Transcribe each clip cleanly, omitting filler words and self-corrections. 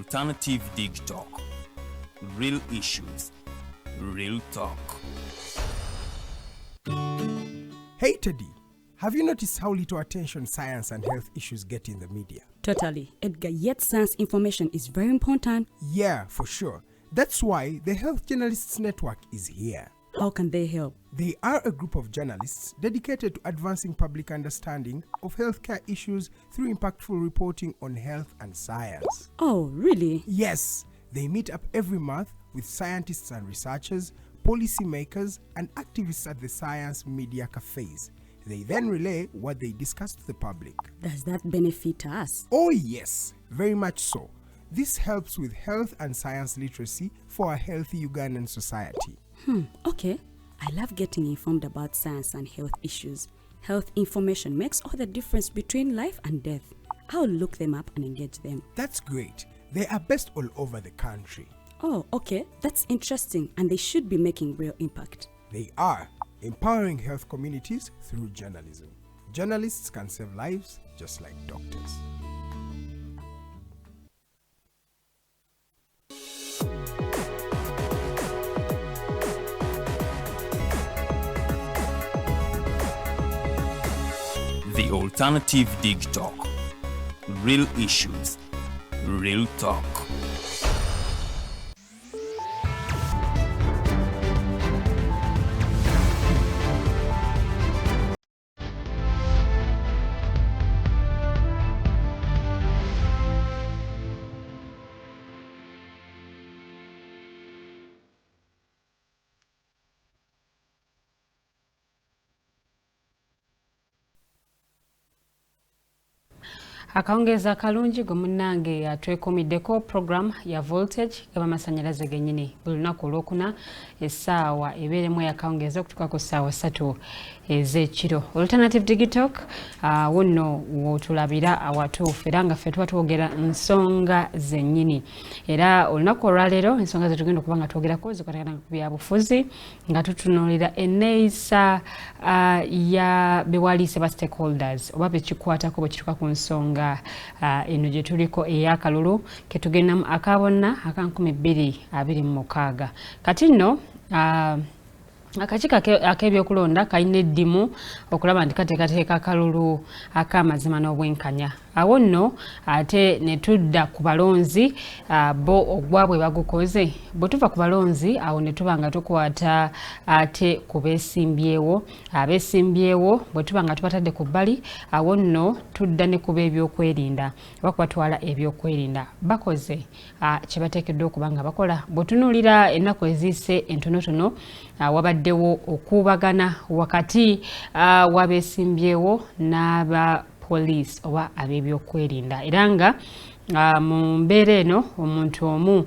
Alternative Dig Talk. Real issues, real talk. Hey Teddy, have you noticed how little attention science and health issues get in the media? Totally, Edgar, yet science information is very important. Yeah, for sure. That's why the Health Journalists Network is here. How can they help? They are a group of journalists dedicated to advancing public understanding of healthcare issues through impactful reporting on health and science. Oh, really? Yes, they meet up every month with scientists and researchers, policymakers, and activists at the Science Media Cafes. They then relay what they discuss to the public. Does that benefit us? Oh yes, very much so. This helps with health and science literacy for a healthy Ugandan society. Okay. I love getting informed about science and health issues. Health information makes all the difference between life and death. I'll look them up and engage them. That's great. They are based all over the country. Oh, okay. That's interesting, and they should be making real impact. They are empowering health communities through journalism. Journalists can save lives just like doctors. The Alternative Dig Talk. Real issues, real talk. Akawungeza akalungi gwe munnange yatwekuumiddeko program ya voltage g'amasannyalaze gennyini buli lunaku olwokuna essaawa ebeeremu yakawungeza okutuuka ku ssaawa 3 ez'ekiro. Alternative Digital wonno wotulabira awatuufu era nga ffe tuba twogera nsonga zennyini. Era olunaku olwaleero ensonga ze tugenda okuba nga twogerako zikwatagana ku byabufuzi nga tutunuulira enneeyisa ya bewaliise ba stakeholders oba bekikwatako bwe kituuka ku nsonga eno gye tuliko ey'akalulu ke tugendamu akabonna aka 2026. Kati nno akakiiko ak'ebyokulonda kalina eddimu okulaba nti kateekateeka akalulu ak'amazima n'obwenkanya. Awo nno ate ne tudda ku balonzi bo ogwabwe bagukoze. Bwe tuva ku balonzi awo ne tuba nga tukwata ate ku beesimbyewo. Abeesimbyewo bwe tuba nga tubatadde ku bbali awo nno tudda ne ku b'ebyokwerinda oba kubatwala ebyokwerinda bakoze kye bateekeddwa okuba nga bakola. Bwe tunuulira ennaku eziyise entonotono wabaddewo okuubagana wakati w'abeesimbyewo n'aba police oba ab'ebyokwerinda era nga mu mbeera eno omuntu omu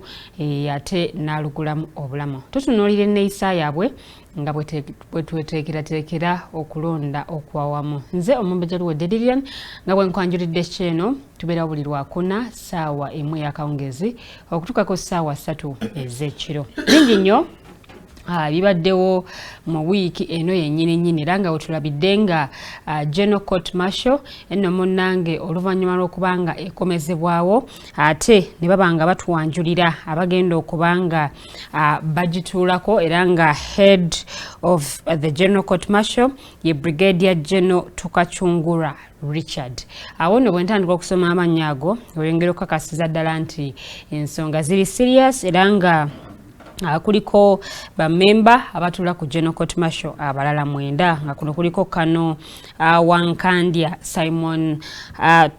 ate n'alugulamu obulamu. Tutunuulira enneeyisa yaabwe nga bwe tweteekerateekera okulonda okwawamu. Nze Omumbejja Luwedde Lilian nga bwe nkwanjulidde kyeno tubeerawo buli lwakuna ssaawa emu ey'akawungezi okutuuka ku ssaawa 3 ez'ekiro. Bingi nnyo bibaddewo mu wiiki eno yennyini era nga wetulabidde nga General Court Martial eno munnange oluvannyuma lw'okuba nga ekomezebwawo ate ne baba nga batuwanjulira abagenda okuba nga bagituulako era nga head of the General Court Martial ye Brigadier General Tukachungura Richard. Awo nno bwe ntandika okusoma amannya ago oyongera okukakasiza ddala nti ensonga ziri serious era nga kuliko bamemba abatula ku General Court Martial abalala 9 nga kuno kuliko kano Wankandya Simon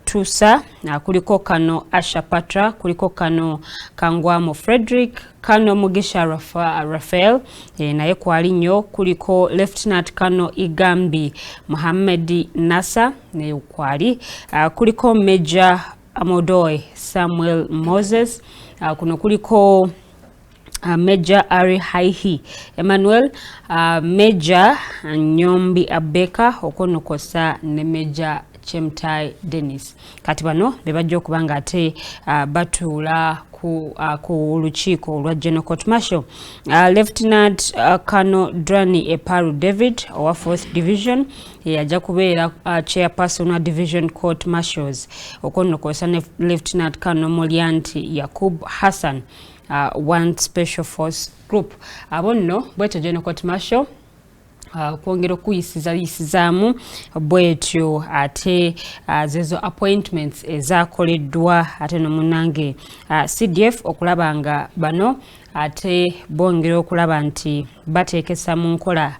Tusa, kuliko kano Asha Patra, kuliko kano Kangwamo Frederick, kano Mugisha Rafael naye kwali nnyo, kuliko Lieutenant kano Igambi Muhammad Nasa naye kwali, kuliko Major Amodoy Samuel Moses, kuno kuliko Major Ari Haihi Emmanuel, Major Nyombi Abeka okonokosa ne Major Chemtai Dennis. Kati bano bebajja okuba nga ate batuula ku lukiiko olwa General Court Martial. Lieutenant Colonel Drani Eparu David owa 4th Division yajja kubeera chairperson wa Division Court Martials okonnokosa ne Lieutenant Colonel Mulyanti Yakub Hassan one Special Force Group. Abo nno bwetyo General Court Martial kwongera okuyisizaamu bwetyo ate zezo appointments ezakoleddwa ate nomunange CDF okulaba nga bano ate bongera okulaba nti bateekesa mu nkola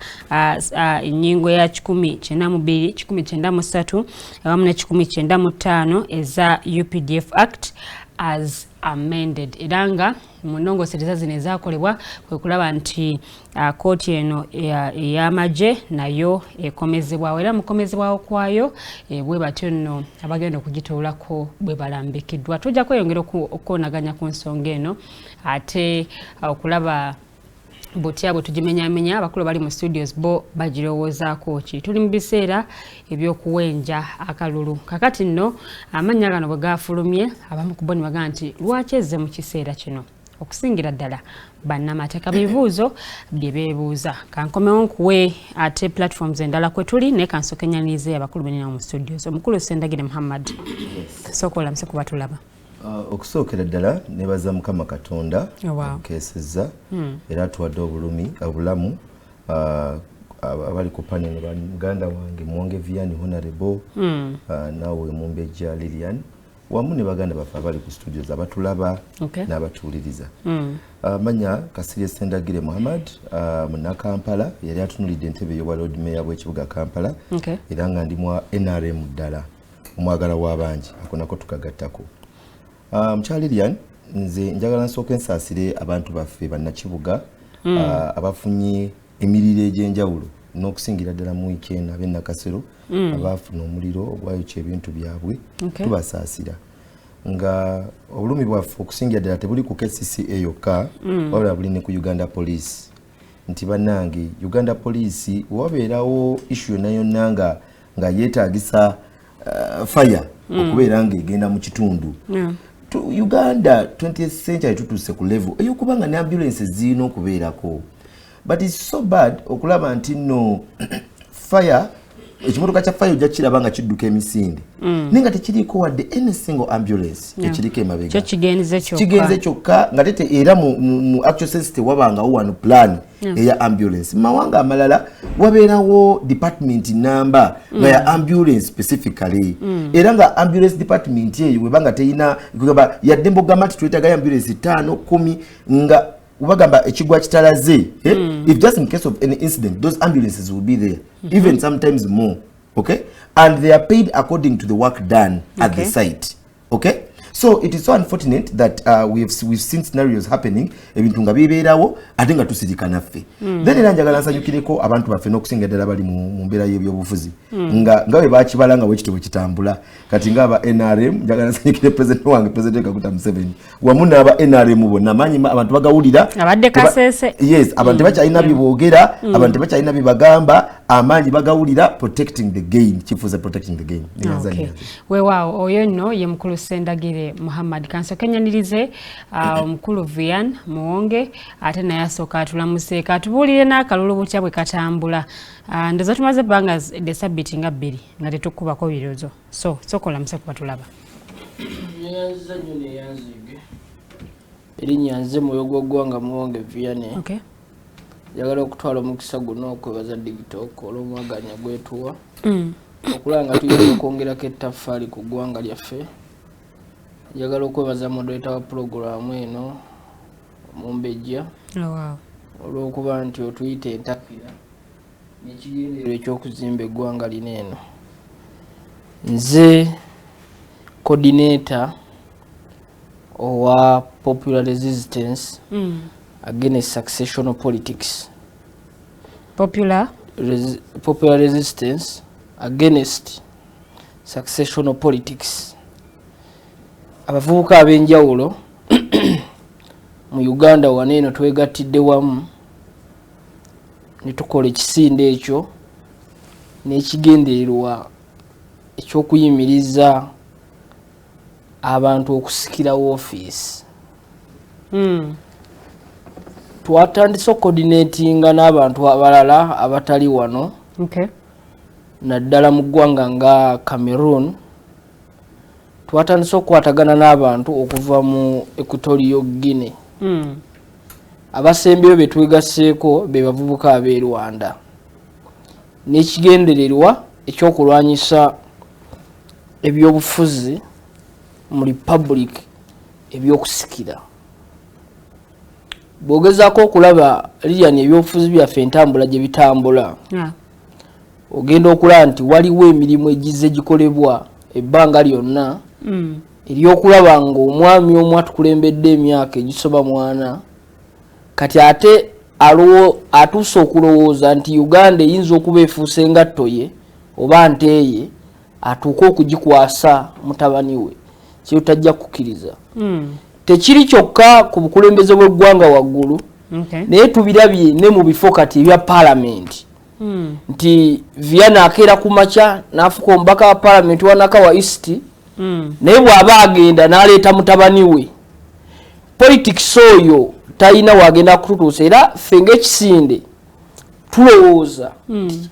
ennyingo ya 192 193 awamu ne 195 eza UPDF Act as amended. Iranga munongosereza zino ezakolebwa kwe kulaba nti kooti eno ey'amagye nayo ekomezebwawo era mukomezebwawo kwayo bwe batyo nno abagenda okugituulako bwe balambikiddwa. Tujja kweyongera okukonaganya ku nsonga eno ate okulaba butya bwe tugimenyamenya abakulu bali mu studios bo bagirowoozaako ki. Tuli mu biseera ebyokuwenja akalulu. Kakati nno amannya gano bwe gafulumye abamu ku bo ne bagamba nti lwaki ezze mu kiseera kino okusingira ddala bannamateeka bibuuzo bye beebuuza. Kankomewo nkuwe ate platforms endala kwe tuli naye kansokenyanize abakulu benina mu studios. Omukulu Sendagire Muhammad sooka olamuse kuba tulaba. Okusookera ddala nebaza Mukama Katonda akeesezza era atuwadde obulamu abali ku panel ba muganda wange Mwonge Vianney Honorable nawe Mumbejja Lilian wamu ne baganda baffe abali ku studios abatulaba n'abatuuliriza. Manya Kasirye Sendagire Muhammad Munnakampala yali atunulidde entebe y'obwa Lord Mayor bw'ekibuga Kampala era nga ndi mwa NRM ddala omwagala w'abangi ako nako tukagattako. Mchalilian nze njagala nsooke nsaasire abantu baffe bannakibuga abafunye emirire egy'enjawulo n'okusingira ddala mu weekend ab'e Nakasero abaafuna omuliro ogwayokya ebintu byabwe tubasaasira nga obulumi bwaffe okusingira ddala tebuli ku KCCA yokka wabula buli ne ku Uganda Police nti bannange Uganda Police wabeerawo issue yonna nga yeetaagisa fire okubeera nga egenda mu kitundu Uganda 20th century tutuse ku level eyokubanga ne ambulance zino okubeerako but it's so bad okulaba nti no fire ekimotoka kya fire ojja kirabanga kidduka emisinde ninga tekiriko wadde any single ambulance ekiriko emabega kigenze kyokka nga tete era mu actual sense tewabanga wano plan eya ambulance mawanga amalala wabeerawo department number nga ya ambulance specifically era nga ambulance department eyo webanga teyina yadde mbogamba nti twetaaga ambulance 5 10 nga ubagamba ekigwa kitalaze if just in case of any incident those ambulances will be there even sometimes more okay and they are paid according to the work done at the site okay so it is so unfortunate that we've seen scenarios happening ebintu nga bibeerawo ate nga tusirika naffe then era njagala nsanyukireko abantu baffe n'okusinga ddala bali mu mbeera y'ebyobufuzi nga bwe bakibala nga bwekitibwe kitambula kati nga aba NRM njagala nsanyukire president wange President Kaguta Museveni wamu n'aba NRM bonna manyi abantu bagawulira abadde kasese yes abantu tebakyalina biboogera abantu tebakyalina bibagamba amaanyi bagawulira protecting the game kifuza protecting the game weewaawo oyo nno ye mukulu Sendagire Muhammad kansokenyanirize omukulu Vian Muwonge ate naye asooka atulamuse katubuulire n'akalulu butya bwe katambula ndoza tumaze ebbanga de sabbiiti nga 2 nga tetukubako birozo so sokolamuse kuba tulaba yanza nnyo neyanzige erinnya nze muyogo gwanga Muwonge Vianney njagala okutwala omukisa guno okwebaza Digitalk olw'omwaganya gwetuwa okulanga tuyinza okwongerako ettaffaali ku ggwanga lyaffe njagala okwebaza moderator wa program eno Mumbejja olw'okuba nti otuyita entakira n'ekigendererwa eky'okuzimba eggwanga lino eno nze coordinator owa Popular Resistance against successional politics. Popular Resistance against successional politics. Abavubuka ab'enjawulo mu Uganda waneeno twegattidde wamu ne tukola ekisinde ekyo n'ekigendererwa eky'okuyimiriza abantu okusikira woofiisi twatandise coordinatinga n'abantu abalala abatali wano naddala mu ggwanga nga Cameroon. Twatandise okukwatagana n'abantu okuva mu Equatorial Guinea. Abasembeyo be twegasseeko be bavubuka ab'e Rwanda n'ekigendererwa ekyokulwanyisa ebyobufuzi mu Republic ebyokusikira. Bw'ogezaako okulaba Lilian ebyobufuzi byaffe entambula gye bitambula, ogenda okulaba nti waliwo emirimu egize gikolebwa ebbanga lyonna ery'okulaba ng'omwami omu atukulembedde emyaka egisoba 40 kati ate atuuse okulowooza nti Uganda eyinza okuba efuuse engatto ye oba nte ye, atuuke okugikwasa mutabani we. Kyo tajja kukkiriza. Tekiri kyokka ku bukulembeze bw'eggwanga waggulu, naye tubirabye ne mu bifo kati ebya Parliament. Nti Viana akeera ku makya n'afuka omubaka wa Parliament wanaka wa East, naye bw'aba agenda n'aleeta mutabani we. Politics oyo talina wagenda kututuusa, era ffe ng'ekisinde tulowooza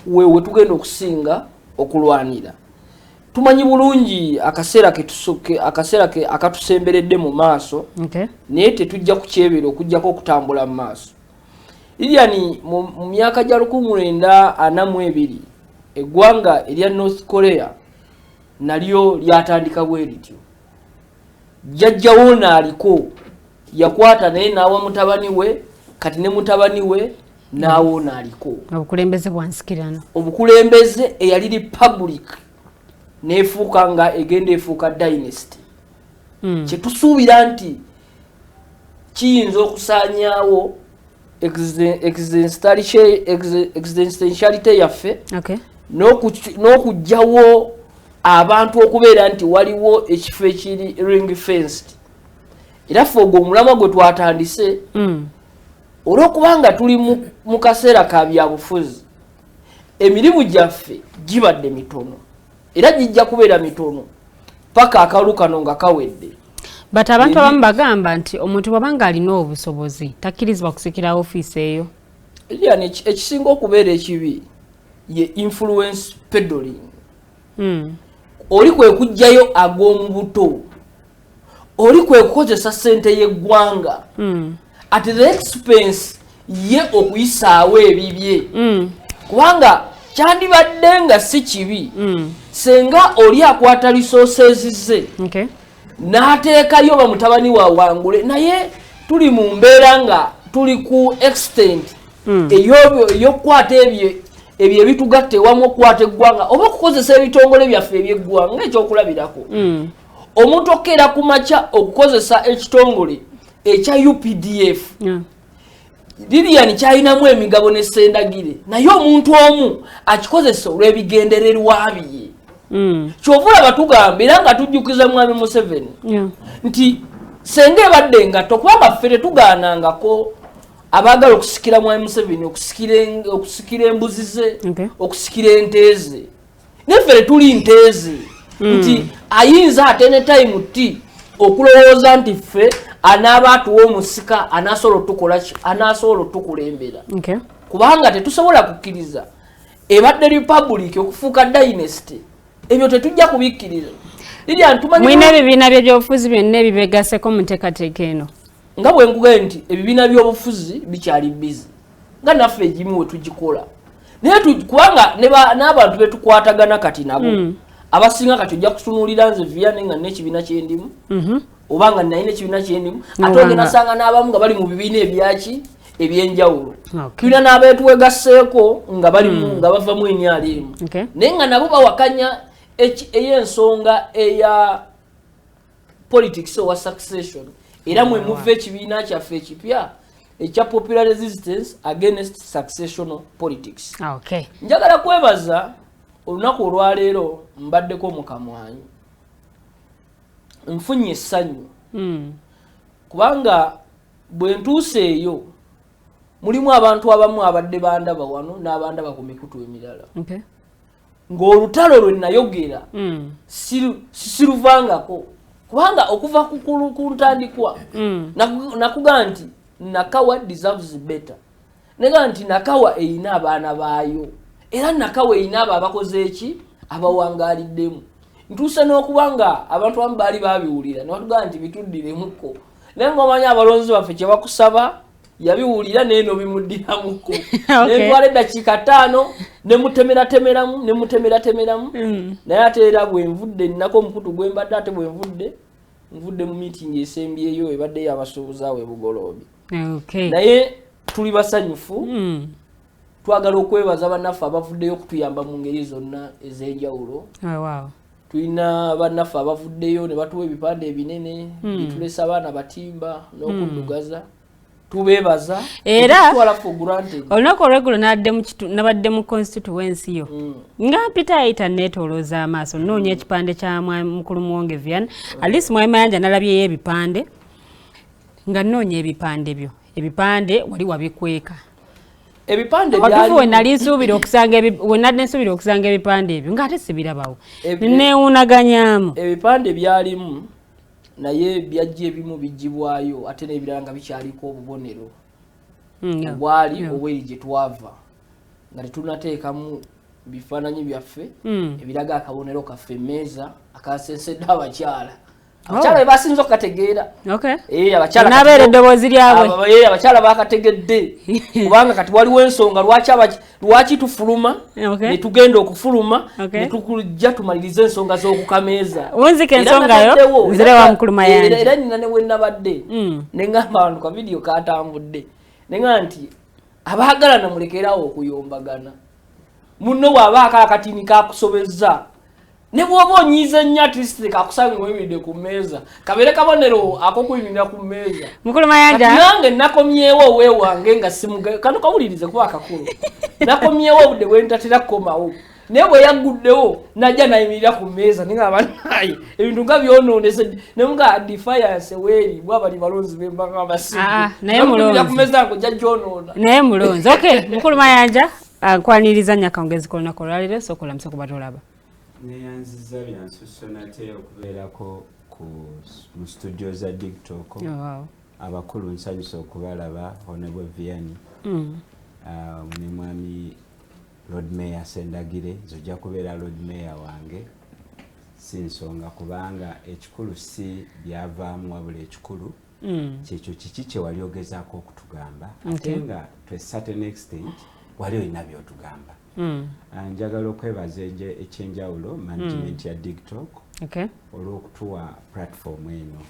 wewe tugenda okusinga okulwanira. Tumanyi bulungi akaseera akatusemberedde mu maaso, naye tetujja kukyebera okujjako okutambula mu maaso. Lilian, mu myaka gya 1942 eggwanga erya North Korea nalyo lyatandika bwe lityo. Jjajjawo naaliko yakwata naye n'awa mutabani we, kati ne mutabani we n'awo naaliko. Obukulembeze bwansikirano. Obukulembeze eyali Republic nefuuka nga egenda efuuka dynasty. Kyetusuubira nti kiyinza okusaanyaawo existentiality yaffe, n'okugjawo abantu okubeera nti waliwo ekifo ekiri ring fenced. Era ffe ogwo omulamwa gwe twatandise olw'okubanga tuli mu kaseera ka byabufuzi, emirimu gyaffe gibadde mitono era gijja kubeera mitono paka akalu kano nga kawedde. But abantu abamu bagamba nti omuntu bw'abanga alina obusobozi takkirizibwa kusikira ofiisi eyo. Yani ekisinga okubeera ekibi ye influence peddling. Oli kwe kujjayo ag'omu buto, oli kwe kukozesa ssente y'eggwanga at the expense ye okuyisaawo ebibye. Kubanga kyandibadde nga si kibi senga oli akwata resources ze n'ateekayo bamutabani wa wangule, naye tuli mu mbeera nga tuli ku extent ey'okukwata ebyo ebitugatte wamu okukwata eggwanga oba okukozesa ebitongole byaffe eby'eggwanga ng'ekyokulabirako. Omuntu okeera ku makya okukozesa ekitongole ekya UPDF, Lilian kyalinamu emigabo n'essendagire, naye omuntu omu akikozesa olw'ebigendererwa bye. Kyovula batugamba era nga tujjukiza mwami Museveni nti senga ebadde engatto, kubanga ffe tetugaanangako abaagala okusikira mwami Museveni, okusikira embuzi ze, okusikira ente ze. Neffe tuli nte ze, nti ayinza ate ne time ti okulowooza nti ffe anaaba atuwa omusika anaasobola otukola ki, anaasobola otukulembera. Kubanga tetusobola kukkiriza ebadde Republic okufuuka dynasty. Ebyo tetujja kubikkiriza. Mwina ebibiina by'ebyobufuzi byonna ebibegaseko mu nteekateeka eno. Nga bwe nkugambye nti ebibiina by'obufuzi bikyali busy. Nga naffe egimu we tugikola. Naye kubanga n'abantu betukwatagana kati nabo abasinga kati ojja kutunuulira nze Vianney nga n'ekibiina kyendimu, obanga nalina ekibiina kyendimu, ate ogenda sanga n'abamu nga bali mu bibiina ebyaki ebyenjawulo. Tulina n'abeetuwegasseeko nga balimu nga bavamu emyalo emu. Naye nga nabo bawakanya ey'ensonga eya politics owa succession. Era mwe muva ekibiina kyaffe ekipya ekya popular resistance against successional politics. Njagala kwebaza olunaku olwaleero mbaddeko mu Kamwanyi. Nfunye essanyu kubanga bwe ntuuse eyo mulimu abantu abamu abadde bandaba wano n'abandaba ku mikutu emirala. Ng'olutalo lwe nayogera siruvangako kubanga okuva ku ntandikwa nakuga nti Nakawa deserves better nega nti Nakawa eyina abaana baayo era Nakawa eyina abakoze eki abawangaliddemu ntuuse n'okubanga abantu abamu baali babiwulira nebatuga nti bituddiremuko naye ng'omanya abalonzi baffe kye bakusaba yabiwulira neeno bimuddiramuko netwala eddakiika 5 nemutemeratemeramu naye ate era bwenvudde nnako omukutu gwembadde ate bwenvudde mu meeting esembyeyo ebadde yabasuubuzaawo ebugoloobi naye tuli basanyufu twagala okwebaza bannaffe abavuddeyo okutuyamba mu ngeri zonna ez'enjawulo tulina bannaffe abavuddeyo ne batuwa ebipande ebinene bitulesa abaana batimba n'okuddugaza tubebaza era olunaku olweggulo nabadde mu constituency yo nga mpita ayita neetoolooza amaaso nnoonya ekipande kya mukulu Muwonge Vian alisi Mwami Mayanja nalabyeyo ebipande nga nnoonya ebipande byo ebipande wali wabikweka ebipande byali wenali nsuubira okusanga ebipande ebyo ng'ate sibirabawo neewunaganyamu ebipande byalimu naye byajja ebimu bijjibwayo ate n'ebirala nga bikyaliko obubonero obwali obweri gye twava nga tetunateekamu bifaananyi byaffe ebiraga akabonero kaffe emmeeza akasensedde abakyala abakyala bebasinza okukategeera nabeera eddoboozi lyabwe abakyala bakategedde kubanga kati waliwo ensonga lwaki tufuluma ne tugenda okufuluma ne tukujja tumaliriza ensonga z'okukameeza wunzika ensongayo nzire wa mukulu Mayanja era nina ne bwe nnabadde ne ngamba abantu ka vidiyo katambudde ne nga nti abaagalana mulekerawo okuyombagana munno bw'abaako akatini kakusobezza ne bwoba onyiiza nnyo atisite kakusanga ng'oyimiridde ku mmeeza kabeere kabonero ak'okuyimira ku mmeeza mukulu Mayanja nange nakomyewo oweewange nga kano kawulirize kuba akakulu nakomyewo obudde bwe ntatera kukomawo naye bwe yagguddewo najja nayimirira ku mmeeza ningamba naye ebintu nga byonoonese ne muga defiance weeri bwabali balonzi bembanga abasigu naye mulonzi ku mmeeza ngo jja gyonoona naye mulonzi mukulu Mayanja nkwaniriza nnyo akawungezi k'olunaku olwaleero sookulamisa kuba tolaba neyanziza byansusso nate okubeerako mu studio za Digtalk abakulu nsanyusa okubalaba Honorable Vian ne mwami Lord Mayor Sendagire nzojja kubeera Lord Mayor wange si nsonga kubanga ekikulu si byavaamu wabula ekikulu kyekyo kiki kye wali ogezaako okutugamba ate nga to a certain extent wali olina by'otugamba njagala okwebaza ekyenjawulo management ya Digtalk olw'okutuwa platform eno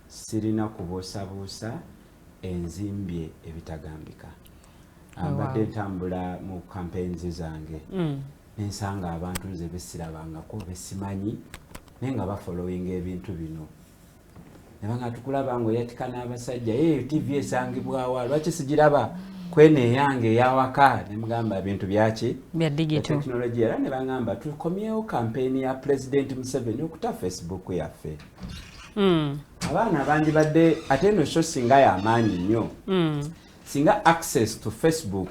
sirina kubuusabuusa enzimbye ebitagambika mbadde ntambula mu campaigns zange nensanga abantu nze besirabangako besimanyi naye nga bafollowing ebintu bino nebanga tukulaba ngo yatika n'abasajja TV esangibwawa lwaki sigiraba kwene eyange eyawaka nemugamba ebintu byaki bya digital technology era ne bangamba tukomyewo campaign ya President Museveni okuta Facebook yaffe abaana bandibadde ate eno sho singa y'amaanyi nnyo singa access to Facebook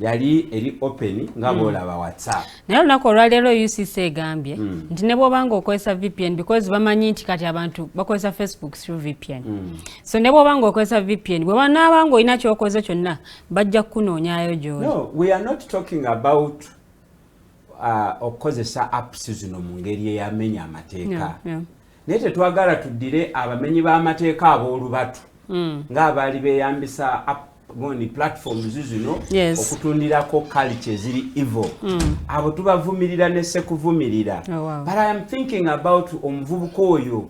yali eri open nga boolaba WhatsApp naye olunaku olwaleero UCC egambye nti ne bw'obanga okozesa VPN because bamanyi nti kati abantu bakozesa Facebook through VPN so ne bw'obanga okozesa VPN bwe banaabanga olina ky'okoze kyonna bajja kukunoonyayo gy'oli. No, we are not talking about okukozesa apps zino mu ngeri eyamenya amateeka naye tetwagala tuddire abamenyi b'amateeka ab'olubatu ng'abaali beeyambisa goni platforms zino okutundirako culture ziri evil abo tubavumirira ne sekuvumirira but I am thinking about omuvubuka oyo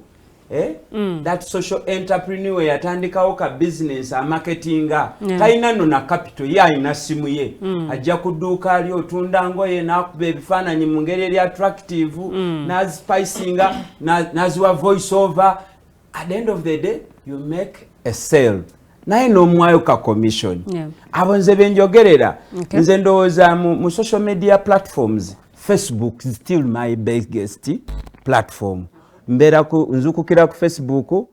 that social entrepreneur yatandikawo ka business marketinga talina no na capital ye alina simu ye ajja ku dduuka lyo otunda ngoye n'akuba ebifaananyi mu ngeri eri attractive n'azispicinga n'aziwa voice over at the end of the day you make a sale naye n'omwayo ka commission abo nze benjogerera nze ndowooza mu social media platforms Facebook is still my biggest platform mbeera nzukukira ku Facebook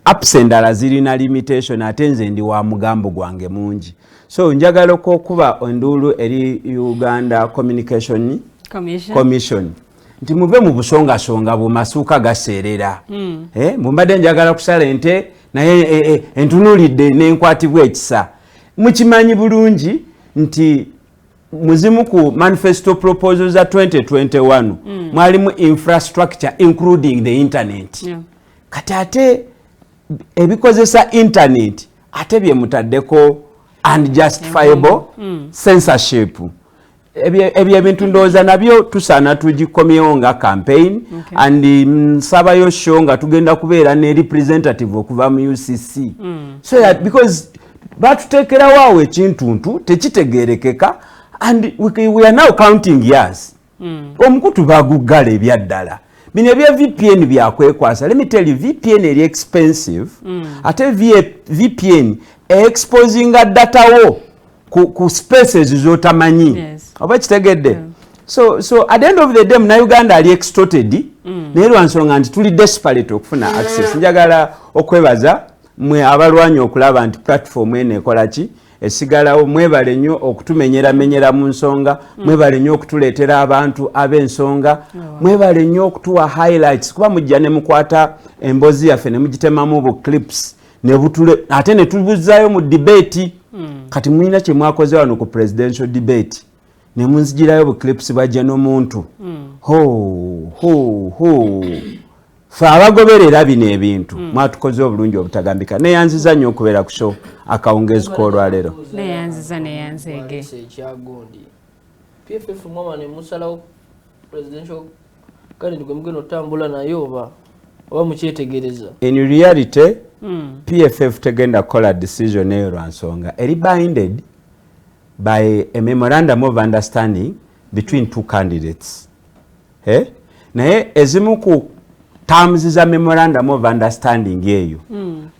apps endala zirina limitation ate nze ndi wa mugambo gwange mungi so njagala okuba enduulu eri Uganda Communication Commission nti muve mu busongasonga bw'amasuuka gaseerera. Mbadde njagala kusala ente naye entunuulidde n'enkwatibwa ekisa. Mukimanyi bulungi nti muzimu ku manifesto proposals za 2021 mwalimu infrastructure including the internet. Kati ate ebikozesa internet ate bye mutaddeko unjustifiable censorship. Ebyo ebintu ndowooza nabyo tusaana tugikomyewo nga campaign and nsabayo show nga tugenda kubeera ne representative okuva mu UCC. So that because batuteekerawo awo ekintuntu tekitegeerekeka and we are now counting years. Omukutu baguggala ebyaddala. Bino ebya VPN byakwekwasa. Let me tell you, VPN eri expensive. Ate VPN exposing data wo ku spaces zotamanyi. Oba kitegedde. So at the end of the day na Uganda ali extorted. Naye lwansonga nti tuli desperate okufuna access. Njagala okwebaza mwe abalwanyi okulaba nti platform ene ekola ki esigalawo. Mwebale nnyo okutumenyera mu nsonga, mwebale nnyo okutuleetera abantu ab'ensonga, mwebale nnyo okutuwa highlights kuba mujja ne mukwata embozi yaffe ne mugitemamu bu clips ne butule ate ne tubuzaayo mu debate. Kati mulina kye mwakoze wano ku presidential debate ne munzigirayo bu clips bajja n'omuntu fe abagoberera bino ebintu mwatukoze obulungi obutagambika. Neyanziza nnyo okubeera ku show akawungezi k'olwaleero. Neyanzege ekyagondi PFF mwama ne musalawo presidential candidate gwe mugenda otambula naye oba mukyetegereza. In reality PFF tegenda kola decision eyo lwansonga eri binded by a memorandum of understanding between two candidates. Naye ezimu ku terms za memorandum of understanding eyo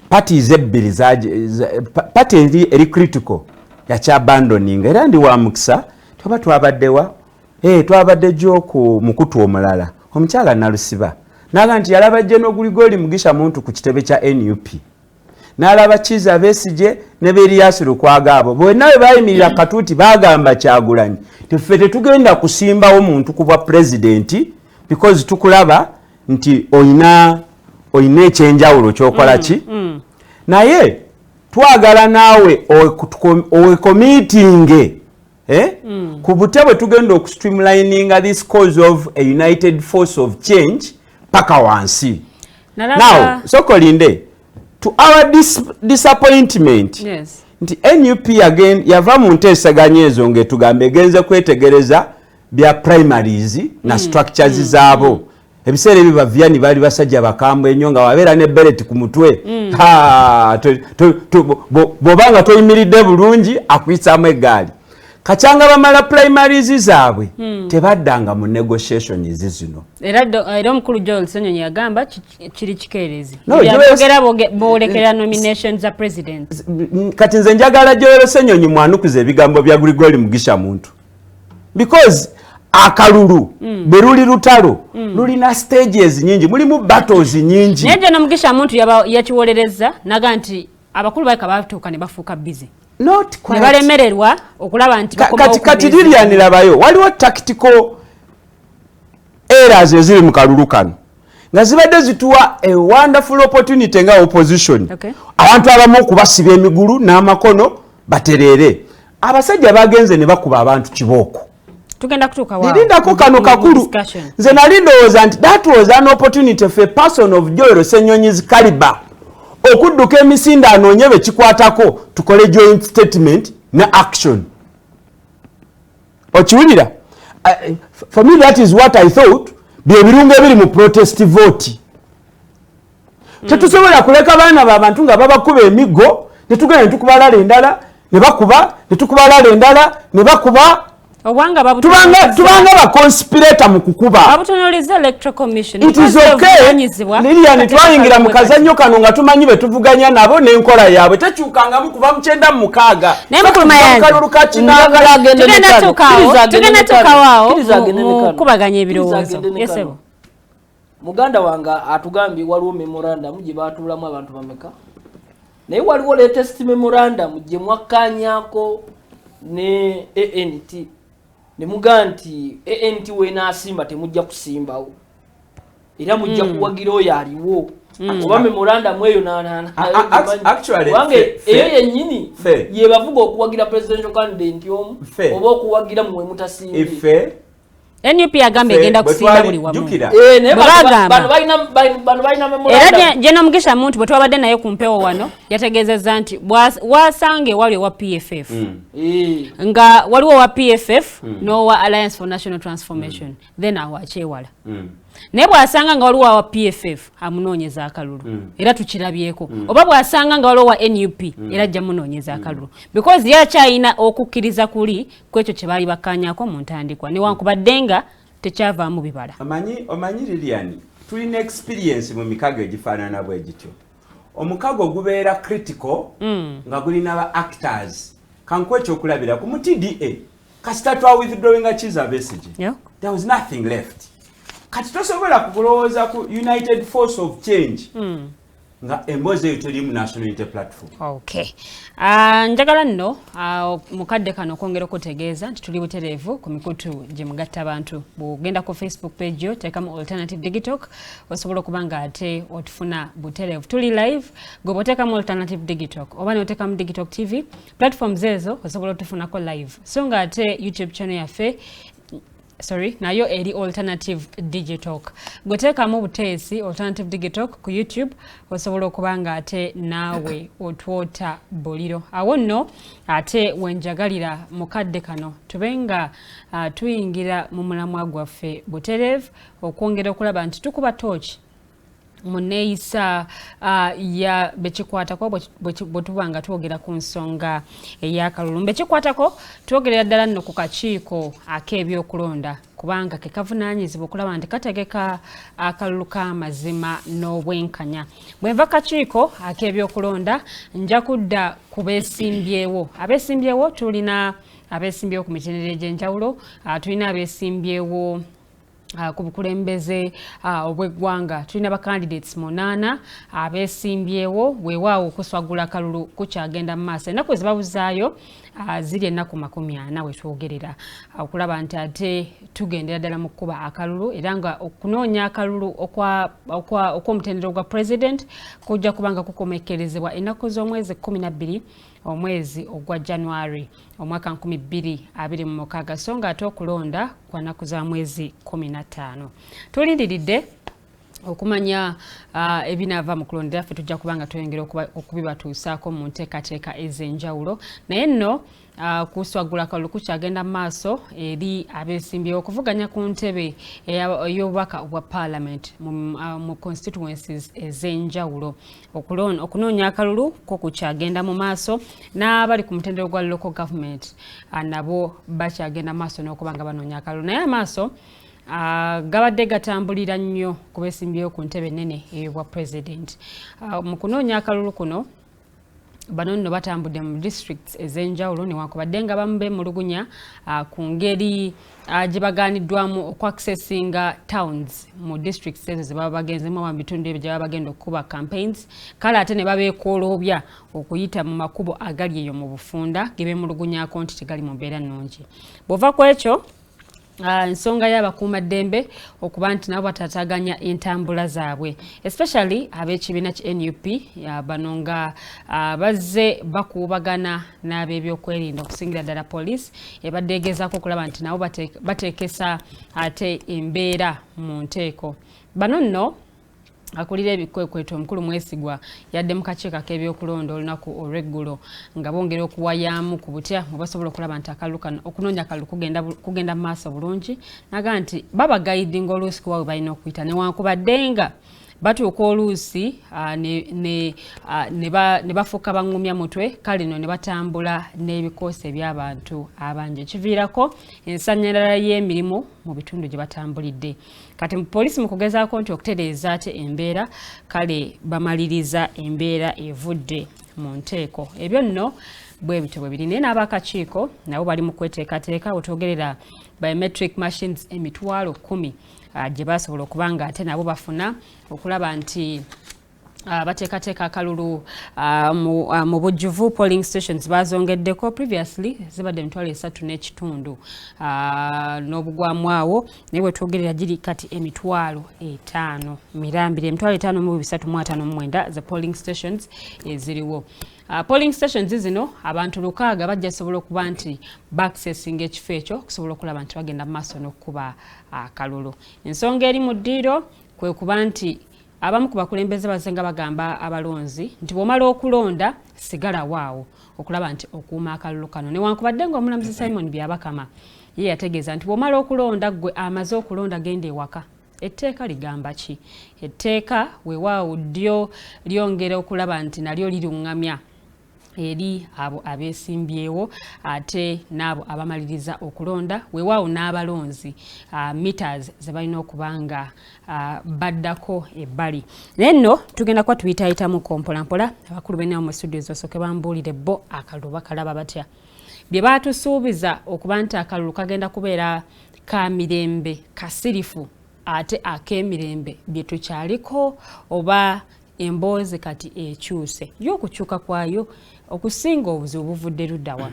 parties ebbiri party eri critical yakyabandoning era ndi wa mukisa tuba twabaddewa twabadde jo ku mukutu omulala omukyala Nalusiba naga nti yalaba General Gligori Mugisha muntu ku kitebe kya NUP n'alaba Kiza Besigye ne Berias Lukwago abo bonna we bayimirira Katuuti bagamba Kyagulanyi tuffe tetugenda kusimbawo muntu ku bwa president because tukulaba nti oyina ekyenjawulo kyokola ki naye twagala naawe owekomitinge ku butebwe tugenda okustreamlininga this cause of a united force of change paka wansi. Now sokolinde to our disappointment nti NUP again yava mu nteesaganya ezo ng'etugamba egenze kwetegereza bya primaries na structures zaabo. Ebiseera ebyo bavyani bali basajja bakambwe ennyo nga wabeera ne beret ku mutwe bw'obanga toyimiridde bulungi akuyisaamu eggaali. Kachanga bamala primaries zaabwe tebaddanga mu negotiations zino. Era omukulu Joel Ssenyonyi yagamba kiri kikeerezi. Byogera boolekera nominations za president. Kati nze njagala Joel Ssenyonyi mwanukuza ebigambo bya Gligori Mugisha muntu. Because akalulu beruli lutalo lulina stages nyingi mulimu battles nyingi. Naye no Mugisha muntu yakiwolereza naga nti abakulu baika batuuka ne bafuuka busy. Not quite. Nebalemererwa okulaba nti kati liryanirabayo waliwo tactical errors eziri mu kalulu kano nga zibadde zituwa a wonderful opportunity nga opposition. Abantu abamu okubasiba emigulu n'amakono baterere. Abasajja bagenze ne bakuba abantu kibooko. Tugenda kutuuka wa. Nirindako kano kakulu. Nze nali ndowooza nti that was an opportunity for a person of Joel Ssenyonyi's caliber. Okudduka emisinde anoonye be kikwatako tukole joint statement na action. Okiwulira? For me that is what I thought bye birungo ebiri mu protest vote. Tetusobola kuleka baana b'abantu nga babakuba emigo netugenda netukubala endala ne bakuba netukubala endala ne bakuba tubanga ba conspirator mu kukuba. Abutonoliza electoral commission. It is okay. Lilian twayingira mu kazannyo kano nga tumanyi be tuvuganya nabo n'enkola yaabwe tekyukanga mu kuva mu 9 mu 6. Naye mukulu tugenda tukawo kubaganya ebirowoozo. Yesebo. Muganda wanga atugambye waliwo memorandum gye baatuulamu abantu bameka. Naye waliwo latest memorandum gye mwakkanyako ne ANT. ne mugaa nti ANT weenaasimba temujja kusimbawo era mujja kuwagira oyo aliwo oba memorandum eyo wange eyo yennyini ye bavuga okuwagira presidential candidate omu oba okuwagira muwe mutasimbe NUP agamba egenda kusimba buli wamu bano balina memorandum era General Mugisha Muntu bwe twabadde naye ku mpewo wano yategeezezza nti wasange wali wa PFF nga waliwo wa PFF n'owa Alliance for National Transformation then awo akyewala naye bw'asanga nga waliwo wa PFF amunoonyeza akalulu era tukirabyeko oba bw'asanga nga waliwo wa NUP era ajja munoonyeza akalulu because yakyayina okukkiriza kuli kwekyo kye baali bakkaanyaako mu ntandikwa newankubadde nga tekyavaamu bibala. Omanyi Lilian, tulina experience mu mikago egifaanana bwe gityo. Omukago gubeera critical nga gulina ba actors kankwe ekyokulabira ku mu TDA kasita twa withdrawing Kizza Besigye there was nothing left. Kati tosobola kukulowooza ku United Force of Change nga emboze eyo teri mu National Unity Platform. Okay. Njagala nno mukadde kano kwongera okutegeeza nti tuli butereevu ku mikutu gye mugatta abantu. Bw'ogenda ku Facebook page yo teekamu Alternative Digital osobola okuba nga ate otufuna butereevu. Tuli live gwe oteekamu Alternative Digital oba n'oteekamu Digital TV platforms ezo osobola otufunako live. So nga ate YouTube channel yaffe nayo eri Alternative Digital. Goteekamu buteesi Alternative Digital ku YouTube osobola okuba nga ate naawe otwota buliro. Awo nno ate wenjagalira mukadde kano tube nga tuyingira mu mulamwa gwaffe butereevu okwongera okulaba nti tukuba tooki muneeyisa ya bekikwatako bwe tuba nga twogera ku nsonga ey'akalulu. Bekikwatako twogerera ddala nno ku kakiiko ak'ebyokulonda kubanga ke kavunaanyizibwa okulaba nti kategeka akalulu k'amazima n'obwenkanya. Bwe nva kakiiko ak'ebyokulonda nja kudda ku beesimbyewo. Abeesimbyewo tulina abeesimbyewo ku mitendera egy'enjawulo, tulina abeesimbyewo ku bukulembeze obw'eggwanga tulina ba candidates 8 abeesimbyewo weewaawo okuswagula akalulu kukyagenda mu maaso. Ennaku ezibabuzaayo ziri ennaku 40 wetwogerera okulaba nti ate tugendera ddala mu kkuba akalulu era nga okunoonya akalulu okw'omutendera gwa president kujja kubanga kukomekerezebwa ennaku z'omwezi 12 omwezi ogwa January omwaka 2026 so nga ate okulonda kwa nnaku za mwezi 15. Tulindiridde okumanya ebinaava mu kulondera ffe tujja kubanga tweyongera okubibatuusaako mu nteekateeka ez'enjawulo naye nno kuswagula akalulu kukyagenda mu maaso eri abeesimbyewo okuvuganya ku ntebe ey'obubaka obwa parliament mu constituencies ez'enjawulo. Okunoonya akalulu ko kukyagenda mu maaso n'abali ku mutendero gwa local government nabo bakyagenda mu maaso n'okuba nga banoonya akalulu naye amaaso gabadde gatambulira nnyo ku beesimbyewo ku ntebe ennene ey'obwa president. Mu kunoonya akalulu kuno bano nno batambudde mu districts ez'enjawulo newankubadde nga bamu beemulugunya ku ngeri gye bagaaniddwamu okwaccessinga towns mu districts ezo ze baba bagenzemu mu bitundu ebyo gye baba bagenda okukuba campaigns kale ate ne babeekooloobya okuyita mu makubo agali eyo mu bufunda ge beemulugunyaako nti tegali mu mbeera nnungi. Bw'ova ku ekyo ensonga y'abakuumaddembe okuba nti nabo bataataaganya entambula zaabwe especially ab'ekibiina ki NUP bano nga bazze bakuubagana n'ab'ebyokwerinda okusingira ddala poliisi ebadde egezaako okulaba nti nabo bateekesa ate embeera mu nteeko. Bano nno akulira ebikwekweto omukulu Mwesigwa yadde mu kakiiko ak'ebyokulonda olunaku olw'eggulo nga bongera okuwayamu ku butya mwe basobola okulaba nti akalulu kano okunoonya akalulu kugenda mu maaso bulungi naga nti babagayidinga oluusi kuba we balina okuyita newankubadde nga batuuka oluusi ne bafuuka bangumya mutwe kale no ne batambula n'ebikoosi eby'abantu abangi ekiviirako ensanyalala y'emirimu mu bitundu gye batambulidde. Kati poliisi mu kugezaako nti okutereeza ate embeera kale bamaliriza embeera evudde mu nteeko. Ebyo nno bwe bityo bwe biri naye n'abakakiiko nabo bali mu kweteekateeka otwogerera biometric machines 10,000 gye basobola okuba nga ate nabo bafuna okulaba nti bateekateeka akalulu mu bujjuvu polling stations bazongeddeko. Previously zibadde 3.5 n'obugwamu awo naye bwe twogerera giri kati 5,000 mirambire 5,359 za polling stations eziriwo. Polling stations zino abantu 600 bajja sobola okuba nti baccessing ekifo ekyo okusobola okulaba nti bagenda mu maaso n'okuba akalulu. Ensonga eri mu ddiiro kwe kuba nti abamu ku bakulembeze bazenga bagamba abalonzi nti bw'omala okulonda sigala waawo okulaba nti okuuma akalulu kano. Newankubadde ng'omulamuzi Simon Byabakama ye yategeeza nti bw'omala okulonda gwe amaze okulonda genda ewaka. Etteeka ligamba ki? Etteeka weewaawo ddyo lyongera okulaba nti nalyo liruŋŋamya eri abo abeesimbyewo ate n'abo abamaliriza okulonda weewaawo n'abalonzi meters ze balina okuba nga baddako ebbali. Naye nno tugenda kuba tuyitaayitamuko mpolampola. Abakulu b'ennamu mu studio zosooke bambuulire bo akalulu bakalaba batya. Bye baatusuubiza okuba nti akalulu kagenda kubeera ka mirembe kasirifu ate ak'emirembe bye tukyaliko oba emboozi kati ekyuse. Y'okukyuka kwayo okusinga obuzibu buvudde luddawa.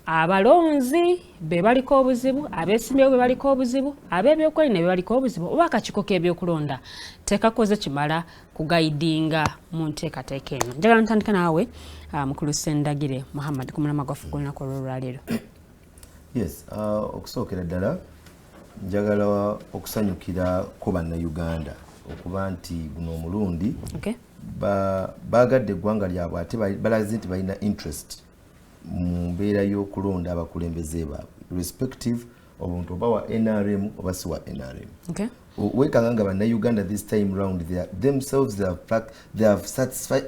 Abalonzi be baliko obuzibu, abeesimbyewo be baliko obuzibu, ab'ebyokwerinda be baliko obuzibu, oba akakiiko k'ebyokulonda tekakoze kimala kugayidinga mu nteekateeka eno. Njagala ntandika naawe mukulu Sendagire Muhammad ku mulamwa gwaffe gw'olunaku olw'olwaleero. Yes, okusookera ddala njagala okusanyukira ko bannayuganda okuba nti guno omulundi baagadde eggwanga lyabwe ate balaze nti balina interest mu mbeera y'okulonda abakulembeze baabwe respective obuntu oba wa NRM oba si wa NRM. Wekanga nga bannayuganda this time round they have satisfied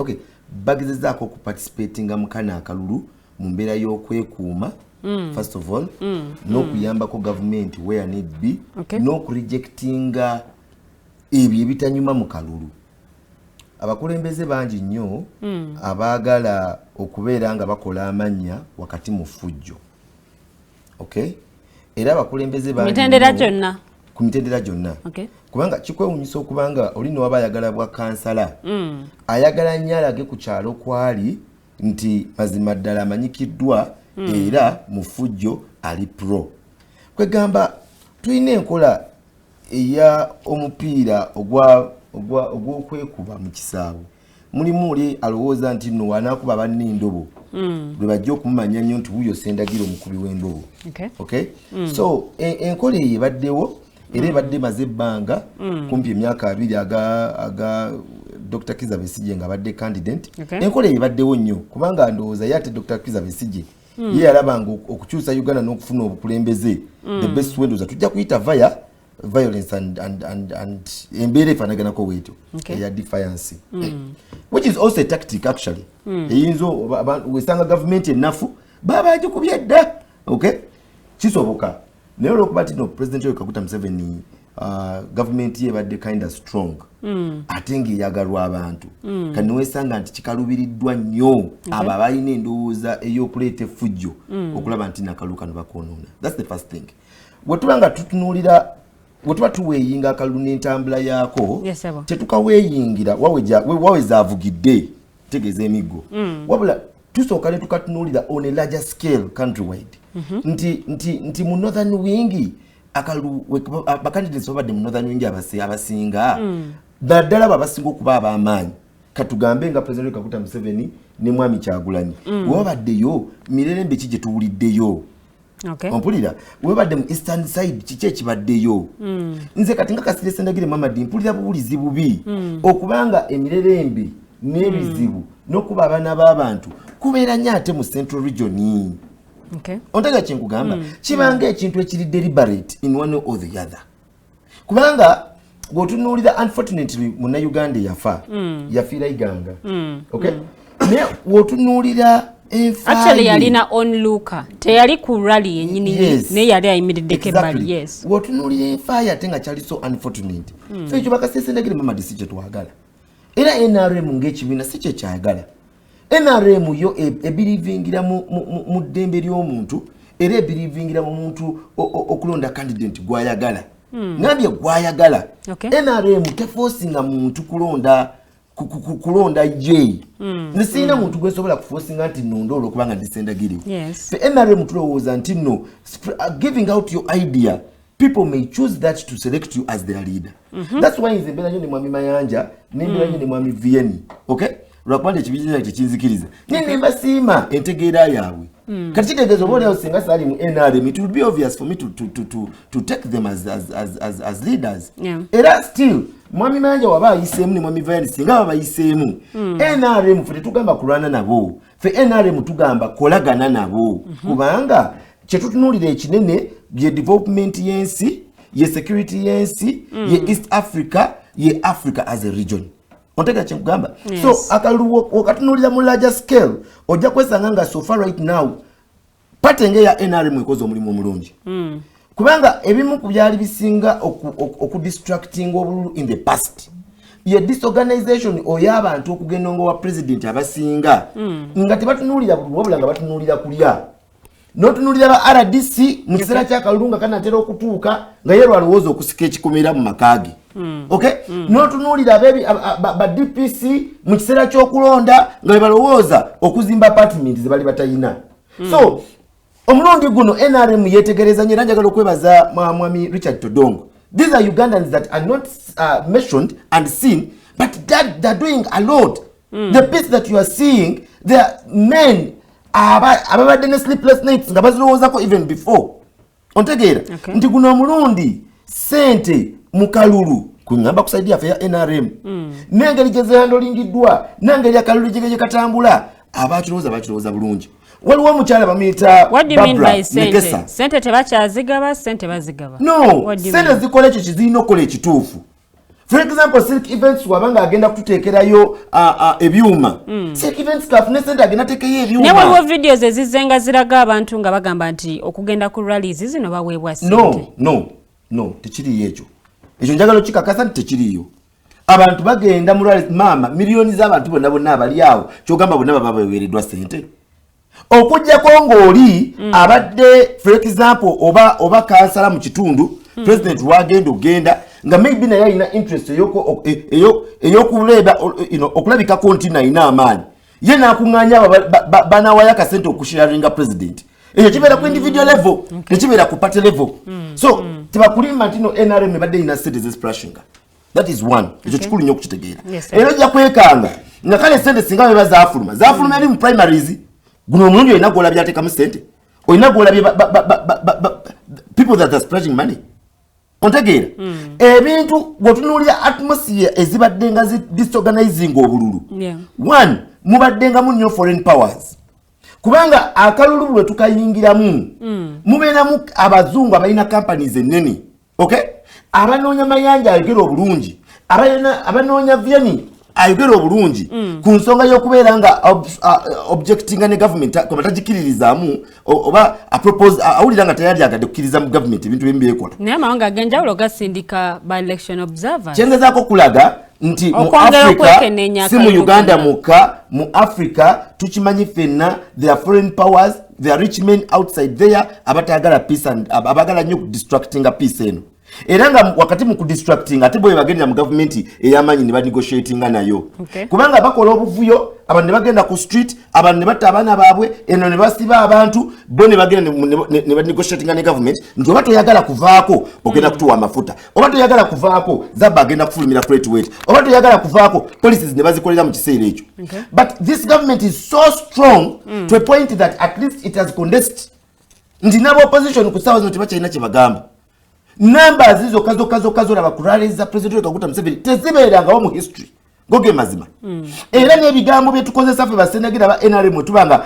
bagezezaako okuparticipatinga mu kana akalulu mu mbeera y'okwekuuma first of all n'okuyambako government where need be n'okurejectinga ebyo ebitanyuma mu kalulu. Abakulembeze bangi nnyo abaagala okubeera nga bakola amannya wakati mu ffujjo. Era abakulembeze bangi ku mitendera gyonna kubanga kikwewunyisa okubanga oli n'oba ayagala bwa kansala ayagala nnyo alage ku kyalo kwali nti mazima ddala amanyikiddwa era mu ffujjo ali pro. Kwegamba tulina enkola eya omupiira ogw'okwekuba mu kisaawe. Mulimu oli alowooza nti nno wanaakuba banne endobo lwe bajja okumumanya nnyo nti wuyo Sendagire omukubi w'endobo. So enkola eyo ebaddewo era ebadde maze ebbanga kumpi emyaka 2 aga Dr. Kizza Besigye nga abadde candidate. Enkola eyo ebaddewo nnyo kubanga ndowooza ye ate Dr. Kizza Besigye ye yalabanga okukyusa Uganda n'okufuna obukulembeze the best way ndoza tujja kuyita via violence and embeera efaanaganako weetyo eya defiance which is also a tactic actually eyinza wesanga government ennafu baba agikubye dda kisoboka naye olwokuba ti no President Yoweri Kaguta Museveni government ye ebadde kind of strong ate ng'eyagalwa abantu kati newesanga nti kikalubiriddwa nnyo abo abalina endowooza ey'okuleeta effujjo okulaba nti nakalulu kano bakoonoona. That's the first thing. Bwetuba tuweeyinga akalulu n'entambula yaako tetukaweeyingira waweza avugidde tegeeza emiggo wabula tusooka ne tukatunuulira on a larger scale countrywide nti mu northern wing akalulu bacandidates babadde mu northern wing abasinga naddala babasinga okuba ab'amaanyi katugambe nga President Kaguta Museveni ne Mwami Kyagulanyi webabaddeyo mirerembe ki gye tuwuliddeyo ompulira webadde mu eastern side kiki ekibaddeyo nze kati nga Kasirye Sendagire Muhammad mpulira buwulizi bubi okubanga emirerembe n'ebizibu n'okuba abaana b'abantu kubeera nnyo ate mu central region. Ontega kyenkugamba kibanga ekintu ekiri deliberate in one or the other kubanga bw'otunuulira unfortunately munnayuganda yafiira Iganga naye bw'otunuulira actually yalina onlooker teyali ku rally yennyini naye yali ayimiriddeko ebbali. Bw'otunuulira enfaayo ate nga kyali so unfortunate so ekyo Kasirye Sendagire Muhammad si kye twagala era NRM ng'ekibiina si kye kyagala. NRM yo ebirivingira mu ddembe ly'omuntu era ebirivingira mu muntu okulonda candidate gwayagala ngambye gwayagala. NRM teforcinga muntu kulonda kulonda je nisina muntu gwesobola kuforcinga nti nondolo kubanga ndisenda giriwo fe NRM tulowooza nti no giving out your idea people may choose that to select you as their leader that's why nze mbera nyo ne mwami Mayanja nembera nyo ne mwami Vieni okay lwakubanga ekibinja tekinzikiriza nene mbasiima entegeera yaabwe kati kitegeeza oba olyawo singa sali mu NRM it would be obvious for me to take them as leaders era still mwami Mayanja waba ayiseemu ne mwami Vieni singa baba ayiseemu NRM fe tetugamba kulwana nabo fe NRM tugamba kolagana nabo kubanga kyetutunuulira ekinene ye development yensi ye security yensi ye East Africa ye Africa as a region onteka kyenkugamba so akaluwo okatunulira mu larger scale ojja kwesanga nga so far right now patenge ya NRM ekoze omulimu omulungi kubanga ebimu ku byali bisinga okudistracting obululu in the past ye disorganization oy'abantu okugenda ngo wa president abasinga nga tebatunulira bululu wabula nga batunulira kulya notunulira ba RDC mu kiseera kyakalunga kanatera okutuuka nga ye lwalowooza okusika ekikomera mu makage okay notunulira bebi ba DPC mu kiseera ky'okulonda nga balowooza okuzimba apartment ze bali batayina so omulundi guno NRM yetegereza nyera njagala okwebaza mwami Richard Todongo these are Ugandans that are not mentioned and seen but that they're doing a lot the peace that you are seeing they are men ababadde ne sleepless nights nga bazirowoozako even before ontegeera nti guno omulundi sente mu kalulu kuŋŋamba kusaidia fe ya NRM n'engeri gye zeyandolingiddwa n'engeri akalulu gye katambula abakirowooza bulungi waliwo omukyala bamuyita Barbara Nekesa sente tebakyazigaba sente bazigaba no sente zikola ekyo kizirina okukola ekituufu for example Silk Events wabanga agenda kututeekerayo ebyuma Silk Events kafune sente agenda tekeyo ebyuma ne waliwo videos ezizenga ziraga abantu nga bagamba nti okugenda ku rallies zino baweebwa sente no tekiriyo ekyo njagala kikakasa nti tekiriyo abantu bagenda mu rallies mama miliyoni z'abantu bonna abali awo kyogamba bonna baba baweereddwa sente okujjako ng'oli abadde for example oba kansala mu kitundu president wagenda ogenda nga maybe naye alina interest eyokuleba okulabikako nti nayina amaanyi ye nakuŋŋaanya banawaya akasente okusharinga president ekyo kibeera ku individual level tekibeera ku party level so tebakulimba nti no NRM ebadde yina sente zesprashinga that is one ekyo kikulu nnyo okukitegeera era ojja kwekanga nga kale sente singa beba zaafuluma eri mu primaries guno omulundi olina gwolabye ateekamu sente olina gwolabye people that are splashing money ontegeera ebintu bwotunuulira atmosphere ezibadde nga disorganizing obululu one mubaddengamu nnyo foreign powers kubanga akalulu bwe tukayingiramu mubeeramu abazungu abalina companies ennene okay abanoonya Mayanja ayogera obulungi abanoonya Vieni ayogera obulungi ku nsonga y'okubeera nga objectinga ne government kwamba tagikiririzaamu oba awulira nga tayali agadde kukkiriza mu government ebintu bye byekola naye amawanga ag'enjawulo gasindika by election observers kyengezaako kulaga nti mu Africa si mu Uganda mukka mu Africa tukimanyi ffenna there are foreign powers there are rich men outside there abatayagala peace and abagala nnyo distractinga peace eno era nga wakati mu kudistracting ate bwe bagenda mu government eyamanyi ne banegotiatinga nayo kubanga bakola obuvuyo abantu ne bagenda ku street abantu ne batta abaana baabwe eno ne basiba abantu bo ne bagenda ne banegotiatinga ne government nti oba toyagala kuvaako ogenda kutuwa amafuta oba toyagala kuvaako zabba agenda kufulumira freight weight oba toyagala kuvaako policies ne bazikolera mu kiseera ekyo but this government is so strong to a point that at least it has condensed nti nabo opposition ku ssaawa zino tebakyalina kye bagamba numbers hizo kazo la bakuraliza president Kaguta Museveni tezibeerangawo mu history goge mazima era n'ebigambo bye tukozesa ffe basenegera ba NRM tubanga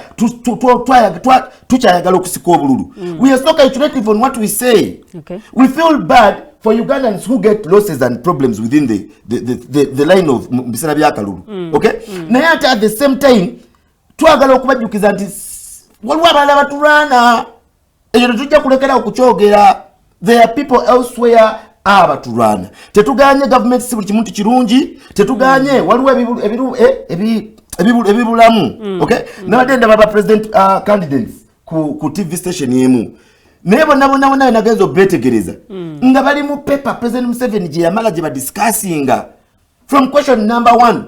tukyayagala okusika obululu we are so calculative on what we say we feel bad for Ugandans who get losses and problems within the line of bisana byakalulu okay naye at the same time twagala okubajjukiza nti waliwo abaana batulwana ekyo tetujja kulekera okukyogera there are people elsewhere abatulwana tetuganye government si buli kimuntu kirungi tetuganye waliwo ebibulamu okay nabadde ndaba president candidates ku TV station yemu naye bonna nagenza obetegereza nga bali mu paper president Museveni gye yamala gye badiscussinga from question number 1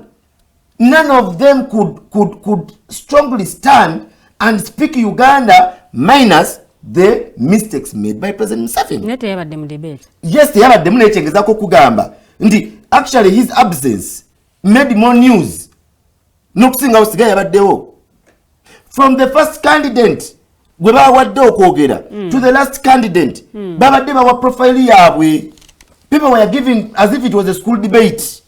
none of them could strongly stand and speak Uganda minus the mistakes made by President Museveni. Nete yabadde mu debate. Yes, yabadde mu nekyengezako kugamba nti actually his absence made more news n'okusinga osigaye yabaddewo. From the first candidate gwe bawadde okwogera to the last candidate babadde bawa profile yaabwe. People were giving as if it was a school debate.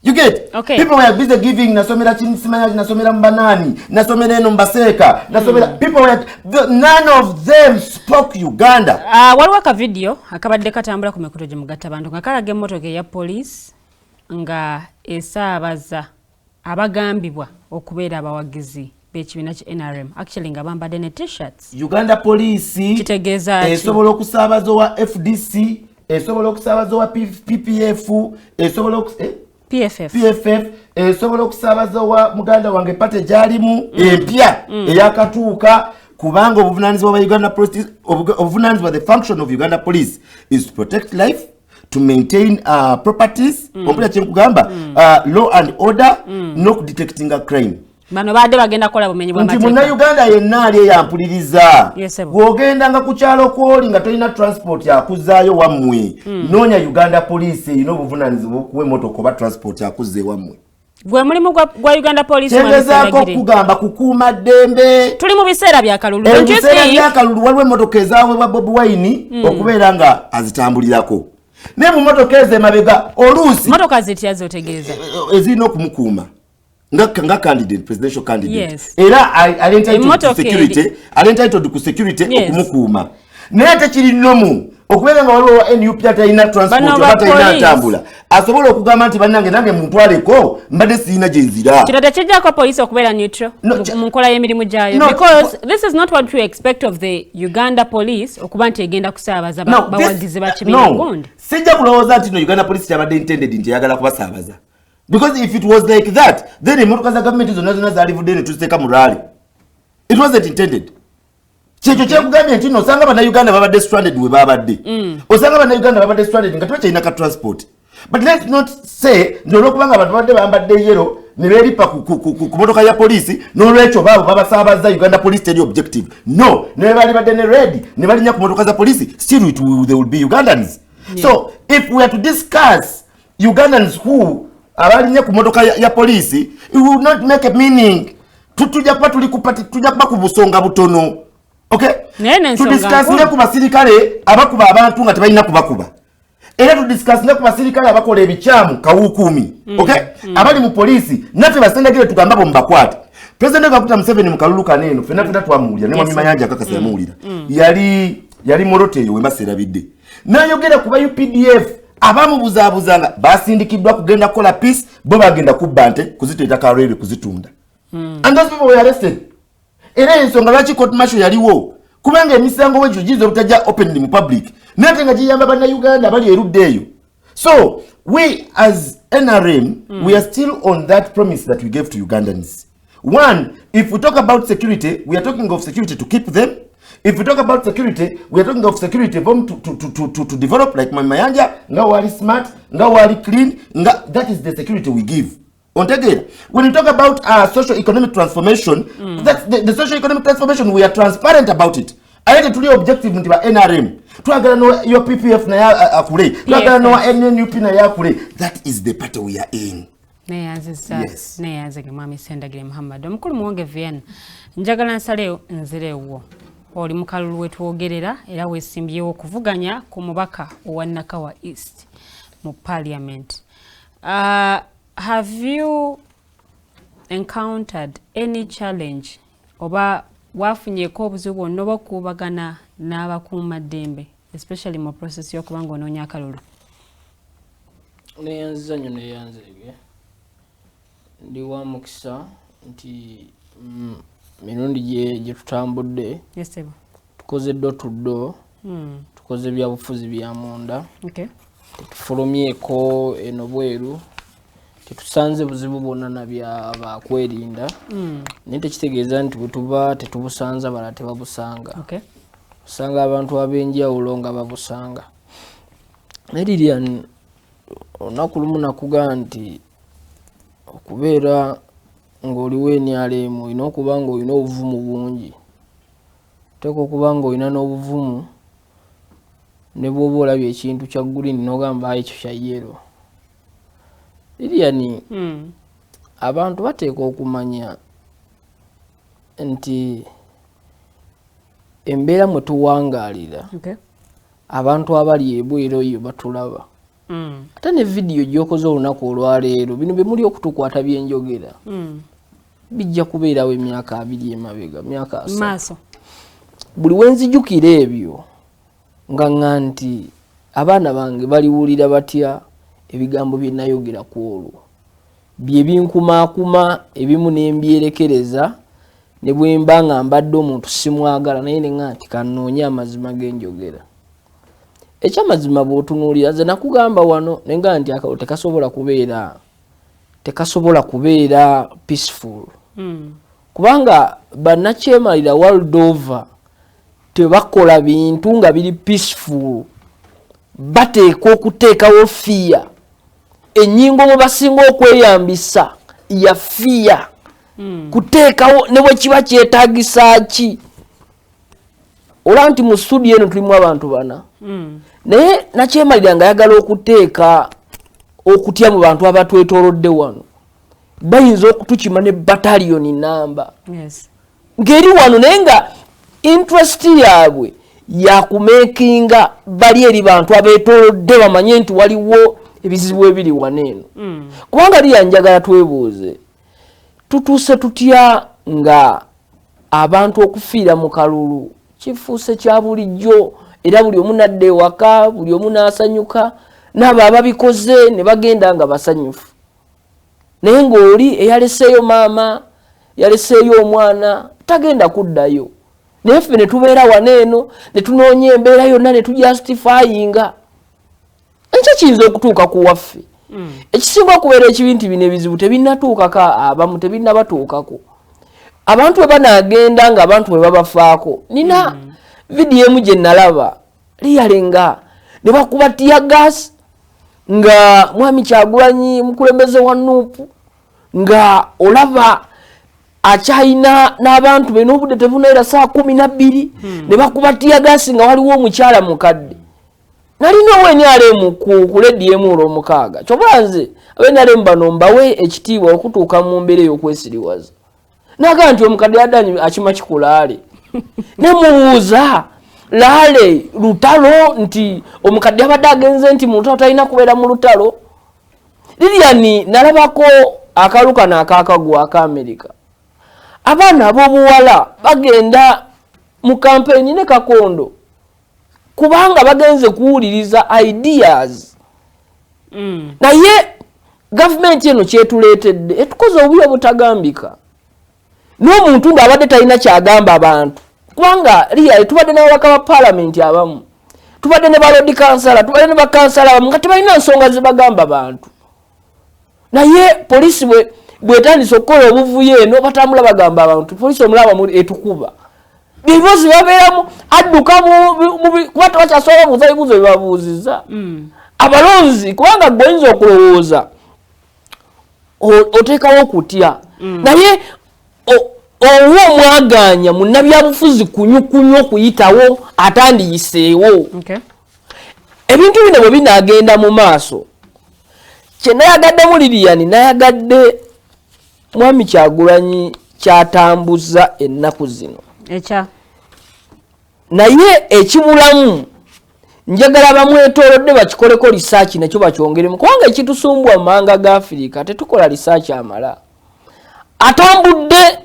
You get? Okay. People were busy giving nasomera chinisimanya nasomera mbanani nasomera eno mbaseka nasomera people were none of them spoke Uganda. Waliwo ka video akabadde katambula ku mikutu gye mugatta abantu nga kalaga emmotoka eya police nga esaabaza abagambibwa okubeera abawagizi b'ekibiina kya NRM actually nga bambadde ne t-shirts. Uganda police kitegeeza esobola okusaabaza owa FDC esobola okusaabaza owa PPF esobola PFF esobola okusaabaza owa muganda wange pate gyalimu empya eyakatuuka kubanga obuvunanyizibwa bwa Uganda Police obuvunanyizibwa the function of Uganda Police is to protect life, to maintain properties ompulira kyekugamba law and order n'okudetectinga crime. Bano baadde bagenda kola bumenyi bwa mateeka. Nti Munnayuganda yenna ali eyampuliriza. Bw'ogenda nga ku kyalo kw'oli nga tolina transport yakuzaayo wammwe. Noonya Uganda Police erina obuvunaanyizibwa okuwa emmotoka oba transport yakuzza ewammwe. Gwe mulimu gwa Uganda Police kyengezaako kugamba kukuuma ddembe. Tuli mu biseera bya kalulu. Ebiseera bya kalulu waliwo emmotoka ezaweebwa Bobi Wine okubeera nga azitambulirako. Ne mu mmotoka ezo emabega oluusi. Mmotoka zitya z'otegeeza? Ezirina okumukuuma. Nga candidate, presidential candidate. Yes. Era entitled to security okumukuuma. Naye tekiri nomu okubeera nga waliwo NUP atalina transport oba talina atambula asobola okugamba nti bannange nange muntwaleko mbadde sirina gye nzira. Kino tekijjako police okubeera neutral mu nkola y'emirimu gyayo because this is not what we expect of the Uganda Police okuba nti egenda kusaabaza bawagizi ba kibiina gundi. Sijja kulowooza nti no Uganda Police kyabadde intended nti eyagala kubasaabaza. Because if it was like that, then emmotoka za government zonna zaalivudde ne tuziteeka mu rally. It wasn't intended. Kyekyo kyekugambye nti osanga bannayuganda babadde stranded we babadde. Osanga bannayuganda babadde stranded nga tebakyalina ka transport. But let's not say n'olwokubanga abantu babadde bambadde yero ne beeripa ku motoka ya polisi n'olwekyo baabo babasaabaza Uganda Police teri objective. No, ne baali badde ne red ne balinnya ku motoka za polisi still they will be Ugandans. Yeah. So if we are to discuss Ugandans who abalinya ku motoka ya polisi, it will not make a meaning. Tujja kuba ku busonga butono. Okay? To discuss ne ku basirikale abakuba abantu nga tebalina kubakuba. Era to discuss ne ku basirikale abakola ebikyamu kawukumi. Okay? Abali mu polisi naffe basendagire tugamba bo mbakwata. President Kaguta Museveni mu kalulu kaneno fena twamuwulira ne mwami Mayanja akakasa yamuwulira. Yali moroteyo we baserabidde. Nayogera ku ba UPDF abamubuzaabuzanga basindikiddwa kugenda kukola peace bo bagenda kubba nte kuziteeta kalwere kuzitunda. And those people were arrested. Era ensonga lwaki court martial yaliwo kubanga emisango w'ekyo gizo butajja openly mu public nate nga giyamba bannayuganda bali erudde eyo. So we as NRM we are still on that promise that we gave to Ugandans. One, if we talk about security, we are talking of security to keep them. If we talk about security, we are talking of security for them to develop like Mayanja, nga wali smart, nga wali clean, that is the security we give. When you talk about socio-economic transformation, that's the socio-economic transformation, we are transparent about it. I had to objective into NRM. Your PPF na ya akule. NNUP na ya akule. That is the part we are in. Neyanze mwami Sendagire Muhammad. Omukulu muwonge Vienna. Njagala nsaleyo nzirewo. Oli mukalulu wetwogerera era wesimbyewo okuvuganya ku mubaka owa Nakawa East mu Parliament. Have you encountered any challenge oba wafunyeko obuzibu bwonna obw'okubagana n'abakuumaddembe especially mu process y'okubanga onoonya akalulu? Neyanziza nnyo neyanzege ndi wa mukisa nti mirundi gye tutambudde tukoze ddo tuddo tukoze byabufuzi bya munda tetufulumyeko eno bweru tetusanze buzibu bwonna nabya bakwerinda naye tekitegeeza nti bwe tuba tetubusanza bala tebabusanga usanga abantu ab'enjawulo nga babusanga naye Lilian olunaku lumu nakugaa nti okubeera ng'oliwo NRM olina okuba nga olina obuvumu bungi. Oteekwa okuba nga olina n'obuvumu ne bw'oba olabye ekintu kya green n'ogamba ekyo kya yellow. Lilian, abantu bateekwa okumanya nti embeera mwe tuwangaalira abantu abali ebweru eyo batulaba. Ate ne vidiyo gy'okoze olunaku olwaleero bino bye muli okutukwata byenjogera bijja kubeerawo emyaka 2 emabega, myaka 3. Buli wenzijukira ebyo nga nti abaana bange baliwulira batya ebigambo bye nayogera ku olwo bye binkumaakuma ebimu n'embyerekereza ne bwe mba nga mbadde omuntu simwagala naye ne nti kanoonya amazima genjogera. Ekyamazima bw'otunuulira nze nakugamba wano ne nga nti akalo tekasobola kubeera peaceful. Kubanga bannakyemalira world over tebakola bintu nga biri peaceful. Bateeka okuteekawo fear. Ennyingo mwe basinga okweyambisa ya fear. Kuteekawo ne bwe kiba kyetaagisa ki. Olaba nti mu studio eno tulimu abantu bana. Naye nakyemalira nga ayagala okuteeka okutya mu bantu abatwetoolodde wano. Bayinza okutukima ne battalion namba. Ng'eri wano naye nga interest yaabwe yakumeekinga bali eri bantu abeetoolodde bamanye nti waliwo ebizibu ebiri wano eno. Kubanga liyanjagala twebuuze. Tutuuse tutya nga abantu okufiira mu kalulu kifuuse kya bulijjo era buli omu nadda ewaka, buli omu n'asanyuka, n'abo ababikoze ne bagenda nga basanyufu. Naye ng'oli eyaleseeyo maama, yaleseeyo omwana, tagenda kuddayo. Naye ffe ne tubeera wano eno, ne tunoonya embeera yonna ne tujustifyinga. Ekyo kiyinza okutuuka ku waffe. Ekisinga okubeera ekibintu bino ebizibu tebinnatuukako abamu tebinnabatuukako. Abantu bwe banaagenda nga abantu bwe babafaako. Nina vidiyo emu gye nalaba liyalenga ne bakuba tear gas nga Mwami Kyagulanyi mukulembeze wa Nuupu nga olaba akyayina n'abantu be n'obudde tebunaera saa 12 ne bakuba tear gas nga waliwo omukyala mukadde. Nalina NRM ku LDM olw'omukaaga. Kyobula nze NRM bano mbawe ekitiibwa okutuuka mu mbeera ey'okwesiriwaza. Naga nti omukadde yaddani akima kikulaale. Ne mubuuza laale lutalo nti omukadde abadde agenze nti muntu talina kubeera mu lutalo. Lilian nalabako akaluka n'akakagwa aka America. Abaana ab'obuwala bagenda mu campaign ne Kakondo kubanga bagenze kuwuliriza ideas. Naye government eno kyetuleetedde etukoze obubi obutagambika. N'omuntu ng'abadde talina kyagamba abantu. Kubanga liya tubadde n'ababaka ba parliament abamu. Tubadde ne ba Lord Councillor, tubadde ne ba Councillor abamu nga tebalina nsonga ze bagamba abantu. Naye poliisi bwetandise okukola obuvuyo eno batambula bagamba abantu. Poliisi omulaba muri etukuba. Bibuuzi babeeramu adduka kuba tebakyasobola buuza ebibuuzo bye babuuzizza. Abalonzi kubanga gwoyinza okulowooza oteekawo okutya. Naye owo omwaganya munnabyabufuzi kunyukunya okuyitawo atandiyiseewo. Ebintu bino bwe binaagenda mu maaso kye nayagaddemu Lilian nayagadde Mwami Kyagulanyi kyatambuza ennaku zino. Naye ekibulamu njagala bamwetoolodde bakikoleko research nakyo bakyongeremu kubanga ekitusumbwa mu mawanga ga Afirika tetukola research amala. Atambudde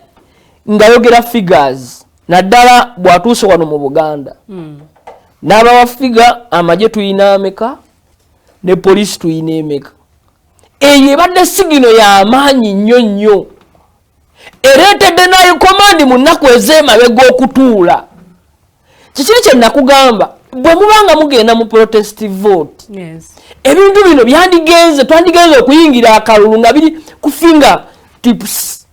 ngayogera figures naddala bwatuuse wano mu Buganda. N'abawa figure amagye tuyina ameka ne poliisi tuyina emeka. Eyo ebadde sigino y'amaanyi nnyo. Ereetedde nayo komandi mu nnaku ez'emabega okutuula. Kikiri kye nakugamba bwe mubanga mugenda mu protest vote. Ebintu bino twandigenze okuyingira akalulu nga biri ku finger tips.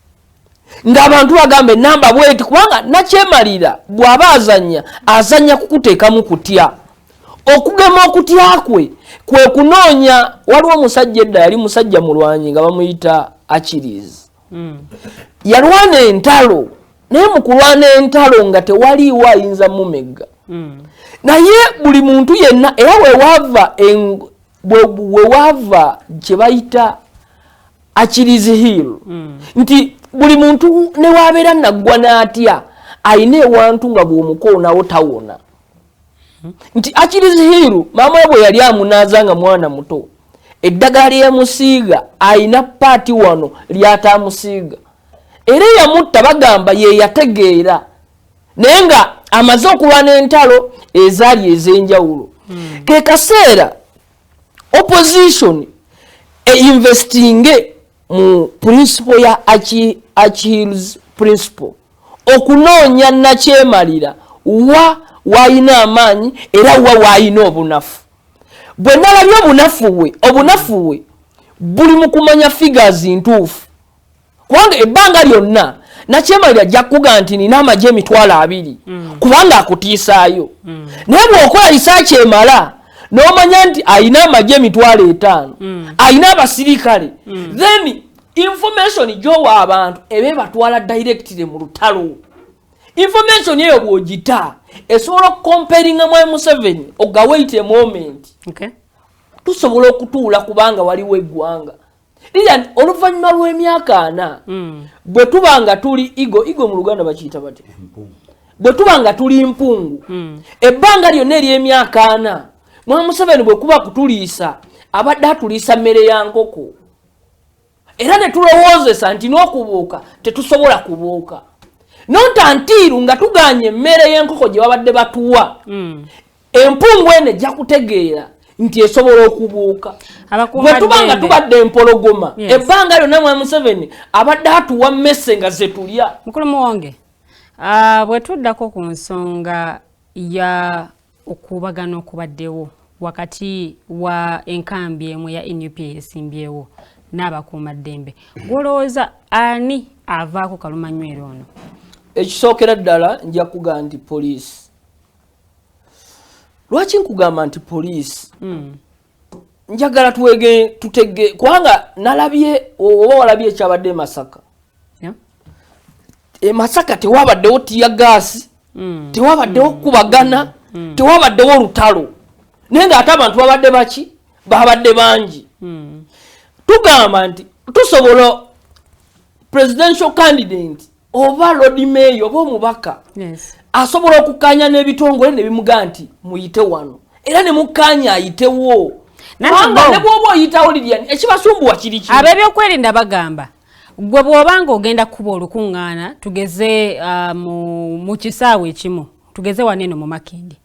Ng'abantu bagambe namba bweti kubanga nakyemalira bw'aba azanya kukuteekamu kutya. Okugema okutya kwe kunoonya waliwo omusajja edda yali musajja mulwanyi nga bamuyita Achilles yalwana entalo naye mu kulwana entalo nga tewaliiwo ayinza mumega naye buli muntu yenna era wewaava kye bayita Achilles heel nti buli muntu ne wabeera naggwa n'atya ayina ewantu nga bw'omukoonawo tawona nti Achilles heel maama we bwe yali amunaaza nga mwana muto eddagala lyemusiiga ayina paati wano lyataamusiiga era yamutta bagamba ye yategeera naye nga amaze okulwana entalo ezaali ez'enjawulo ke kaseera opposition investinge mu principle ya Achilles principle okunoonya nakyemalira waayina amaanyi era waayina obunafu bwe nalabye obunafu we buli mu kumanya figures ntuufu kubanga ebbanga lyonna nakyemalira ajja kukuga nti nina amagye emitwalo 2 kubanga akutiisaayo naye bw'okola risaaki emala n'omanya nti ayina amagye emitwalo 5 ayina abasirikale then information gy'owa abantu ebe batwala directly mu lutalo information eyo bw'ogita esobola okukomparinga mu M7 ogawait a moment tusobola okutuula kubanga waliwo eggwanga liyani oluvannyuma lw'emyaka 4 bwe tuba nga tuli igo mu Luganda bakiyita bati bwe tuba nga tuli mpungu ebbanga lyonna ery'emyaka 4 M7 bwe kuba kutuliisa abadde atuliisa mmere ya nkoko era ne tulowoozesa nti n'okubuuka tetusobola kubuuka nontantiiru nga tuganye emmere y'enkoko gye babadde batuwa empungu eno ejja kutegeera nti esobola okubuuka bwe tuba nga tubadde empologoma ebbanga lyonna M7 abadde atuwa mmese nga ze tulya mukulu muwonge bwe tuddako ku nsonga ya okubagana okubaddewo wakati wa enkambi emu ya NUP esimbyewo n'abakuumaddembe gwolowooza ani avaako kalumanywero ono ekisookera ddala nja kuga nti poliisi lwaki nkugamba nti poliisi njagala tutege kubanga nalabye oba walabye ekyabadde e Masaka e Masaka tewabaddewo tiya gaasi tewabaddewo kubagana tewabaddewo lutalo naye nga ate abantu babadde baki babadde bangi tugamba nti tusobola presidential candidate oba Lord Mayor oba omubaka asobola okukanya n'ebitongole ne bimuga nti muyite wano era ne mukanya ayitewo nanga ne bw'oba oyitawo Lilian ekibasumbuwa kiri ki ab'ebyokwerinda bagamba gwe bw'obanga ogenda kuba olukuŋŋaana tugeze mu kisaawe ekimu tugeze waneeno mu Makindi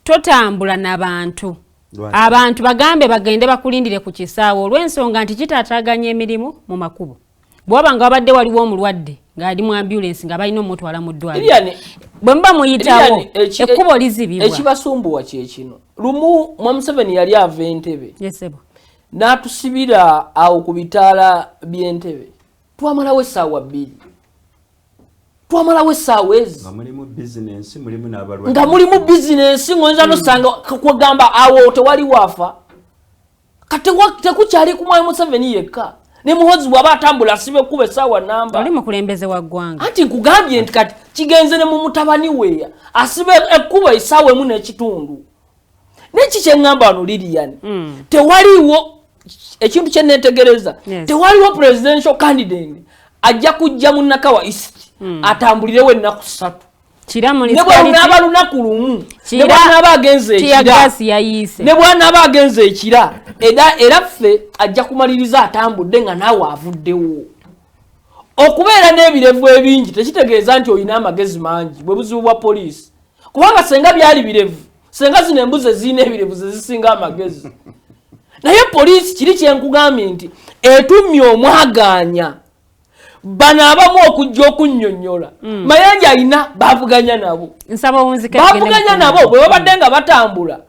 totambula n'abantu abantu bagambe bagende bakulindire ku kisaawe olw'ensonga nti kitaataaganya emirimu mu makubo bw'oba nga wabadde waliwo omulwadde ng'ali mu ambulance nga balina omutwala mu ddwaliro bwe muba muyitawo ekkubo lizibibwa ekibasumbuwa kyekino lumu M7 yali ava Entebbe n'atusibira awo ku bitaala by'Entebbe twamalawo essaawa 2 twamalawo essaawa ezi nga mulimu bizinensi ng'oyinza nosanga kwegamba awo tewali waafa kati tekukyali ku M7 yekka ne muhozi bw'aba atambula asibe kuba essaawa namba oli mukulembeze wa ggwanga anti nkugambye nti kati kigenze ne mu mutabani we asibe ekkuba essaawa emu n'ekitundu n'eki kye ŋŋamba wano Lilian tewaliwo ekintu kye neetegereza tewaliwo presidential candidate ajja kujja mu Nakawa East atambulirewo ennaku 3 ne bw'anaaba lunaku lumu ne bw'anaaba agenze ekira ne bw'anaaba agenze ekira era ffe ajja kumaliriza atambudde nga naawe avuddewo okubeera n'ebirevu ebingi tekitegeeza nti olina amagezi mangi bwe buzibu bwa poliisi kubanga senga byali birevu senga zino embuzi ezirina ebirevu ze zisinga amagezi naye poliisi kiri kyenkugambye nti etumye omwagaanya bano abamu okujja okunnyonnyola mayanja alina bavuganya nabo bavuganya nabo bwe babadde nga batambula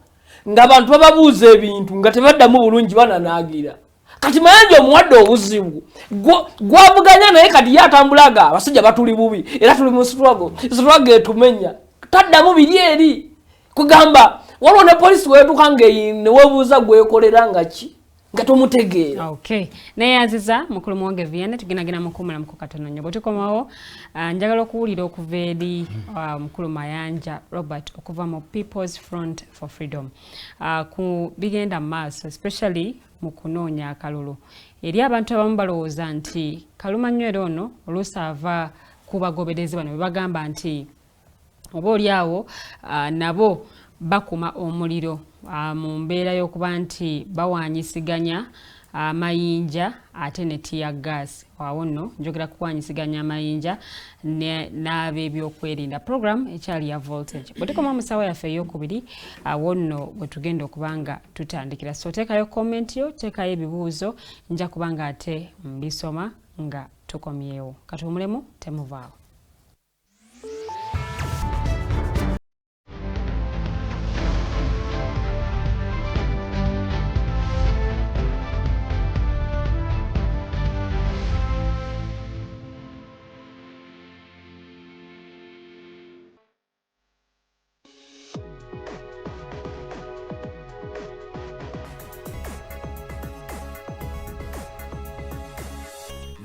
ng'abantu bababuuza ebintu nga tebaddamu bulungi bananaagira kati mayanja omuwadde obuzibu gwavuganya naye kati yatambulaga abasajja batuli bubi era tuli mu struggle etumenya taddamu biri eri kugamba waliwo ne poliisi weetuka neweebuuza gwekolera nga ki nga tomutegeera. Okay. Naye aziza mukulu muwonge Vianney tuginagina mukumula mukokatono nnyo. Bwetukomawo njagala okuwulira okuva eri mukulu Mayanja Robert okuva mu People's Front for Freedom. Ku bigenda maaso especially mu kunoonya akalulu. Eri abantu abamu balowooza nti kaluma nnyo era ono oluusi ava ku bagoberezi bano bagamba nti oba oliawo nabo bakuma omuliro mu mbeera y'okuba nti bawanyisiganya amayinja ate ne tiya gas. Awo nno njogera kuwanyisiganya amayinja n'ab'ebyokwerinda. Program ekyali ya Voltage. Bwe tukoma mu ssaawa yaffe ey'okubiri awo nno bwe tugenda okuba nga tutandikira. So teekayo comment yo, teekayo ebibuuzo, nja kuba nga ate mbisoma nga tukomyewo. Katuwumulemu temuvaawo.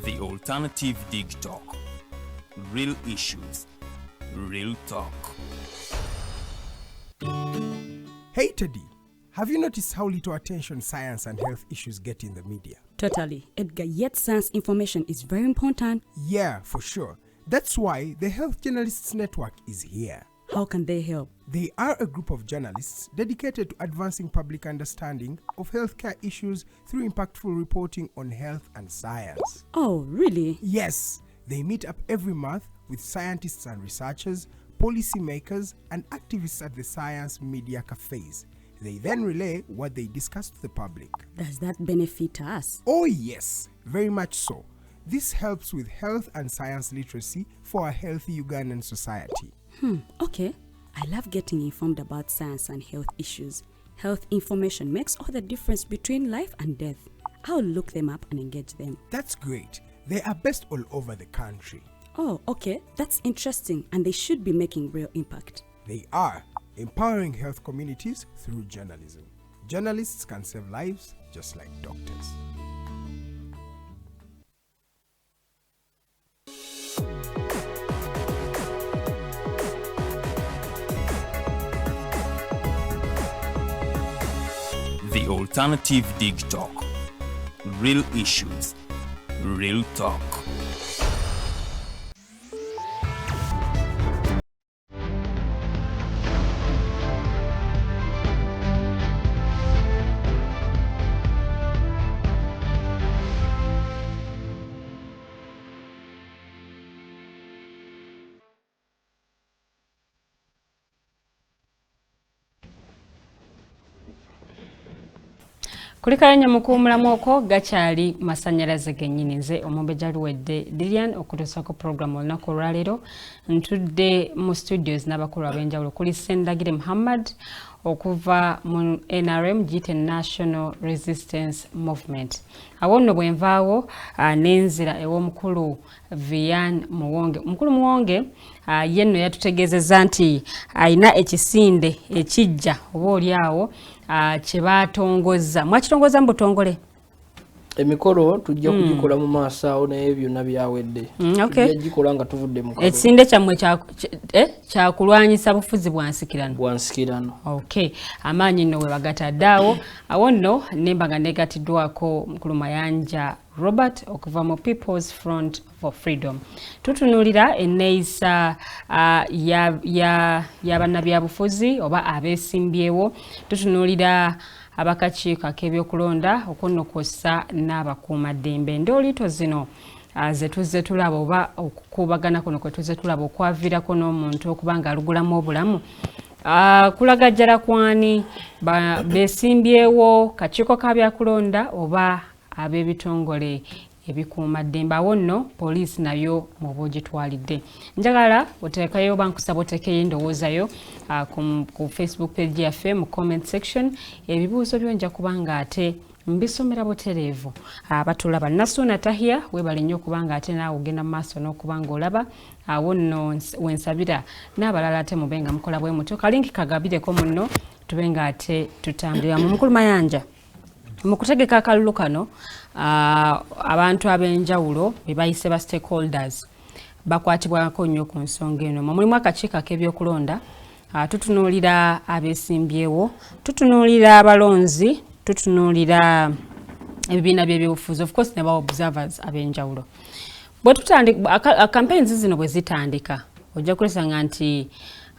The Alternative Dig Talk. Real issues, real talk. Hey Teddy, have you noticed how little attention science and health issues get in the media? Totally. Edgar, yet science information is very important. Yeah, for sure. That's why the Health Journalists Network is here. How can they help? They are a group of journalists dedicated to advancing public understanding of healthcare issues through impactful reporting on health and science. Oh, really? Yes, they meet up every month with scientists and researchers, policymakers, and activists at the Science Media Cafes. They then relay what they discuss to the public. Does that benefit us? Oh yes, very much so. This helps with health and science literacy for a healthy Ugandan society. Okay. I love getting informed about science and health issues. Health information makes all the difference between life and death. I'll look them up and engage them. That's great. They are based all over the country. Oh, okay. That's interesting, and they should be making real impact. They are empowering health communities through journalism. Journalists can save lives just like doctors. The Alternative Dig Talk. Real issues, real talk. Kulikanya mukumulamu okwo gakyali masanyalaze gennyini. Nze Omumbeja Luwedde Lilian okutusako program olunaku olwaleero ntudde mu studios n'abakulu ab'enjawulo kuli Sendagire Muhammad okuva mu NRM giyite National Resistance Movement. Awo nno bwe nvaawo n'enzira ew'omukulu Vian Muwonge. Omukulu Muwonge ye nno yatutegeezezza nti ayina ekisinde ekijja oba oliawo kye baatongozza. Mwakitongoza mu butongole? Emikolo tujja kugikola mu maaso awo naye byonna byawedde. Tujja gikola nga tuvudde mu kalulu. Ekisinde kyammwe kyakulwanyisa bufuzi bwansikirano. Bwansikirano. Okay. Amaanyi nno we bagatadde awo. Awo nno nemba nga negatiddwako mukulu Mayanja Robert okuva mu People's Front for Freedom. Tutunuulira enneeyisa y'abannabyabufuzi oba abeesimbyewo. Tutunuulira abakakiiko ak'ebyokulonda okunnokosa n'abakuumaddembe. Ndooliito zino ze tuzze tulaba oba okukuubagana kuno kwe tuzze tulaba okwaviirako n'omuntu okuba ng'alugulamu obulamu. Kulagajjala kwani beesimbyewo kakiiko ka byakulonda oba ab'ebitongole ebikuumaddembe. Awo nno poliisi nayo mu bugitwalidde. Njagala oteekayo oba nkusaba oteekeyo endowoozayo ku Facebook page yaffe mu comment section. Ebibuuzo byo nja kuba nga ate mbisomera butereevu. Abatulaba Nasuna Tahia webale nnyo okuba nga ate naawe ogenda mu maaso n'okuba ng'olaba. Awo nno wensabira n'abalala ate mube nga mukola bwe mutyo. Kalinki kagabireko munno tube nga ate tutambulira mu mukulu Mayanja. mu kutegeka akalulu kano abantu ab'enjawulo be bayise ba stakeholders bakwatibwako nnyo ku nsonga eno. Mulimu akakiiko ak'ebyokulonda, tutunuulira abeesimbyewo, tutunuulira abalonzi, tutunuulira ebibiina by'ebyobufuzi, of course ne ba observers ab'enjawulo. Bwe tutandika campaigns zino bwe zitandika ojja kulesanga nti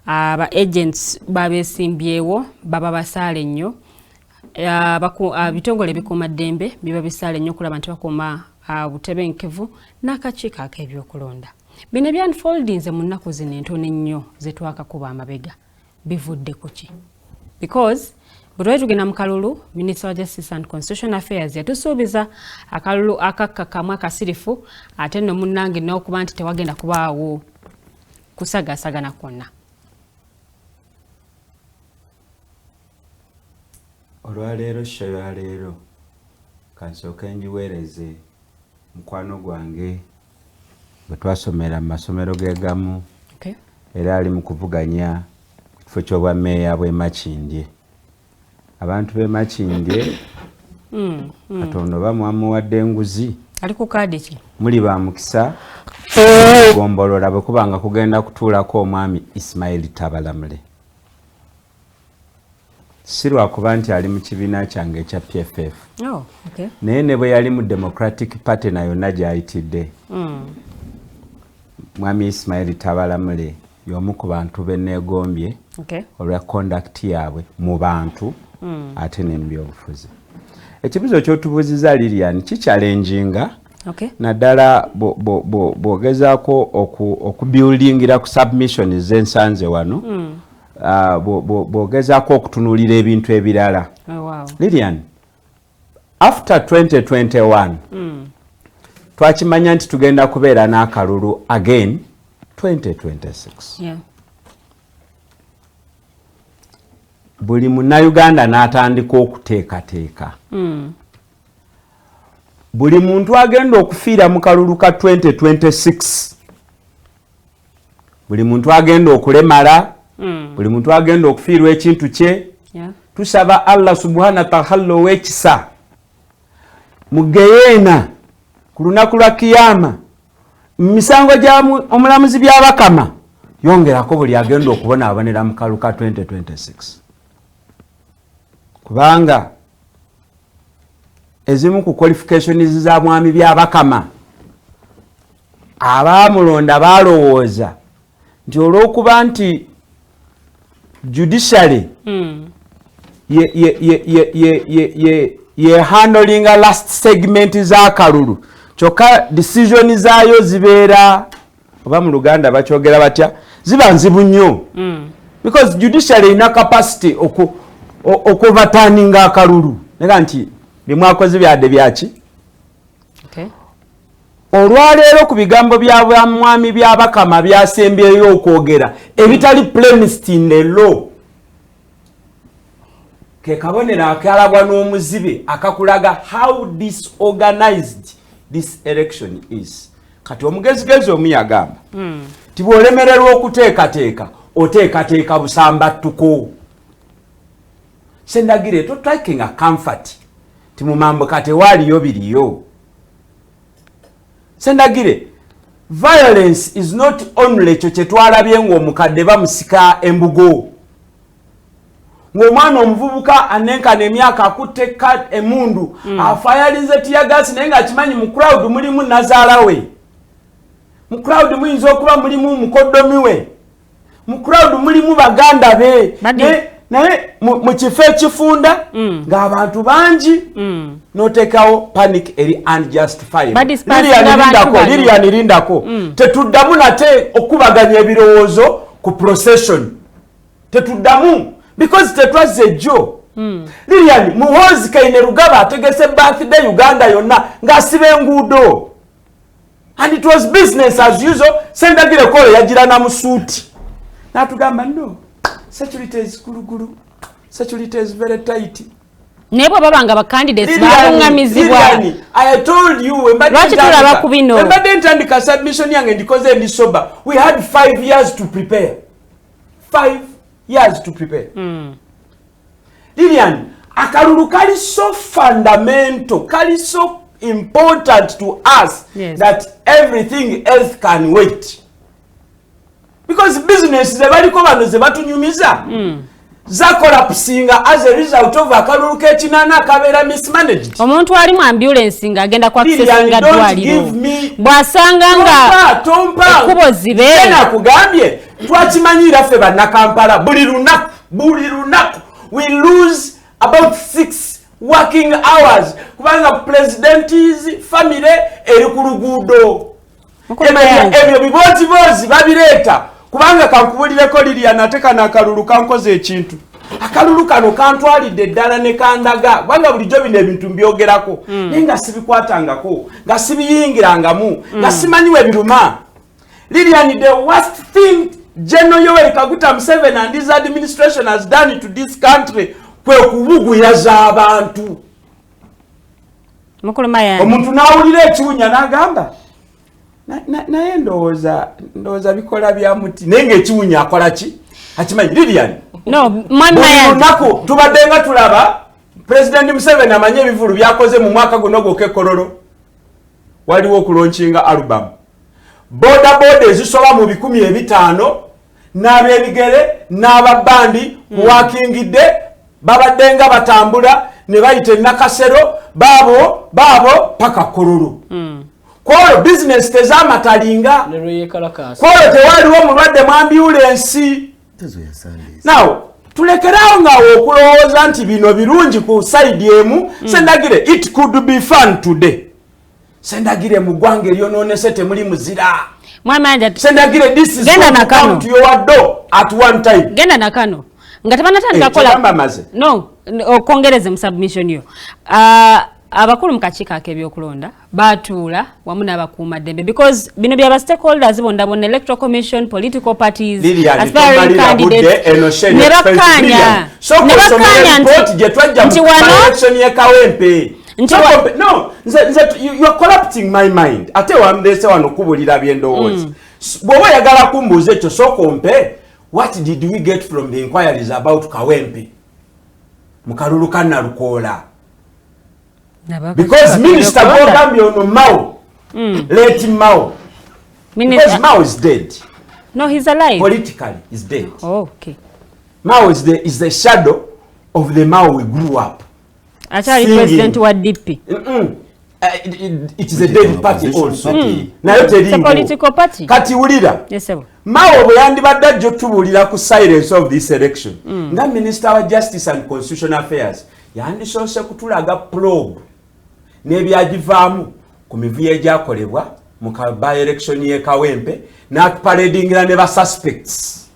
aba agents babeesimbyewo baba basaale nnyo, bitongole bikuumaddembe biba bisaale nnyo okulaba nti bakuuma butebenkevu n'akakiiko ak'ebyokulonda. Bino ebyanfoldinze mu nnaku zino entono ennyo ze twakakuba amabega bivudde ku ki? Because bwe twali tugenda mu kalulu, Minister wa Justice and Constitutional Affairs yatusuubiza akalulu akakkakamu akasirifu, ate nno munnange n'okuba nti tewagenda kubaawo kusagasagana kwonna. Olwaleero show ya leero kansooke njiweereze mukwano gwange bwe twasomera mu masomero geegamu, era ali mu kuvuganya kifo ky'obwa meeya bw'e Makindye. Abantu b'e Makindye Katonda oba mwamuwadde enguzi ali ku kaadi ki muli ba mukisa gombolola bwe kubanga kugenda kutuulako omwami Ismail Tabalamule. Si lwakuba nti ali mu kibiina kyange ekya PFF. Naye ne bwe yali mu Democratic Party na yonna gy'ayitidde. Mwami Ismail Tabalamule y'omu ku bantu be neegombye olwa conduct yaabwe mu bantu ate ne mu byobufuzi. Ekibuzo ky'otubuuziza Lilian kichallenginga naddala bw'ogezaako okubuildingira ku submission z'ensanze wano, bw'ogezaako okutunuulira ebintu ebirala. Lilian, after 2021 twakimanya nti tugenda kubeera n'akalulu again 2026. Buli munnayuganda n'atandika okuteekateeka. Buli muntu agenda okufiira mu kalulu ka 2026, buli muntu agenda okulemala, buli muntu agenda okufiirwa ekintu kye. Tusaba Allah subhanahu wa ta'ala ow'ekisa mugeyeena ku lunaku lwa kiyama mu misango gya omulamuzi by'abakama yongerako buli agenda okubonaabonera mu kalulu ka 2026. Kubanga ezimu ku qualifications za mwami by'abakama abaamulonda baalowooza nti olw'okuba nti judiciary ye handlinga last segment z'akalulu kyokka decision zaayo zibeera oba mu Luganda bakyogera batya ziba nzibu nnyo, because judiciary ina capacity okuvatanninga akalulu nega nti bimwakoze byadde byaki. Olwaleero ku bigambo bya mwami by'abakama byasembyeyo okwogera ebitali premised in the law, ke kabonera akalagwa n'omuzibe akakulaga how disorganized this election is. Kati omugezigezi omu yagamba ti bw'olemererwa okuteekateeka oteekateeka busambattuko. Sendagire totakinga comfort ti mu mambo kati waaliyo biriyo. Sendagire violence is not only kyo kye twalabye ng'omukadde bamusika embugo, ng'omwana omuvubuka anenkana emyaka akutte emundu afayalinze tiyagasi naye ng'akimanyi mu crowd mulimu nazaala we, mu crowd muyinza okuba mulimu mukoddomi we, mu crowd mulimu baganda be, naye mu kifo ekifunda ng'abantu bangi n'oteekawo panic eri unjustified. Lilian lindako tetuddamu nate okubaganya ebirowoozo ku procession, tetuddamu because tetwazze jjo. Lilian Muhoozi Kainerugaba ategese birthday Uganda yonna ng'asiba enguudo, and it was business as usual. Sendagire Kole yagira na musuuti n'atugamba no, security is gulugulu, security is very tight. Nebo babanga ba candidates babungamizibwa. I told you when ntandika submission yange ndikoze ndi sober, we had 5 years to prepare. 5 years to prepare. Lilian, akalulu kali so fundamental, kali so important to us that everything else can wait. Because business zebaliko bano zebatunyumiza za collapsinga as a result of akalulu k'ekinana akabeera mismanaged. Omuntu ali mu ambulance nga agenda ku accessinga ddwaliro bw'asanga nga ekkubo zibe nakugambye twakimanyira ffe bannakampala buli lunaku we lose about 6 working hours kubanga president's family eri ku luguudo ebyo bibozibozi babireeta kubanga kankubulireko Lilian ate kana akalulu kankoze ekintu akalulu kano kantwalidde ddala ne kandaga kubanga bulijjo bino ebintu mbyogerako naye nga sibikwatangako nga sibiyingirangamu nga simanyiwe ebiruma. Lilian, the worst thing General Yoweri Kaguta Museveni and his administration has done to this country kwe kubuguyaza abantu. Omuntu nawulira ekiwunya n'agamba naye ndowooza bikola bya muti naye ng'ekiwunya akola ki akimanyi. Lilian, lunaku tubadde nga tulaba President Museveni amanye ebivulu byakoze mu mwaka guno gw'okekololo waliwo okulonkinga album boda ezisoba mu 500 n'ab'ebigere n'ababandi wakingidde babadde nga batambula ne bayita nakasero baabo paka kololo. Kwolo business tezamatalinga kwolo tewaliwo mulwadde mu ambulance. Now tulekerawo nga okulowooza nti bino birungi ku side emu sendagire it could be fun today. Sendagire mu ggwanga eryonoonese temuli muzira. Sendagire this is not come to your door at one time. Genda nakano nga tebanatandika kola no okongereze mu submission yo abakulu mu kakiiko ak'ebyokulonda batuula wamu n'abakuuma ddembe because bino byaba stakeholders bonna electoral commission political parties aspiring candidates ne bakkaanya nti wano no you are corrupting my mind ate wamdese wano kubulira byendowooza bw'oba oyagala kumbuuza ekyo sokompe what did we get from the inquiries about Kawempe mukalulu kanalukoola because Minister Bogambye ono Mao let him Mao because Mao is dead. No, he's alive. Politically he's dead. Oh, okay. Mao is the shadow of the Mao we grew up. Actually, President wa DP. It is a dead party also. It's a political party. Kati ulira. Yes, sir. Mao bwe yandibadde ajja tubulira ku silence of this election. Nga Minister wa Justice and Constitutional Affairs yandisoose kutulaga probe n'ebyagivaamu ku mivuyo egyakolebwa mu by election ye Kawempe n'atuparadingira ne ba suspects.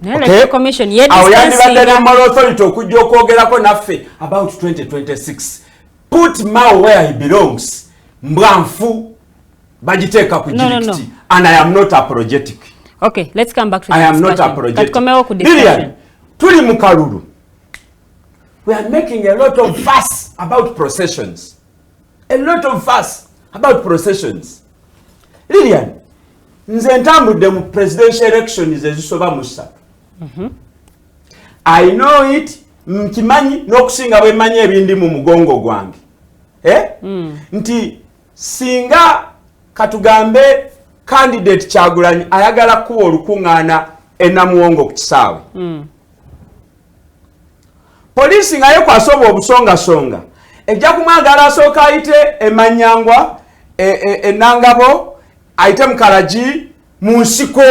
Electoral Commission awo yandibadde ne Moral Authority okujja okwogerako naffe about 2026. Put Mao where he belongs. Mbwanfu bagiteeka ku jirikiti. And I am not apologetic. Okay, let's come back to I am not apologetic. Lilian, tuli mu kalulu. We are making a lot of fuss about processions. A lot of fuss about processions. Lilian, nze ntambudde mu presidential elections ezisoba mu 3. I know it, nkimanyi n'okusinga bwe mmanyi ebindi mu mugongo gwange. Nti singa katugambe candidate Kyagulanyi ayagala kuwa olukuŋŋaana e Namuwongo ku kisaawe. Poliisi nga yekwasoba obusongasonga ejja kumwagala asooka ayite e Manyangwa e Nangabo ayite mu Kalagi mu nsiko.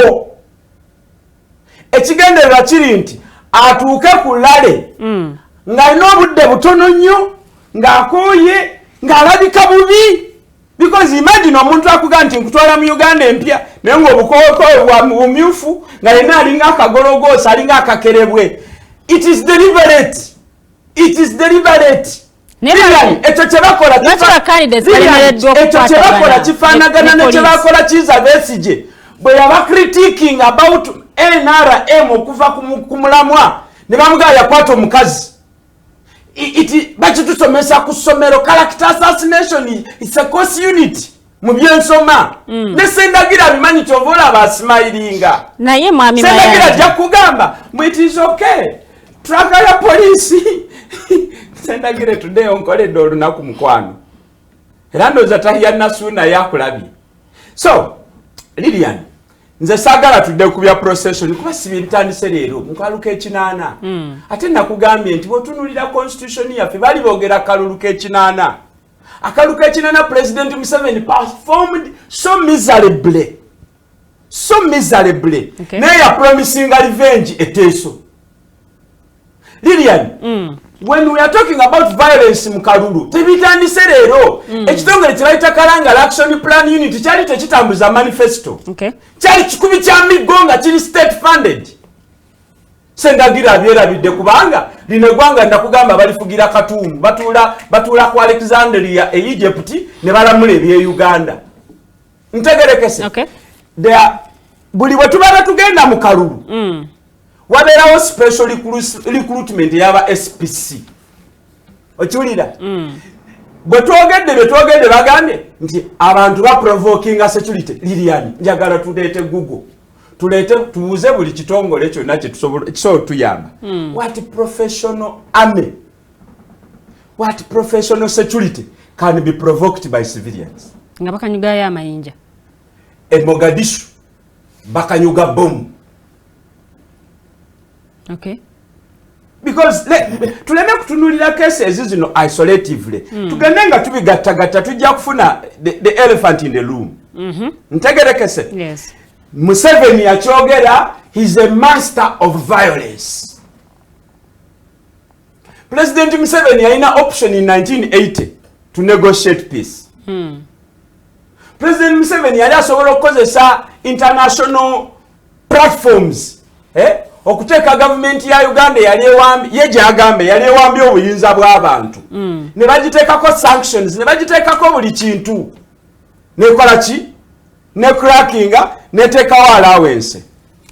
Ekigendererwa kiri nti atuuke ku llale ng'alina obudde butono nnyo ng'akooye ng'alabika bubi. Because imagine omuntu akuga nti nkutwala mu Uganda empya naye ng'obukooko bumyufu nga yenna alinga akagologoosa alinga akakerebwe. It is deliberate. It is deliberate. Ekyo kye bakola kifaanagana ne kye bakola Kizza Besigye bwe yaba critiquing about NRM okuva ku mulamwa ne bamugaa yakwata omukazi. Bakitusomesa ku ssomero character assassination is a course unit mu byensoma. Ne Sendagira bimanyi kyova olaba asimayiringa. Naye mwami Sendagira ajja kugamba it is okay. Traka ya polisi Sendagire today onkoledde olunaku mukwano era ndowooza tahiyanna suuna yakulabye. So Lilian, nze saagala tudde ku bya procession kuba si bitandise leero mu kalulu k'ekinaana. Ate nakugambye nti bw'otunuulira constitution yaffe baali boogera kalulu k'ekinaana. Akalulu k'ekinaana President Museveni performed so miserably. Okay. Naye ya promisinga revenge eteeso. Lilian, when we are talking about violence mu kalulu tebitandise leero. Ekitongole kye bayita Kalangala Action Plan Unit kyali tekitambuza manifesto. Kyali kikubi kya miggo nga kiri state funded. Sendagira abyerabidde kubanga lino eggwanga ndakugamba balifugira Katuumu batuula ku Alexandria e Egypt ne balamula ebye Uganda. Ntegerekese. Buli bwe tubeera tugenda mu kalulu wabeerawo special recruitment yaba SPC. Okiwulira? Bwe twogedde bagambye nti abantu baprovokinga security. Lilian, njagala tuleete Google. Tubuuze buli kitongole kyonna kisobola tuyamba. What professional army, what professional security can be provoked by civilians? Nga bakanyugayo amayinja. Mogadishu bakanyuga bomu. Okay. Because tuleme kutunulira cases zino isolatively. Tugende nga tubigattagatta tujja kufuna the elephant in the room. Ntegerekese. Yes. Museveni yakyogera, he's a master of violence. President Museveni yalina option in 1980 to negotiate peace. President Museveni yali asobola okukozesa international platforms okuteeka government ya Uganda yali ewambye obuyinza bw'abantu. Ne bagiteekako sanctions, ne bagiteekako buli kintu. Nekola ki? Ne crackinga, neteekawo allowance.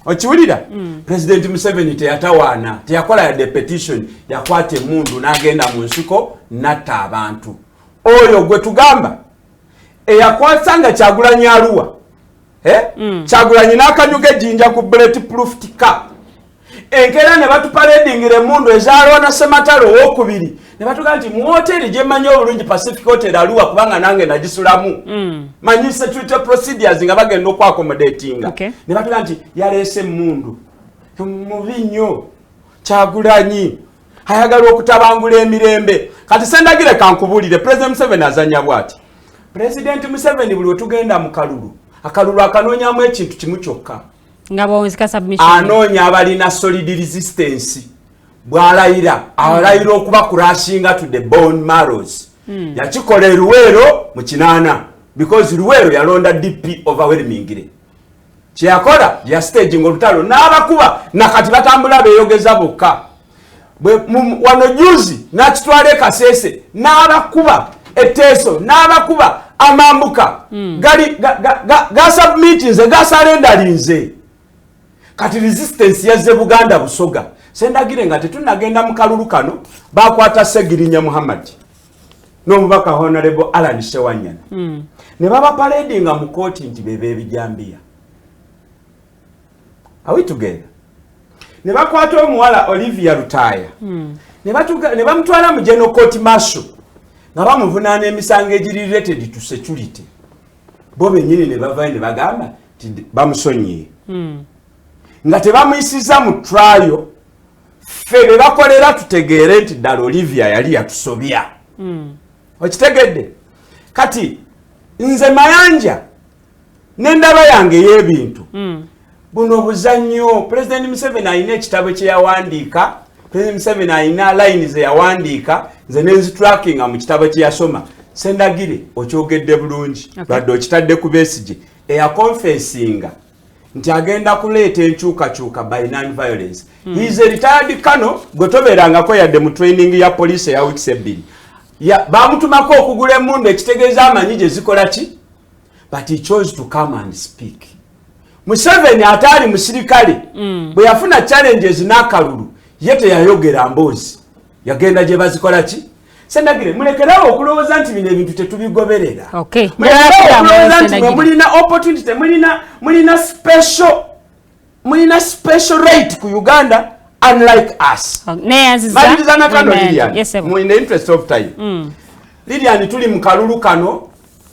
Okiwulira? President Museveni teyatawaana, teyakola yadde petition, yakwata emmundu n'agenda mu nsiko n'atta abantu. Oyo gwe tugamba eyakwasanga Kyagulanyi Arua. Kyagulanyi n'akanyuga ejjinja ku bulletproof car. Enkera ne batuparedingira emmundu ezaalwana Ssematalo owookubiri. Ne batugamba nti mu hoteri gye mmanyi obulungi Pacific Hotel Arua kubanga nange nagisulamu. Manyi security procedures nga bagenda okwaccommodatinga. Ne batugamba nti yaleese emmundu. Mubi nnyo. Kyagulanyi ayagala okutabangula emirembe. Kati sendagire kankubuulire President Museveni azanya bw'ati. President Museveni buli wetugenda mu kalulu. Akalulu akanoonyamu ekintu kimu kyokka. Anoonya abalina solid resistance. Bw'alayira alayira okuba crashing to the bone marrows. Yakikola e Luweero mu kinaana because Luweero yalonda DP overwhelmingly. Kyeyakola ya staging olutalo n'abakuba nakati batambula beeyogeza bokka. Wano juzi n'akitwala Kasese n'abakuba eteeso n'abakuba amambuka gasubmitinze gasarendalinze. Kati resistance yazze Buganda Busoga. Sendagire nga tetunagenda mu kalulu kano bakwata Segirinya Muhammad n'omubaka Honorable Alan Sewanyana. Ne baba paradinga mu kooti nti bebe ebijambiya. Are we together? Ne bakwata omuwala Olivia Rutaya. Ne bamutwala mu General Court Marshal nga bamuvunaana emisango egiri related to security. Bo bennyini ne bavayo ne bagamba nti bamusonyiye. Nga tebamuyisiza mu trial ffe be bakolera tutegeere nti ddala Olivia yali yatusobya. Okitegedde? Kati nze Mayanja n'endaba yange y'ebintu buno buzannyo. President Museveni alina ekitabo kye yawandiika. President Museveni alina line ze yawandiika nze nenzitrakkinga mu kitabo kye yasoma. Sendagire okyogedde bulungi lwadde okitadde ku Besigye eyakonfensinga nti agenda kuleeta enkyukakyuka by non-violence. He is a retired colonel gwe tobeerangako yadde mu training ya police ya weeks ebbiri. Bamutumako okugula emmundu ekitegeeza amanyi gye zikola ki? But he chose to come and speak. Museveni ataali musirikale bwe yafuna challenges n'akalulu ye teyayogera mboozi. Yagenda gye bazikola ki? Sendagire mulekerawo okulowooza nti bino ebintu tetubigoberera. Mulekerawo okulowooza nti mulina opportunity, mulina special rate ku Uganda unlike us. Maliriza na kano Lilian. Yes, in the interest of time. Lilian tuli mu kalulu kano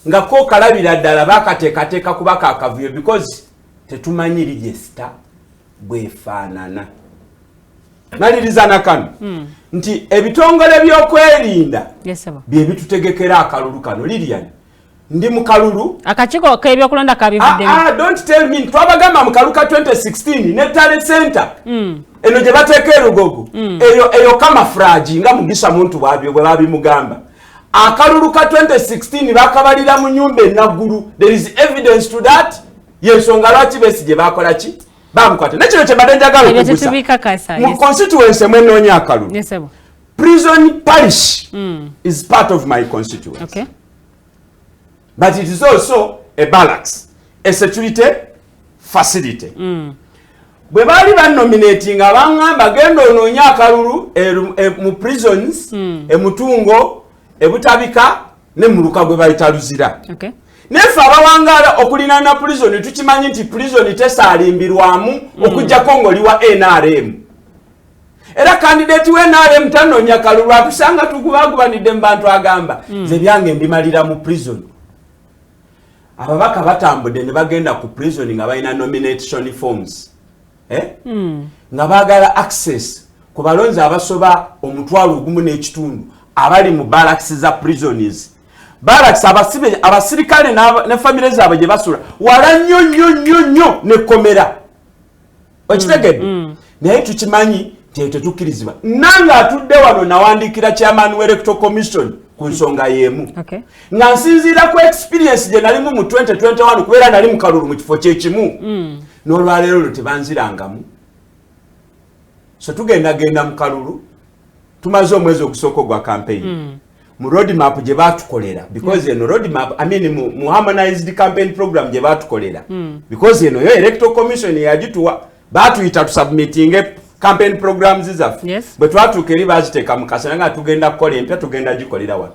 nga ko kalabira ddala bakateekateeka kubaka akavuyo because tetumanyi register bwefaanana. Maliriza na kano nti ebitongole by'okwerinda bye bitutegekera akalulu kano Lilian. Ndi mu kalulu akachiko k'ebyokulonda kabivuddemu. Don't tell me twabagamba mu kalulu ka 2016 ne Tale Center eno gye bateeka erugogo eyo camouflage nga Mugisha muntu bwabyo bwe babimugamba. Akalulu ka 2016 bakabalira mu nyumba enaggulu. There is evidence to that. Yensonga lwaki Besigye bakola ki bamukwata nekino kye badde njagala okugusa mu constituency mwenoonya akalulu. Prison parish is part of my constituency. Okay. But it is also a barracks, a security facility. Bwe bali banominating abangamba genda onoonya akalulu mu prisons emutungo ebutabika ne muluka gwe bayita Luzira. Okay. Nefe abawangala okulinana prison tukimanyi nti prison tesalimbirwamu okujjako ng'oliwa NRM. Era candidate we NRM tanoonya kalulu atusanga tugubagubanidde mu bantu agamba ze byange mbimalira mu prison. Ababaka batambudde ne bagenda ku prison nga balina nomination forms. Nga baagala access ku balonzi abasoba omutwalo ogumu n'ekitundu abali mu barracks za prisoners. Barracks abasirikale ne family zaabwe gye basula wala nnyo ne komera. Okitegedde? Naye tukimanyi tetukkirizibwa. Nanga atudde wano nawandikira chairman w'Electoral Commission ku nsonga y'emu. Nga nsinziira ku experience gye nalimu mu 2021 kubeera nali mu kalulu mu kifo kyekimu. N'olwaleero tebanzirangamu. So tugenda mu kalulu tumaze omwezi ogusooka gwa campaign. Mu road map gye batukolera because eno road map mu harmonized campaign program gye batukolera because eno yo Electoral Commission yagituwa batuyita tusubmitting campaign programs zaffe. Bwe twatuuka eri baziteeka mu kasana nga tugenda kukola empya tugenda gikolera wano.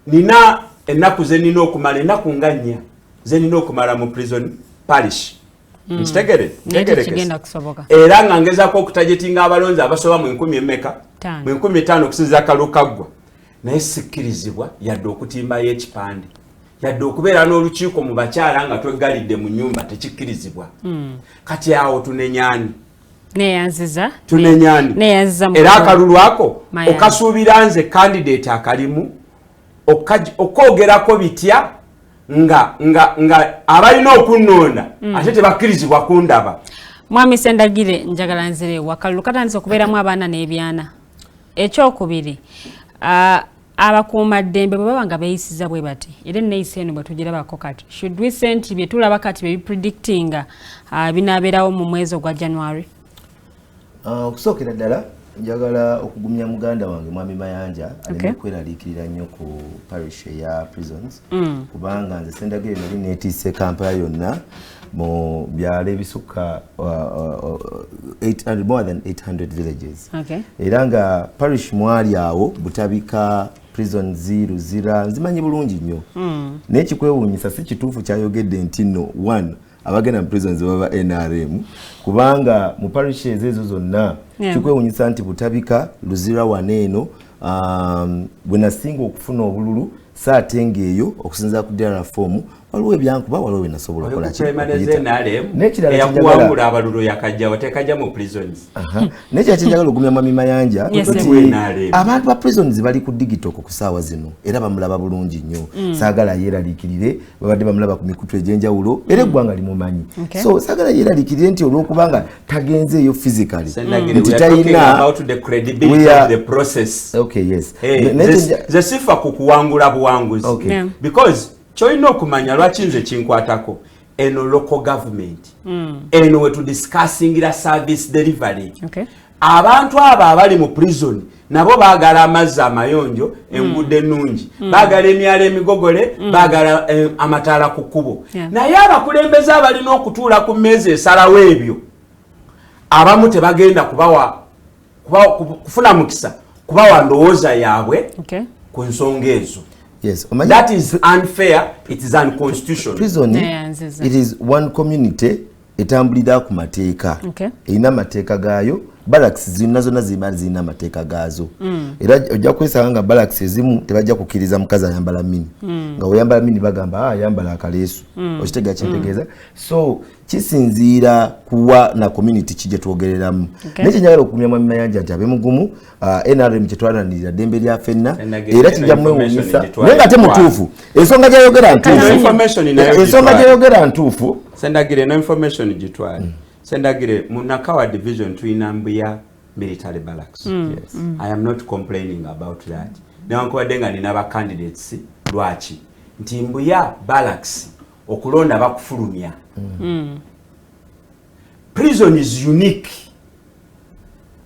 Nina ennaku ze nina okumala ennaku nga 4 ze nina okumala mu prison parish. Nkitegere? Era nga ngezaako okutajetinga abalonzi abasoba mu 1000 mu 1500 okusinziira akalulu kaggwa. Naye sikkirizibwa yadde okutimbayo ekipande. Yadde okubeera n'olukiiko mu bakyala nga tweggalidde mu nnyumba tekikkirizibwa. Kati awo tunenyani. Neyanziza. Tunenyani. Neyanziza. Era akalulu ako okasuubira nze candidate akalimu okwogerako bitya nga abalina okunnonda ate tebakkirizibwa kundaba. Mwami Sendagire njagala nzirewa akalulu katandise okubeeramu abaana n'ebyana. Ekyokubiri abakuumaddembe bwe baba nga beeyisiza bwe bati era enneeyisa eno bwe tugirabako kati should we say nti bye tulaba kati bye bipredictinga binaabeerawo mu mwezi ogwa January? Okusookera ddala njagala okugumya muganda wange Mwami Mayanja aleme kweraliikirira nnyo ku parish eya prisons kubanga nze Sendagire nali neetiise Kampala yonna mu byalo ebisukka more than 800 villages. Era nga parish mwali awo Butabika, prison Luzira nzimanyi bulungi nnyo. Naye kikwewuunyisa si kituufu kyayogedde nti nno abagenda mu prisons baba NRM kubanga mu parish ezo zonna kikwewuunyisa nti Butabika, Luzira waneeno bwe nasinga okufuna obululu saate ng'eyo okusinziira ku data form waliwo ebyankuba waliwo binasobola okukola n'ekirala abalulu yakajja watekajja mu prisons. N'ekirala kyenjagala okugumya Mwami Mayanja abantu ba prisons bali ku digital ku ssaawa zino era bamulaba bulungi nnyo. Saagala yeeraliikirire babadde bamulaba ku mikutu egy'enjawulo era eggwanga limumanyi. So saagala yeeraliikirire nti olw'okubanga tagenzeeyo physically nti talina ze sifa ku kuwangula buwanguzi because choino okumanya lwaki nze kinkwatako eno local government eno we to discussing the service delivery. Abantu abo abali mu prison nabo baagala amazzi amayonjo enguudo ennungi baagala emyala emigogole baagala amataala ku kkubo naye abakulembeze abalina okutuula ku mmeeza esalawo ebyo abamu tebagenda kufuna mukisa kubawa ndowooza yaabwe ku nsonga ezo. That is unfair, it is unconstitutional. Prison, it is one community etambulira ku mateeka. Erina mateeka gaayo barracks zinazo zina amateeka gaazo era ojja kwesanga nga barracks ezimu tebajja kukkiriza mukazi ayambala mini nga oyambala mini bagamba ayambala akaleesu okitega kyentegeeza so kisinziira kuwa na community kijje twogereramu naye njagala okumya Mwami Mayanja nti abemugumu NRM kyetwalanirira ddembe lya ffenna era kijja mwewuunyisa naye nga temutuufu ensonga gyayogera ntuufu sendagire no information gitwale sendagire mu Nakawa division tuyina Mbuya military barracks yes. I am not complaining about that newankubadde nga nina ba candidates lwaki nti Mbuya barracks okulonda bakufulumya prison is unique.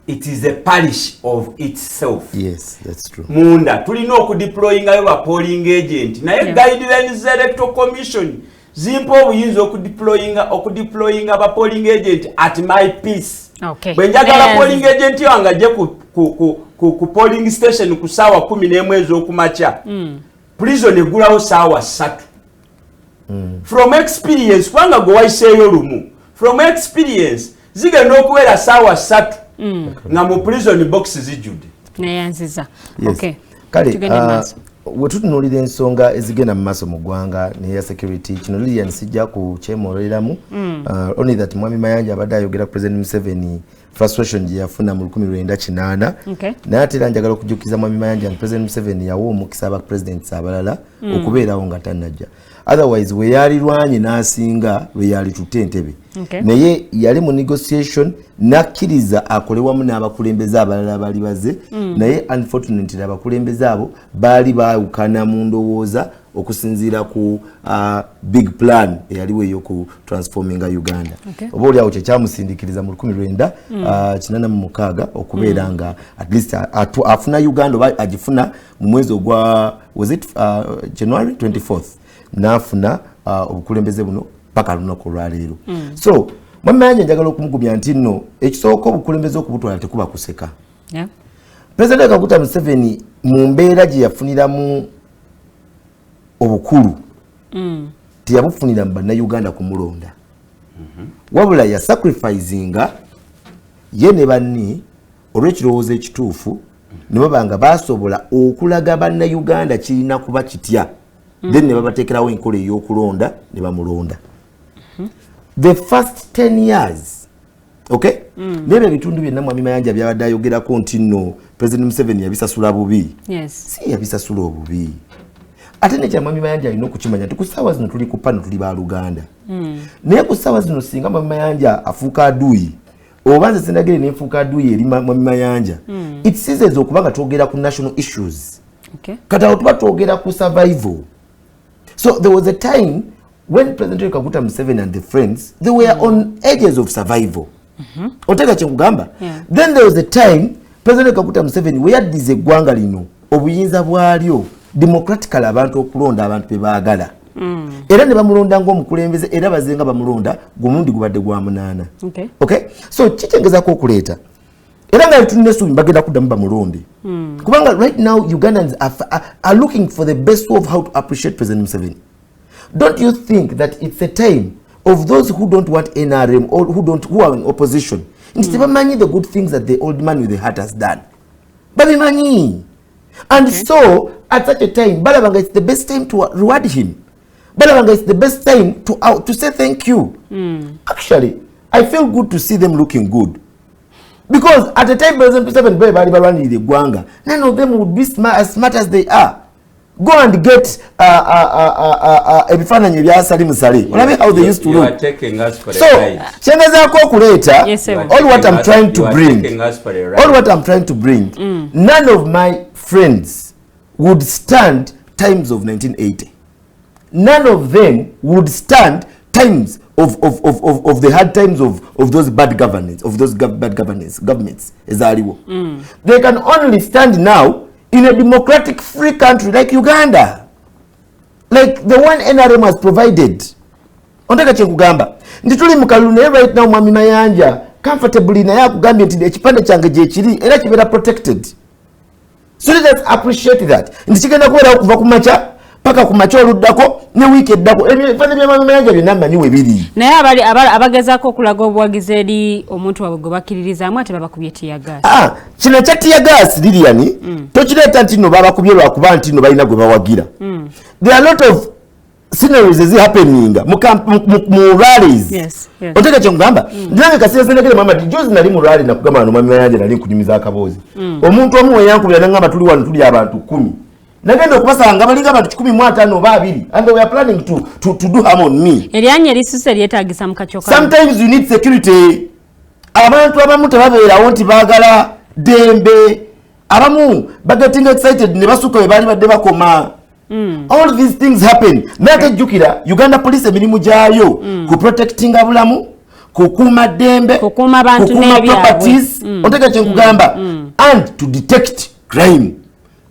It is a parish of itself. Yes, that's true. Munda tulina okudeploying ayo ba polling agent naye guidelines electoral commission zimpo obuyinza okudeploying aba polling agent at my peace. Okay. Bwenjagala polling agent yanga je ku polling station ku sawa 11 ez'okumakya. Prison egulawo sawa 3. From experience kwanga go waiseyo lumu. From experience zigenda okuwera sawa 3 nga mu prison box zijjude neyanziza. Okay. Kale wetutunuulira ensonga ezigenda mu maaso mu ggwanga neya security kino Lilian sijja ku kyemoleramu only that Mwami Mayanja abadde ayogera President Museveni frustration gye yafuna mu 1998 naye ate era njagala okujjukiza Mwami Mayanja nti President Museveni yawa omukisa aba presidents abalala okubeerawo nga tannajja otherwise we yalirwanye n'asinga we yalitute entebe naye yali mu negotiation nakkiriza akole wamu n'abakulembeze abalala bali baze naye unfortunately abakulembeze abo baali baawukana mu ndowooza okusinziira ku big plan eyaliwo ey'oku transforminga Uganda oba oli awo kyekyamusindiikiriza mu 1986 okubeera nga at least afuna Uganda oba agifuna mu mwezi ogwa was it January 24th nafuna obukulembeze buno paka lunaku lwaleero so Mwami Mayanja njagala okumugumya nti nno ekisooka obukulembeze okubutwala tekuba kuseka President Kaguta Museveni mu mbeera gye yafuniramu obukulu teyabufunira mu bannayuganda kumulonda wabula ya sacrificinga ye ne banni olw'ekirowoozo ekituufu ne babanga basobola okulaga bannayuganda kirina kuba kitya then ne babateekerawo enkola ey'okulonda ne bamulonda the first 10 years okay nebyo ebitundu byonna Mwami Mayanja byabadde ayogerako nti nno President Museveni yabisasula bubi si yabisasula obubi ate nekya Mwami Mayanja alina okukimanya nti ku ssaawa zino tuli ku pano tuli baluganda naye ku ssaawa zino singa Mwami Mayanja afuuka aduyi oba nze sendagire nenfuuka aduyi eri Mwami Mayanja it seasons okuba nga twogera ku national issues kati awo tuba twogera ku survival. So there was a time when President Kaguta Museveni and the friends, they were on edges of survival. Otega kyengamba. Then there was a time President Kaguta Museveni we had this eggwanga lino obuyinza bwalyo democratically abantu okulonda abantu bebaagala. Era ne bamulonda ng'omukulembeze era bazenga bamulonda gumundi gubadde gwa munaana. Okay? So kitegeezako okuleeta era nga tunesu bagenda kuddamu bamulonde kubanga right now Ugandans are looking for the best way of how to appreciate President Museveni. Don't you think that it's a time of those who don't want NRM or who are in opposition instead of managing the good things that the old man with the heart has done babimani and so at such a time balabanga it's the best time to reward him balabanga it's the best time to say thank you actually I feel good to see them looking good. Because at the time President Museveni bali balwanirira eggwanga, none of them would be as smart as they are. Go and get ebifaananyi ebya Sali Musale. Olabe how they used to look. You are taking us for a ride. So, kyengezaako okuleeta, all what I'm trying to bring, none of my friends would stand times of 1980. None of them would stand times of the hard times of those bad governance, governments ezaliwo. They can only stand now in a democratic free country like Uganda, like the one NRM has provided. Ontaka kyekugamba ndi tuli mu kalulu naye right now Mwami Mayanja comfortably naye akugambye nti ekipande kyange gye kiri era kibeera protected. So let us appreciate that. Ndi kigenda kubeera okuva ku makya paka ku macho oluddako ne wiiki eddako ebifane by'amayanja byonna mmanyi we biri naye abagezaako okulaga obuwagizi eri omuntu waabwe gwe bakkiririzaamu ate babakubye tiyagaasi kino ekya tiyagaasi Lilian tokireeta nti nno babakubye lwakuba nti nno balina gwe bawagira there are a lot of scenarios is happening mu rallies oteka kyongamba nange kasira sendekere mama juzi nali mu rally nakugamba no mama yanje nali nkunyumiza akabozi omuntu omu weyankubira nangamba tuli wano tuli abantu 10 nagenda okubasanga balinga abantu 15 oba 2 and we are planning to do harm on me eryanye lisuse lyetagisa mukachoka sometimes you need security abantu abamu tebabeerawo nti baagala dembe abamu bagetting excited ne basuka we bali badde bakoma all these things happen nate jukira Uganda police emirimu gyayo ku protecting abulamu kukuma dembe kukuma abantu properties oteka kyengugamba and to detect crime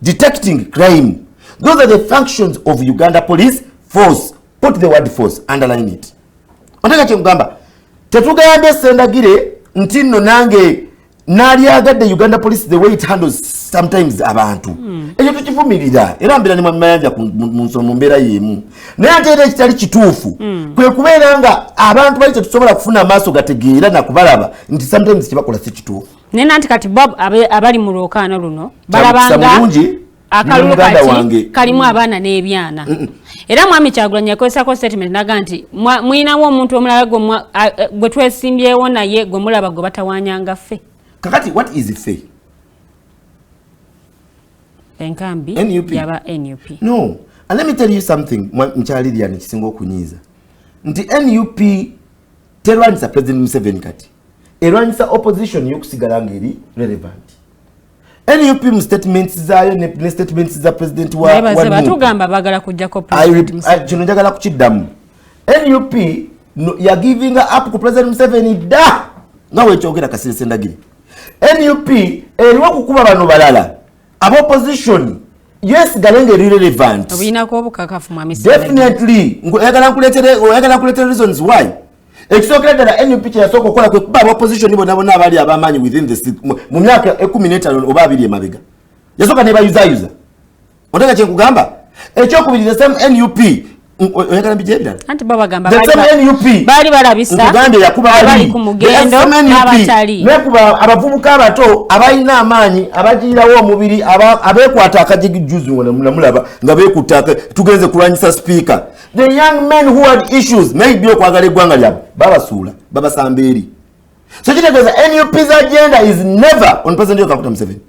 detecting crime those are the functions of Uganda police force put the word force underline it oteka kyengugamba tetugambe Sendagire nti nno nange nali agadde Uganda police the way it handles sometimes abantu ekyo tukivumirira era mbira ni mwamayanja mu mbeera yemu naye ate era ekitali kituufu kwe kubeera nga abantu bali tetusobola kufuna amaaso gategeera na kubalaba nti sometimes kibakola si kituufu nena nti kati Bob abali mu lwokaano luno balabanga akalulu kati kalimu abaana n'ebyana era mwami Kyagulanyi yakozesako statement naga nti mwinawo omuntu omulala gwe twesimbyewo naye gwe mulaba gwe batawanyanga ffe kakati what is fair enkambi yaba NUP no and let me tell you something mchaliliani kisinga okunyiza nti NUP terwanisa President Museveni kati erwanisa opposition yokusigala ngeri relevant NUP mu statements zayo ne statements za president wa batugamba bagala kujja ko president kino njagala kukiddamu NUP ya giving up ku President Museveni da ngawe kyogera Kasirye Sendagire NUP eriwo kukuba bano balala abo opposition yes galenge relevant obina ko bukakafu mwami definitely oyagala kuletere reasons why ekisokera ddala NUP kyasooka okukola kwe kuba abo opposition bonna abali abamanyi within the mu myaka 15 oba 2 emabega yasooka ne bayuza oteka kyekugamba ekyokubiri the same NUP oyagala bijenda anti baba gamba bali balabisa bali ku mugendo n'abatali nekuba abavubuka abato abalina amaanyi abagirawo omubiri abekwata akajigi juzi namulaba nga bekutaka tugenze kulwanyisa speaker the young men who had issues maybe okwagala eggwanga lyabwe babasuula babasamberi so kitegeeza NUP's agenda is never on President Kaguta Museveni.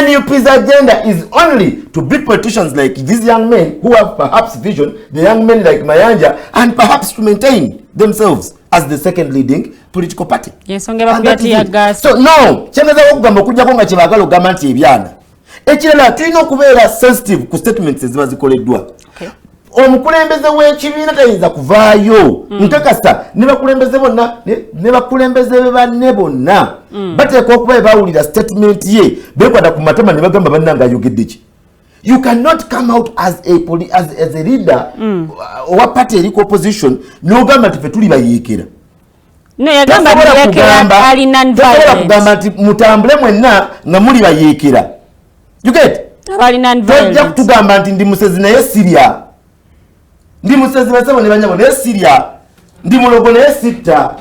NUP's agenda is only to beat politicians like these young men who have perhaps vision, the young men like Mayanja, and perhaps to maintain themselves as the second leading political party. Yes, so no, cheneza okugamba okujjako nga kyebagala ogamba nti ebyana. Ekirala tulina okubeera sensitive ku statements eziba zikoleddwa. Omukulembeze w'ekibiina tayinza kuvaayo nkakasa ne bakulembeze bonna ne bakulembeze banne bonna bateeka okuba bawulira statement ye bekwata ku matama ne bagamba bannanga ayogedde ki. You cannot come out as a leader owa party eriko opposition n'ogamba nti fe tuli bayeekera. No yagamba yeekera ali non-violent. Kugamba nti mutambule mwenna nga muli bayeekera. You get? Ali non-violent. Tojja kutugamba nti ndi musezi naye Syria. Ndi musezi basabo ne banyabo ne Syria ndi mulogo ne sitta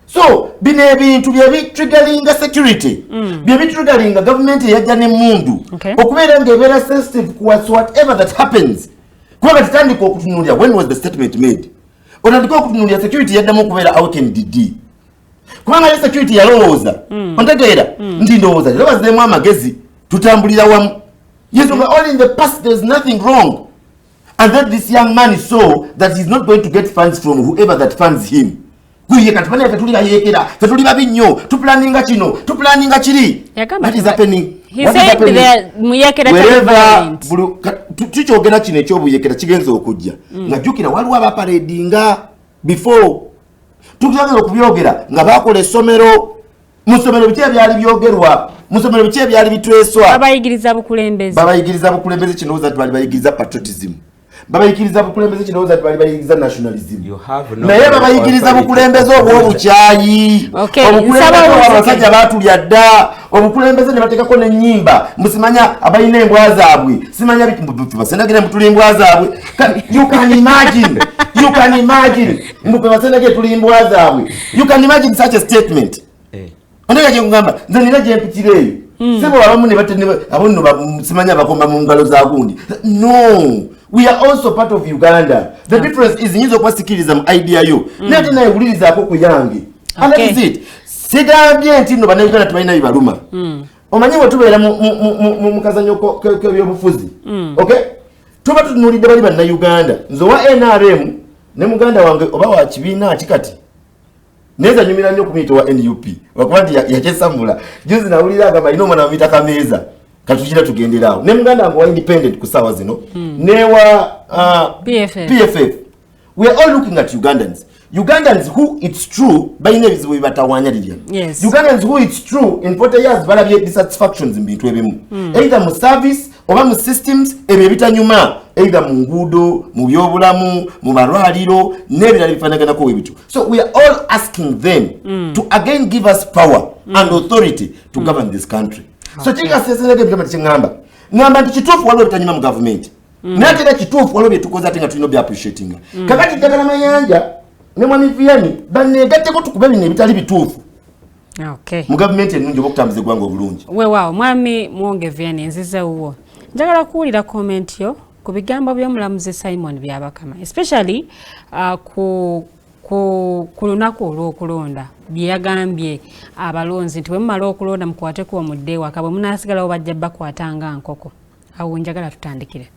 so bine ebintu bye bitriggeringa security bye bitriggeringa government yajja ne mundu okubeera ngebeera sensitive ku whatever that happens kuba batandika okutunuulira when was the statement made onandika okutunuulira security yaddamu okubeera awakened kubanga ye security yalowooza ontegeera ndi ndowooza lero baziremu amagezi tutambulira wamu yes only in the past there's nothing wrong. And then this young man saw that he's not going to get funds from whoever that funds him. What is happening? He said tukyogera kino ekyobuyekera kigenza okujja nga jjukira waliwo abaparedinga before tukiragala okubyogera nga bakola essomero mu ssomero biki ebyali byogerwa mu ssomero biki ebyali bitweswa babayigiriza bukulembeze kinooza nti bali bayigiriza patriotism babayigiriza bukulembeze kinooza nti bali bayigiriza nationalism naye babayigiriza bukulembeze obw'obukyayi obukulembeze abasajja baatulya dda obukulembeze ne batekako n'ennyimba musimanya abalina embwa zaabwe simanya basendagire mutuli embwa zaabwe you can imagine mbupe basendagire tuli embwa zaabwe you can imagine such a statement ondeka kyekugamba nze nina gyempitireeyo sebo abamu ne abonno simanya bakomba mu ngalo za gundi no we are also part of Uganda the difference is nyizo kwasikiriza mu idea yo nate naye wulirizaako ku yange and that is it sigambye nti no bannayuganda tebalina bibaluma omanyi bwe tubeera mu kazanyo k'ebyobufuzi okay tuba tutunulidde bali bannayuganda nze wa NRM ne muganda wange oba wa kibiina kikati neza nyumira nnyo kumuyita wa NUP wakuba nti yakyesamula juzi nawulira agamba alina omwana bamuyita Kameeza katukira tugenderaawo ne muganda wange wa independent ku ssaawa zino ne wa PFF we are all looking at Ugandans who it's true balina ebizibu bibatawanyalirya Ugandans who it's true in 40 years balabye dissatisfactions mbintu ebimu either mu service oba mu systems ebyo ebitanyuma either mu nguudo mu byobulamu mu malwaliro n'ebirala bifaanaganako webitu so we are all asking them to again give us power and authority to govern this country so kikasesenege byama tikyengamba ngamba nti kituufu waliwo bitanyuma mu gavumenti naye era kituufu waliwo byetukoze ate nga tulina obya-appreciatinga kakati ddagala mayanja ne mwami Vianney baneegatteko tukube bino ebitali bituufu mu gavumenti ennungi oba okutambuza eggwanga obulungi weewaawo mwami Muwonge Vianney nzize wuwo njagala kuwulira comment yo ku bigambo by'omulamuzi Simon Byabakama especially ku lunaku olw'okulonda bye yagambye abalonzi nti bwe mumala okulonda mukwateko omudde waka bwe munaasigalawo bajja bakwatanga nkoko awo njagala tutandikire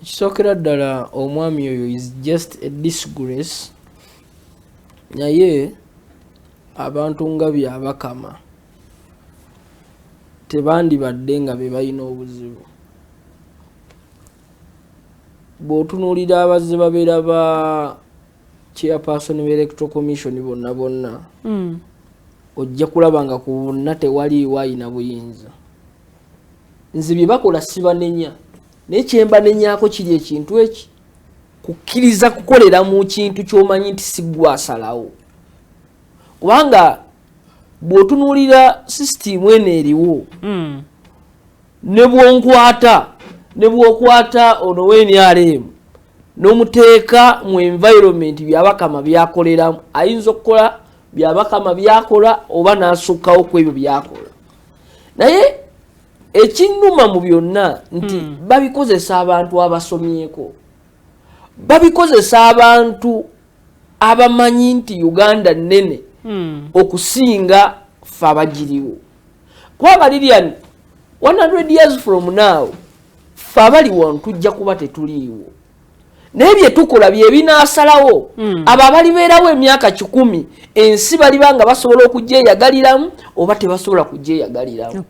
kisookera ddala omwami oyo is just a disgrace naye abantu nga Byabakama tebandibadde nga be balina obuzibu bw'otunuulira abazze babeera ba chairperson b'electoral commission bonna ojja kulaba nga ku bonna tewaliiwo ayina buyinza nze bye bakola sibanenya naye kyembanenyaako kiri ekintu eki kukkiriza kukolera mu kintu ky'omanyi nti si ggwe asalawo kubanga bw'otunuulira sisitimu eno eriwo ne bw'okwata ono w'NRM n'omuteeka mu environment Byabakama byakoleramu ayinza okukola Byabakama byakola oba n'asukkawo ku ebyo byakola naye ekinnuma mu byonna nti babikozesa abantu abasomyeko babikozesa abantu abamanyi nti Uganda nnene okusinga ffe abagiriwo kwaba Lilian 100 years from now ffe abali wano tujja kuba tetuliiwo naye bye tukola bye binaasalawo abo abalibeerawo emyaka 10 ensi balibanga basobola okugyeyagaliramu oba tebasobola kugyeyagaliramu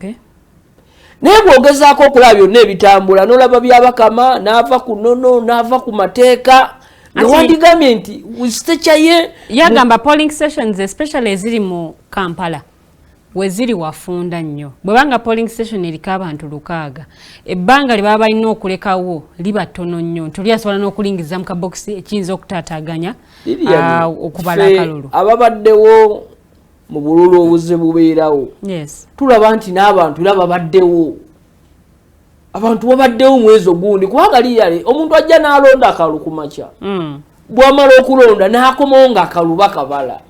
naye bw'ogezaako okulaba byonna ebitambula n'olaba Byabakama n'ava ku nnono n'ava ku mateeka newandigambye nti wisitecha ye yagamba polling stations especially eziri mu Kampala weziri wafunda nnyo bwebanga polling station eriko abantu 600 ebbanga lye baba balina okulekawo liba ttono nnyo ntuli asobola n'okulingiza mu kabokisi ekiyinza okutaataaganya okubala akalulu ababaddewo mu bululu obuze bubeerawo tulaba nti n'abantu era babaddewo abantu babaddewo mwezi ogundi kubanga liyale omuntu ajja n'alonda akalu ku makya bw'amala okulonda n'akomawo ng'akalu bakabala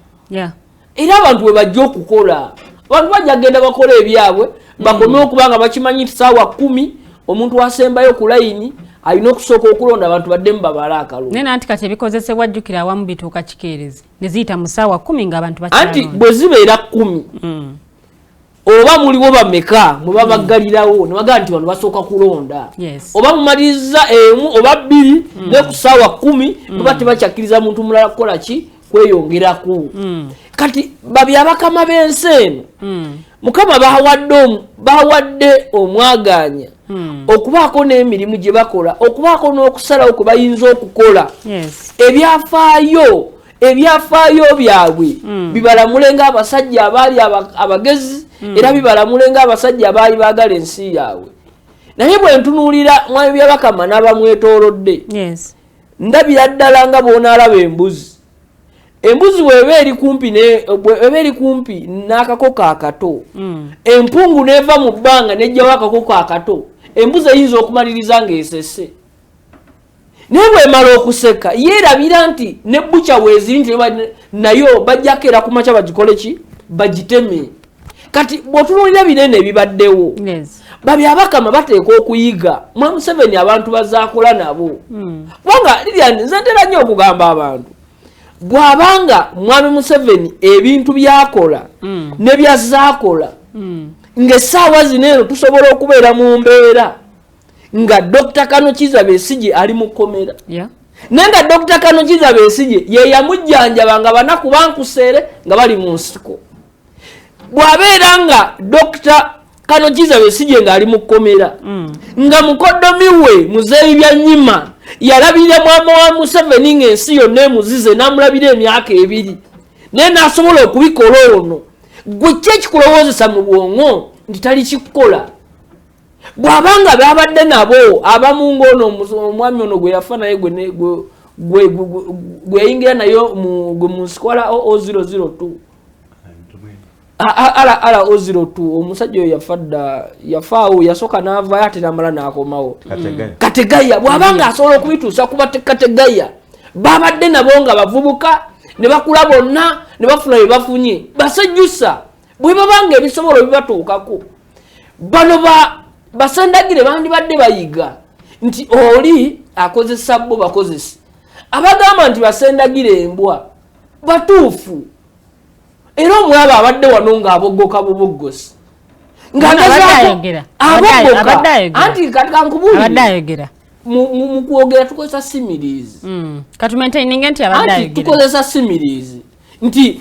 era abantu bwe bajja okukola abantu bajja genda bakola ebyabwe bakome okubanga bakimanyi nti ssaawa 10 omuntu asembayo ku layini alina okusooka okulonda abantu baddemu babala akalu naye nanti kati ebikozesebwa jjukira awamu bituuka kikeerezi ne ziyita mu ssaawa 10 ng'abantu bakyalonda anti bwe zibeera 10 oba muliwo bameka mwe babaggalirawo ne bagamba nti bano basooka kulonda oba mumaliriza emu oba 2 ne ku ssaawa 10 muba tebakyakkiriza muntu mulala kukola ki kweyongeraku kati Byabakama b'ensi eno Mukama bawadde omwaganya okubaako n'emirimu gye bakola okubaako n'okusalawo kwe bayinza okukola ebyafaayo byabwe bibalamule ng'abasajja abaali abagezi era bibalamule ng'abasajja abaali baagala ensi yaabwe naye bwe ntunuulira mwami Byabakama n'abamwetoolodde ndabira ddala nga bw'onaalaba embuzi embuzi bw'eba eri kumpi n'akakoko akato empungu n'eva mu bbanga n'ejjawo akakoko akato embuzi eyinza okumaliriza ng'esese naye bw'emala okuseka yeerabira nti ne bukya weeziri nti nayo bajjako era ku makya bagikole ki bagiteme kati bw'otunuulira binene ebibaddewo babi abakama bateeka okuyiga Mwami Museveni abantu bazaakola nabo kubanga Lilian nze ntera nnyo okugamba abantu bw'abanga Mwami Museveni ebintu byakola ne byazaakola ng'essaawa zino eno tusobola okubeera mu mbeera nga Dr. Kano Kizza Besigye ali mu kkomera nenga Dr. Kano Kizza Besigye ye yamujjanjaba nga banaku bankuseere nga bali mu nsiko bw'abeera nga Dr. Kano Kizza Besigye nga ali mu kkomera nga mukoddomi we Muzeeyi Byanyima yalabira mwama wa Museveni ng'ensi yonna emuzize n'amulabira emyaka 2 naye n'asobola okubikola ono gwe ki ekikulowoozesa mu bwongo nti tali kikukola bw'abanga babadde nabo abamu ng'ono omwami ono gwe yafa naye gwe yayingira nayo mu nsikola 002 ala 002 omusajja oyo yafaawo yasooka n'avaayo ate n'amala n'akomawo Kategaya bw'abanga asobola okubituusa kuba Kategaya babadde nabo nga bavubuka ne bakula bonna ne bafuna bye bafunye basejjusa bwe babanga ebisobolo bibatuukako bano basendagire bandibadde bayiga nti oli akozesa bo bakozesi abagamba nti basendagire embwa batuufu era omulaba abadde wano ng'abogoka buboggosi anti kankubulire mu kwogera tukozesa simirizi tukozesa simirizi nti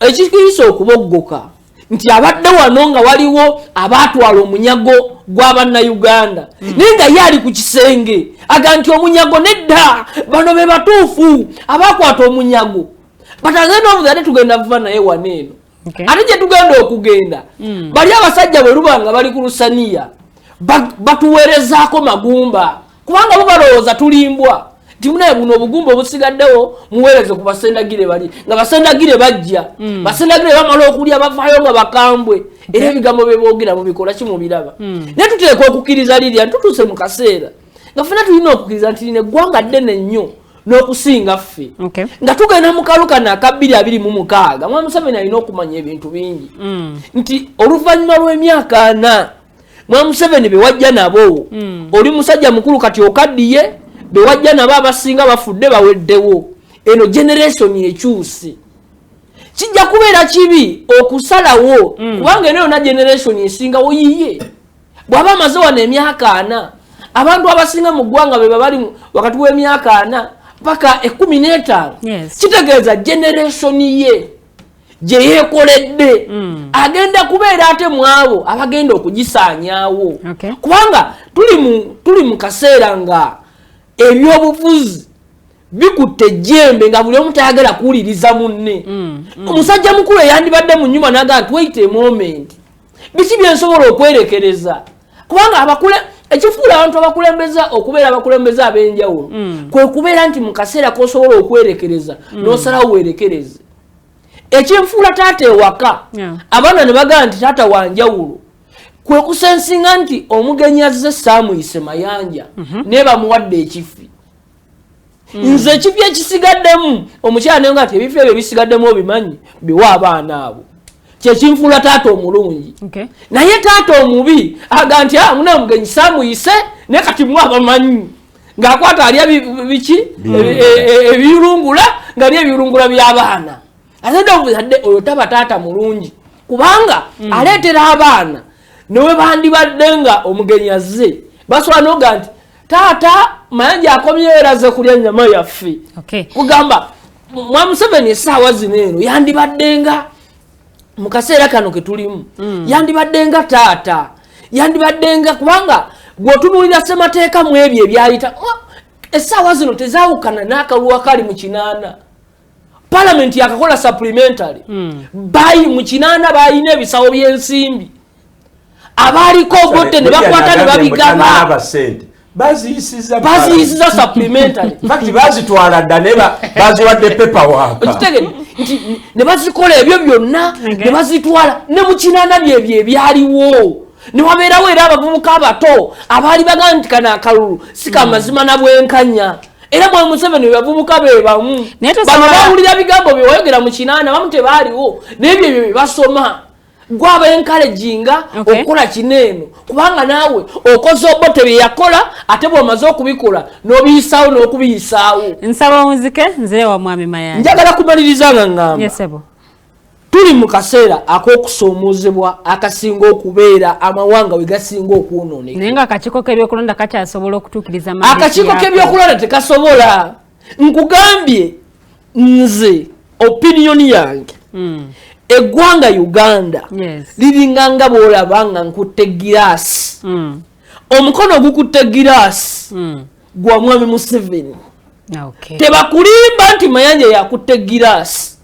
ekikiriisa okuboggoka nti abadde wano nga waliwo abaatwala omunyago gw'Abannayuganda naye nga ye ali ku kisenge aga nti omunyago nedda bano be batuufu abaakwata omunyago batagenda obuzi ate tugenda vuba naye waneeno ate gye tugenda okugenda bali abasajja bwe luba nga bali ku lusaniya batuweerezaako magumba kubanga bo balowooza tulimbwa nti munaye buno obugumba obusigaddewo muweereze ku basendagire bali nga basendagire bajja basendagire bamala okulya bavaayo nga bakambwe era ebigambo bye boogera mubikola ki mubiraba naye tuteeka okukkiriza Lilian tutuuse mu kaseera nga ffena tulina okukkiriza nti lino eggwanga ddene nnyo n'okusinga ffe nga tugenda mu kalukana aka 2026 Mwami Museveni alina okumanya ebintu bingi nti oluvannyuma lw'emyaka 4 Mwami Museveni be wajja nabo oli musajja mukulu kati okaddiye be wajja nabo abasinga bafudde baweddewo eno generation ekyuse kijja kubeera kibi okusalawo kubanga eno yonna generation esingawo yiye bw'aba amaze wano emyaka 4 abantu abasinga mu ggwanga be bali wakati w'emyaka 4 paka 15 kitegeeza generation ye gye yeekoledde agenda kubeera ate mwabo abagenda okugisaanyaawo kubanga tuli mu kaseera nga ebyobufuzi bikutte ejjembe nga buli omu tayagala kuwuliriza munne omusajja mukulu eyandibadde mu nnyumba n'agaa nti wait a moment biki byensobola okwerekereza kubanga ekifuula abantu abakulembeza okubeera abakulembeza ab'enjawulo kwe kubeera nti mu kaseera k'osobola okwerekereza n'osalawo weerekereze ekinfuula taata ewaka abaana ne bagamba nti taata wanjawulo kwe kusensinga nti omugenyi azze saamuyise mayanja naye bamuwadde ekifi nze ekifi ekisigaddemu omukyala naye nga nti ebifi ebyo bisigaddemu obimanyi biwa abaana abo kyekinfuula taata omulungi naye taata omubi aga nti muna omugenyi saamuyise naye kati mwe abamanyi ng'akwata alya biki ebirungula ng'alya ebirungula by'abaana ate obuzadde oyo taba taata mulungi kubanga aleetera abaana newe bandibadde nga omugenyi azze basobola n'oga nti taata mayanja akomyeyo eraze kulya nnyama yaffe kugamba Mwami Museveni essaawa zino eno yandibadde nga mu kaseera kano ke tulimu yandibadde nga taata yandibadde nga kubanga bw'otunuulira ssemateeka mu ebyo ebyayita essaawa zino tezaawukana n'akalulu kali mu 8 Parliament yakakola supplementary bayi mu 8 bayina ebisawo by'ensimbi abaliko ogotte ne bakwata ne babigaba baziyisiza supplementary fact bazitwala dda baziwadde paperwork okitegedde nti ne bazikola ebyo byonna ne bazitwala ne mu kinana byebyo ebyaliwo ne wabeerawo era abavubuka abato abaali bagamba nti kana akalulu si kamazima na bwenkanya era Mwami Museveni we bavubuka be bamu bano bawulira bigambo bye wayogera mu kinana bamu tebaaliwo n'ebyo bye basoma gwaba encouraginga okola kineeno kubanga naawe okoze obote bye yakola ate bw'omaze okubikola n'obiyisaawo n'okubiyisaawo. Nsaba omuzike nzire wa Mwami Mayanja. Njagala kumaliriza nga ngamba. Yes, ebo. Tuli mu kaseera ak'okusoomoozebwa akasinga okubeera amawanga we gasinga okwonooneka. Naye nga akakiiko k'ebyokulonda kakyasobola okutuukiriza mandate. Akakiiko k'ebyokulonda tekasobola. Nkugambye nze opinion yange. Eggwanga Uganda liringa nga bw'olaba nga nkutte giraasi. Omukono gukutte giraasi gwa Mwami Museveni. Tebakulimba nti Mayanja yakutte giraasi.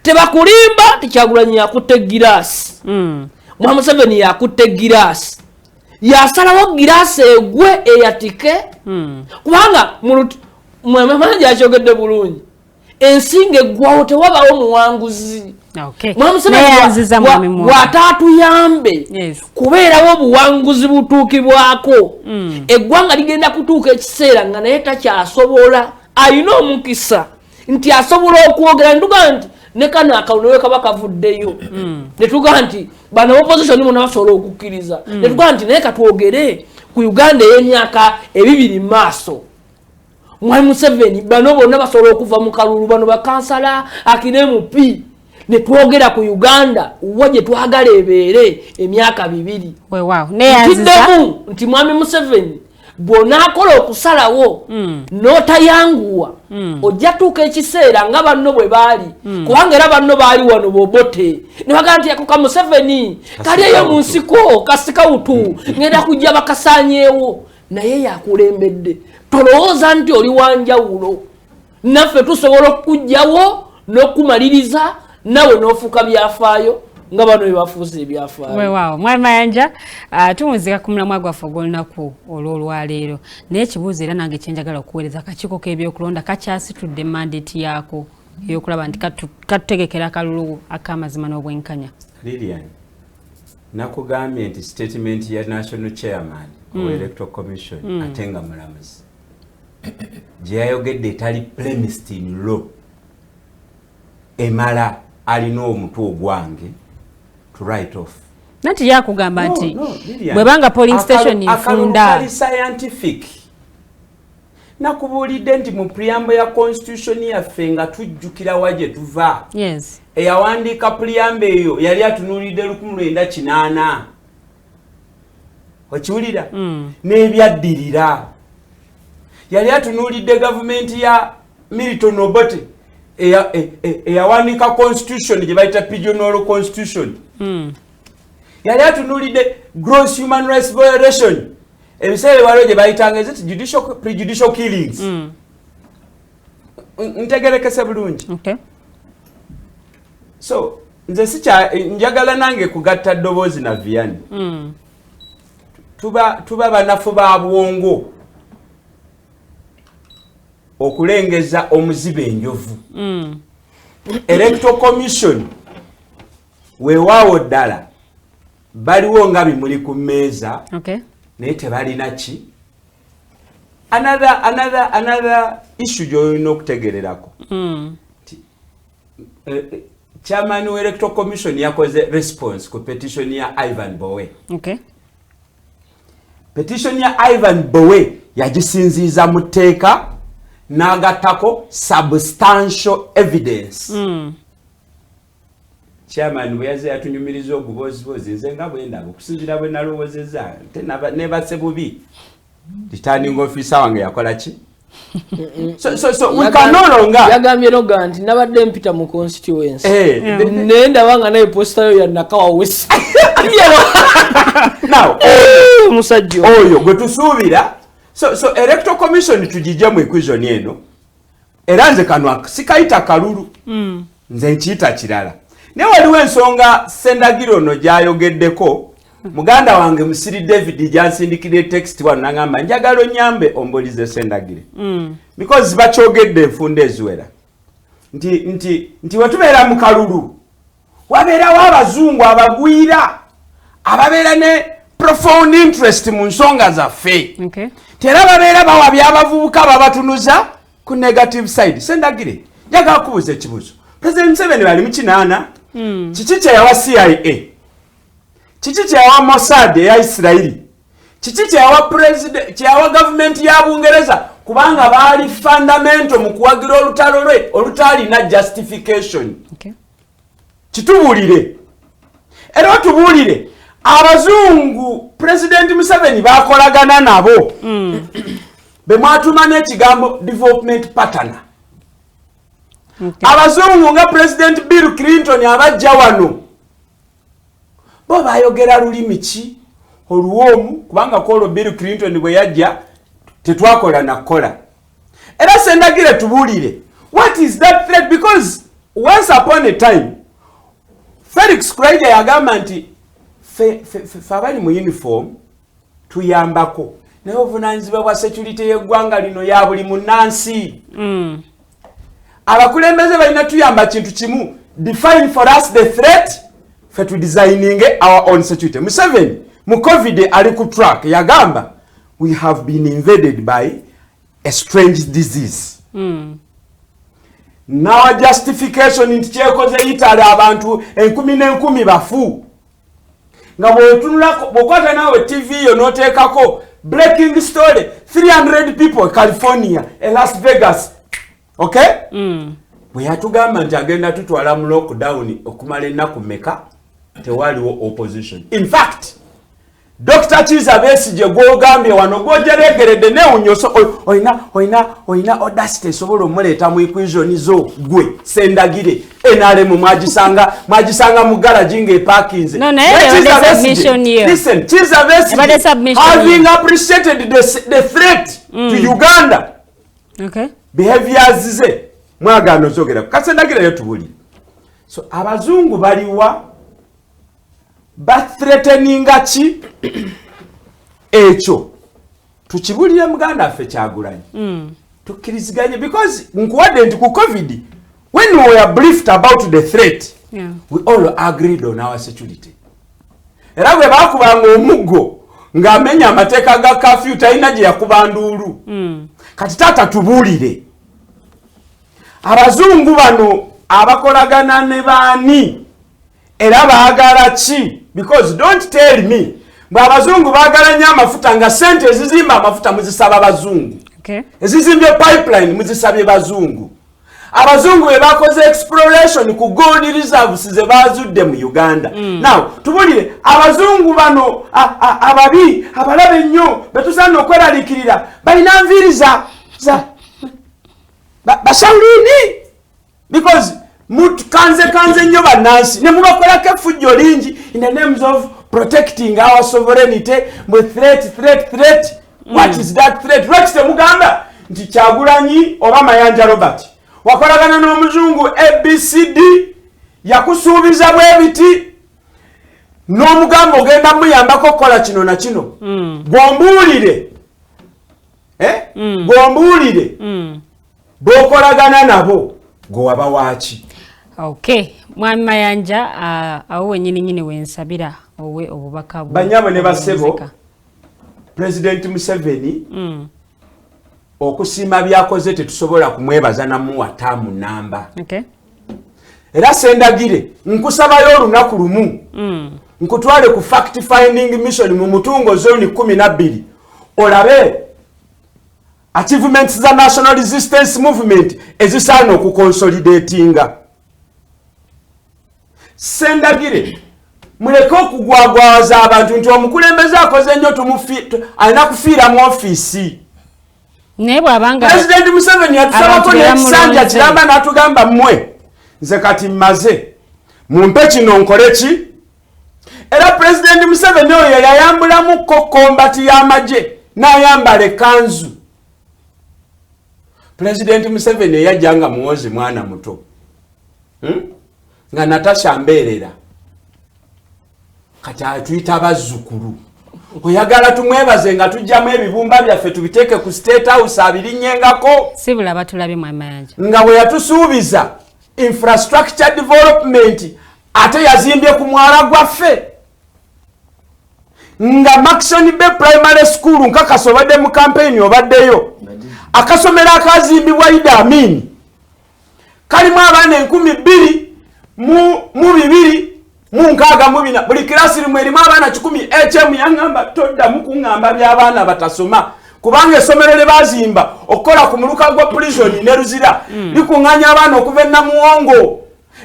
Tebakulimba nti Kyagulanyi yakutte giraasi. Mwami Museveni yakutte giraasi. Yasalawo giraasi egwe eyatike. Kubanga Mwami Mayanja akyogedde bulungi. Ensinga eggwawo tewabawo muwanguzi. Mwami Museveni wataatuyambe kubeerawo obuwanguzi butuukibwako. Eggwanga ligenda kutuuka ekiseera nga naye takyasobola. Alina omukisa nti asobola okwogera ntuga nti ne kano akalulu we kaba kavuddeyo. Ne tuga nti bano opposition bonna basobola okukkiriza. Ne tuga nti naye katwogere ku Uganda ey'emyaka 2 mu maaso. Mwami Museveni bano bonna basobola okuva mu kalulu bano bakansala akine MP. Ne twogera ku Uganda waje twagala ebeere emyaka 2. Weewaawo neyanziza nti Mwami Museveni bw'onaakola okusalawo n'otayanguwa ojja tuuka ekiseera nga banno bwe baali kubanga era banno baali wano bobote ne bagamba nti ako ka Museveni kali eyo mu nsiko kasikawutu ngenda kujja bakasaanyeewo naye yakulembedde. Tolowooza nti oli wanjawulo naffe tusobola okujjawo n'okumaliriza nawe n'ofuuka byafaayo nga bano bebafuusa ebyafaayo. Weewaawo Mwami Mayanja tumuzika ku mulamwa gwaffe ogw'olunaku olw'olwaleero naye ekibuuzo era nange kyenjagala okuweereza akakiiko k'ebyokulonda kakyasitudde mandate yaako ey'okulaba nti katutegekera akalulu ak'amazima n'obwenkanya. Lilian nakugambye nti statement ya national chairman of electoral commission ate nga mulamuzi gye yayogedde etali premised in law emala alina omutwe ogwange to write off. Nati yakugamba nti bwebanga polling station ifunda scientific. Nakubulidde nti mu preamble ya constitution yaffe nga tujjukira waje tuva. Yes. Eyawandiika preamble eyo yali atunulidde 1908. Okiwulira? N'ebyaddirira. Yali atunulidde government ya Milton Obote eyawandiika constitution gye bayita pigeonhole constitution. Yali atunulidde gross human rights violation ebiseera waliwo gye bayitanga eziti prejudicial killings. Ntegerekese bulungi. So nze njagala nange kugatta ddoboozi na Vianney. Tuba banafu ba bwongo okulengeza omuzibe enjovu. Electoral Commission weewaawo ddala baliwo nga bimuli ku mmeeza naye tebalina ki. Another issue gy'olina okutegererako. Chairman wa Electoral Commission yakoze response ku petition ya Ivan Bowe. Petition ya Ivan Bowe yagisinziiza mu tteeka n'agattako substantial evidence. Chairman bwe yaze yatunyumiriza oguboozibozi nze nga bwe ndaba okusinziira bwe nalowoozezza nebase bubi returning officer wange yakola ki. So we can no longer yagambye noga nti nabadde mpita mu constituency naye ndaba nga naye posta yo yannakawa wesi now musajja oyo gwe tusuubira. So electoral commission tugijja mu equation eno era nze kano sikayita kalulu nze nkiyita kirala. Naye waliwo ensonga Sendagiro no gy'ayogeddeko muganda wange Musiri David jansindikire text wano nangamba njagala onyambe ombolize Sendagire because bakyogedde enfunda eziwera nti watubeera mu kalulu wabeerawo abazungu abagwira ababeera ne profound interest mu nsonga zaffe tera babeera bawabya abavubuka babatunuza ku negative side. Sendagire njagala kubuuza ekibuuzo. President Museveni bali mu kinaana kiki kyeyawa CIA, kiki kyeyawa Mossad eya Israeli, kiki kyeyawa gavumenti ya Bungereza kubanga baali fundamental mu kuwagira olutalo lwe olutaalina justification. Kitubuulire era otubuulire abazungu President Museveni bakolagana nabo bemwatuma n'ekigambo development partner. Abazungu nga President Bill Clinton abajja wano bo bayogera lulimi ki oluwomu kubanga ko Bill Clinton bwe yajja tetwakola nakola. Era Sendagire tubuulire what is that threat, because once upon a time Felix Kuraija yagamba nti fe abali mu uniform tuyambako naye obuvunaanyizibwa bwa security y'eggwanga lino ya buli munnansi. Abakulembeze balina tuyamba kintu kimu, define for us the threat fe tu designing our own security. Museveni mu COVID ali ku track yagamba we have been invaded by a strange disease. Now justification nti kyekoze Italy abantu 10,000 bafu. Nga bwotunulako bokwata nawe TV yo noteekako breaking story 300 people California Las Vegas. Okay? Bwe yatugamba nti agenda tutwala mu lockdown okumala ennaku mmeka tewaliwo opposition. In fact Dr. Chiza Besigye gwogambye wano gwojeregeredde ne unyoso oyina audacity esobola omuleeta mu equation zo gwe Sendagire NRM mwagisanga mu garage ng'eparkinze. No, submission here. Listen, Chiza Besigye having appreciated the threat to Uganda. Okay. Behaviors ze mwagano zogera Sendagire yotubuli. So abazungu baliwa bathreateninga ki ekyo tukibulire muganda affe Kyagulanyi tukiriziganye because nkuwadde nti ku COVID when we were briefed about the threat we all agreed on our security. Era bwe bakubanga omuggo ng'amenya amateeka ga curfew talina gye yakuba nduulu. Kati taata tubuulire abazungu bano abakolagana ne baani era baagala ki, because don't tell me abazungu baagala nnyo amafuta nga sente ezizimba amafuta muzisaba bazungu. Ezizimbye pipeline muzisabye bazungu. Abazungu be bakoze exploration ku gold reserves ze bazudde mu Uganda. Now tubulire abazungu bano ababi abalabe nnyo betusaana okweraliikirira balina nviiri za basawulini because kanze nnyo bannansi ne mubakolako effujjo lingi in the names of protecting our sovereignty with threat. What is that threat? Lwaki temugamba nti Kyagulanyi oba Mayanja Robert wakolagana n'omuzungu ABCD yakusuubiza bwebiti n'omugamba ogenda muyambako okukola kino na kino gwombuulire gwombuulire bw'okolagana nabo gwe waba waaki. Okay, Mwami Mayanja awo wenyini wensabira owe obubaka bwo banyabo ne basebo President Museveni okusiima byakoze tetusobola kumwebaza namuwa taamu namba. Era Sendagire nkusabayo olunaku lumu nkutwale ku fact finding mission mu Mutungo zone 12 olabe achievements za national resistance movement ezisaana okukonsolidatinga. Sendagire muleke okugwagwaza abantu nti omukulembeze akoze nnyo alina kufiira mu ofiisi. President Museveni yatusabako n'ekisanja kiramba n'atugamba mmwe nze kati mmaze mumpe kino nkole ki. Era President Museveni oyo yayambulamu kokombati y'amagye n'ayambala ekanzu. President Museveni yajjanga muwozi mwana muto nga Natasha Mberera kati atuyita bazzukulu oyagala tumwebaze nga tujjamu ebibumba byaffe tubiteeke ku State House abirinyengako sibula batulabye Mwamayanja nga bwe yatusuubiza infrastructure development ate yazimbye ku mwala gwaffe nga Maxon Bay Primary School nkakasa obadde mu campaign obaddeyo akasomero akazimbibwa Idi Amin kalimu abaana 2,264 buli classroom erimu abaana 10 HM yangamba toddamu kuŋŋamba by'abaana batasoma kubanga essomero lye bazimba okukola ku muluka gwa prison ne Ruzira likuŋŋanya abaana okuva e Namuwongo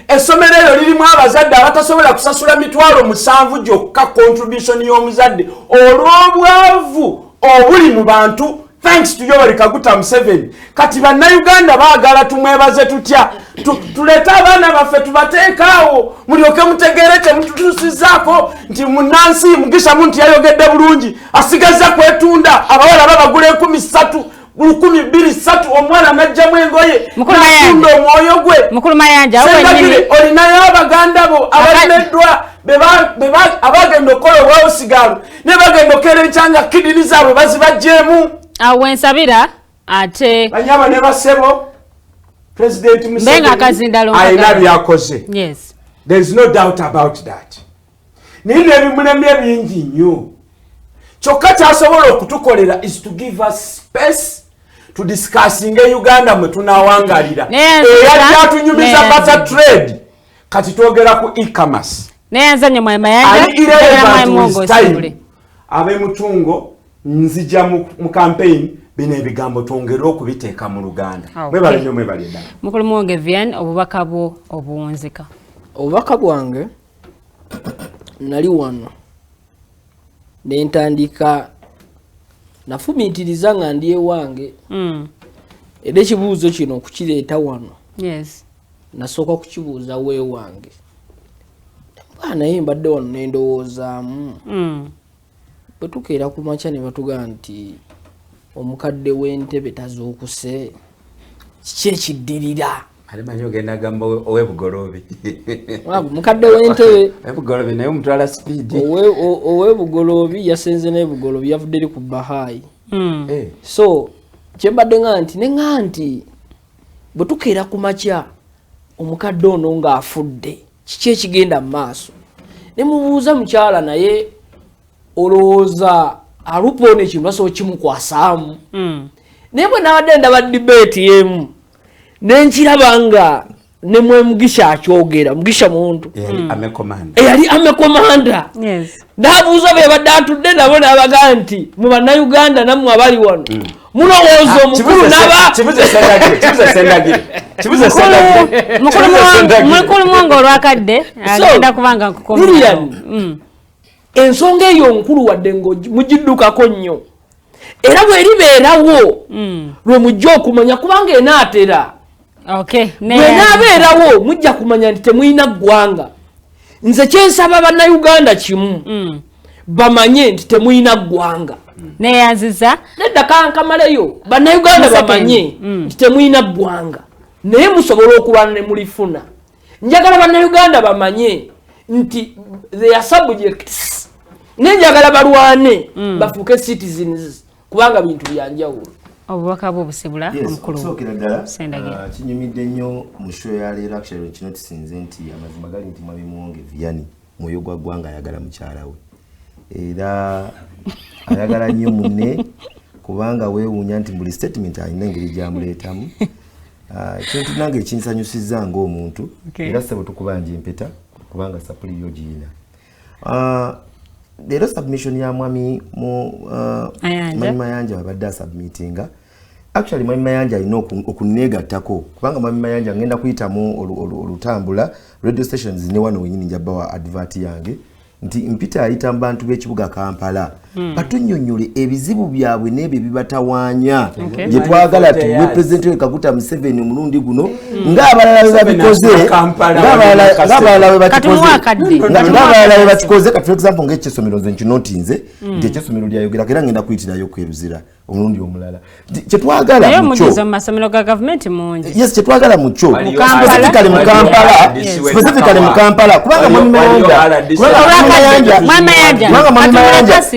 essomero eryo lirimu abazadde abatasobola kusasula mitwalo 7 gyokka contribution y'omuzadde olw'obwavu obuli mu bantu thanks to Yoweri Kaguta Museveni kati bannayuganda baagala tumwebaze tutya tuleta abaana baffe tubateekaawo mulyoke mutegeere temututuusizaako nti munansi Mugisha Muntu yayogedde bulungi asigazza kwetunda abawala babagula 1,200 omwana najjamu engoye natunda omwoyo gwe Mukulu Mayanja olinayo abaganda bo abalemeddwa abagenda okukola obwawusigalo ne bagenda okera enkyanga kidini zaabwe bazibajjeemu awensabira ate banyama ne basebo President Museveni ayina byakoze. Yes. There is no doubt about that. Nine ebimulemye bingi nnyo. Kyokka kyasobola okutukolera is to give us space to discussing Uganda mwe tunawangalira. Eyajja tunyumiza butter trade kati twogera ku e-commerce. Neyanzanye Mwamayanja abe mutungo nzija mu campaign bino ebigambo twongera okubiteeka mu Luganda. Mwebale nnyo mwebale ddala. Mukulu Muwonge Vian obubaka bwo obuwunzika. Obubaka bwange nali wano nentandika nafumitiriza nga ndi ewange era ekibuuzo kino okukireeta wano nasooka kukibuuza weewange naye mbadde wano nendowoozaamu bwe tukeera ku makya ne batugamba nti omukadde w'entebe tazuukuse kiki ekiddirira alimanyi ogenda gamba ow'ebugolobi mukadde w'entebe ebugolobi naye omutwala speed ow'ebugolobi yasenze n'ebugolobi yavudde eri ku Bahai so kyembadde nga nti bwe tukeera ku makya omukadde ono ng'afudde kiki ekigenda mu maaso ne mubuuza mukyala naye olowooza alupoona ekintu asobola kimukwasaamu naye bwe nabadde ndaba debate yemu nenkiraba nga ne Mugisha akyogera Mugisha Muntu eyali amekomanda n'abuuza be badde atudde nabo n'abaga nti mu bannayuganda nammwe abali wano mulowooza omukulu mukulu Muwonge olwakadde agenda kubanga nkukomera ensonga eyo nkulu wadde mugiddukako nnyo era bweribeerawo lwe mujja okumanya kubanga enaatera bwenaabeerawo mujja kumanya nti temulina ggwanga nze kyensaba bannayuganda kimu bamanye nti temulina ggwanga neyanziza nedda kankamaleyo bannayuganda bamanye nti temulina ggwanga naye musobola okulwana ne mulifuna njagala bannayuganda bamanye nti they are subjects nenjagala balwane bafuuke citizens kubanga bintu byanjawulo obubaka bwo busibula omukulu sookera ddala kinyumidde nnyo mu show ya leero actually kino tusinze nti amazima gali nti Mwami Muwonge Vian mwoyo gwa ggwanga ayagala mukyala we era ayagala nnyo munne kubanga weewuunya nti buli statement alina engeri gyamuleetamu kintu nange ekinsanyusizza ng'omuntu era sebo tukubanja empeta kubanga sapuli yo giyina leero submission ya Mwami Mayanja abadde submittinga actually Mwami Mayanja alina okuneegattako kubanga Mwami Mayanja ngenda kuyitamu olutambula radio stations ne wano wenyini njabawa advert yange nti mpita ayita mu bantu b'ekibuga Kampala batunnyonnyole ebizibu byabwe n'ebyo bibatawaanya gye twagala tu representative Kaguta Museveni omulundi guno ng'abalala bwe babikoze ng'abalala bwe bakikoze kati for example ng'ekyesomero nze nkinotinze nti ekyesomero lyayogerako era ngenda kuyitirayo kweruzira omulundi omulala kyetwagala naye mugize mu masomero ga gavumenti mungi yes kyetwagala mucho specifically mu Kampala kubanga Mwami Mayanja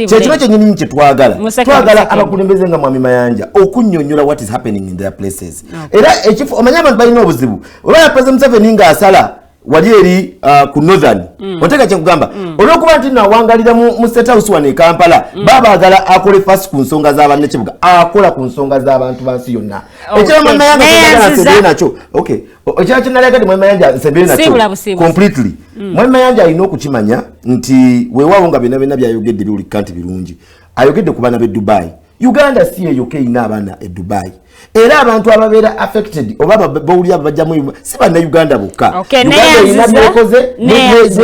kyekiro kyenyini kyetwagala twagala abakulembeze nga Mwami Mayanja okunnyonnyola what is happening in their places era ekifo omanya abantu balina obuzibu olwa President Museveni nga asala wali eri ku northern oteka kyekugamba olwokuba nti nawangalira mu State House wane Kampala babaagala akole fast ku nsonga z'abannekibuga akola ku nsonga z'abantu bansi yonna ekyo Mwami Mayanja nsembere nakyo okay ekyo kinalagadde Mwami Mayanja nsembere nakyo completely Mwami Mayanja alina okukimanya nti weewaawo nga byonna byayogedde biwulika nti birungi ayogedde ku baana b'e Dubai Uganda si eyo keina abaana e Dubai era abantu ababeera affected oba bawulira bajjamu si banna Uganda bokka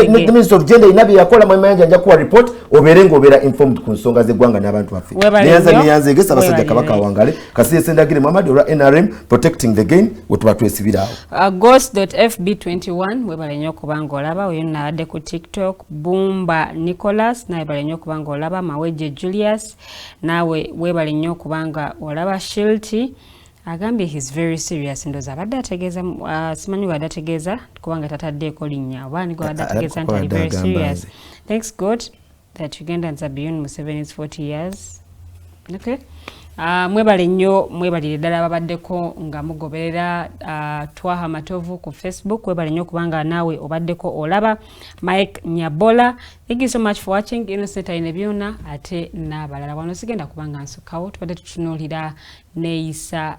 Ministry of Gender inabi yakola Mwami Mayanja nja kuwa report obeere ng'obeera informed ku nsonga z'eggwanga n'abantu baffe neyanze egesa abasajja kabaka wangale Kasirye Sendagire Muhammad olwa NRM protecting the game wetuba twesibiraawo ghost.fb21 webale nnyo okubanga olaba oyo nabadde ku TikTok Bumba Nicholas nawe webale nnyo okubanga olaba Maweje Julius nawe webale nnyo okubanga olaba Shilti agambye he's very serious ndoza abadde ategeeza simanyi wadde ategeeza kubanga tataddeeko linnya oba nigo wadde ategeeza nti ali very serious. Thanks God that Ugandans are beyond Museveni's 40 years. Okay. Mwebale nnyo mwebalire ddala ababaddeko nga mugoberera Twaha Matovu ku Facebook webale nnyo kubanga naawe obaddeko olaba Mike Nyabola. Thank you so much for watching. Innocent ayina byonna ate n'abalala wano sigenda kubanga nsukawo tubadde tutunuulira neeyisa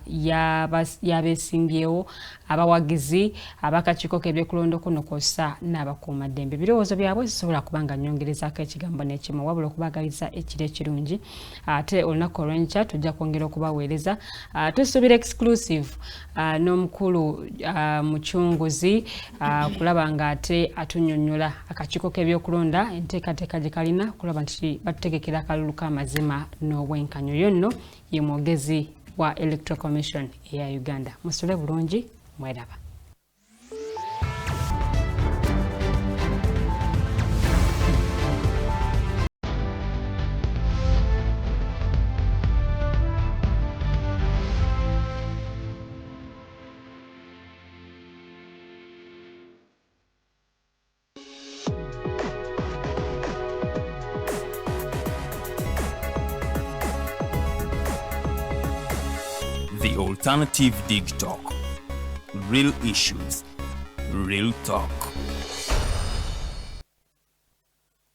y'abeesimbyewo abawagizi abakakiiko k'ebyekulonda kuno kw'ossa n'abakuumaddembe ebirowoozo byabwe zisobola kubanga nnyongerezaako ekigambo n'ekimu wabula okubagaliza ekiro ekirungi ate olunaku olw'enkya tujja kwongera okubaweereza tusuubira exclusive n'omukulu mucunguzi kulaba nga ate atunnyonnyola akakiiko k'ebyokulonda enteekateeka gye kalina kulaba nti batutegekera akalulu k'amazima n'obwenkanyo yonno ye mwogezi wa Electoral Commission eya Uganda. Musule bulungi mweraba. The Alternative Dig Talk. Real issues, real talk.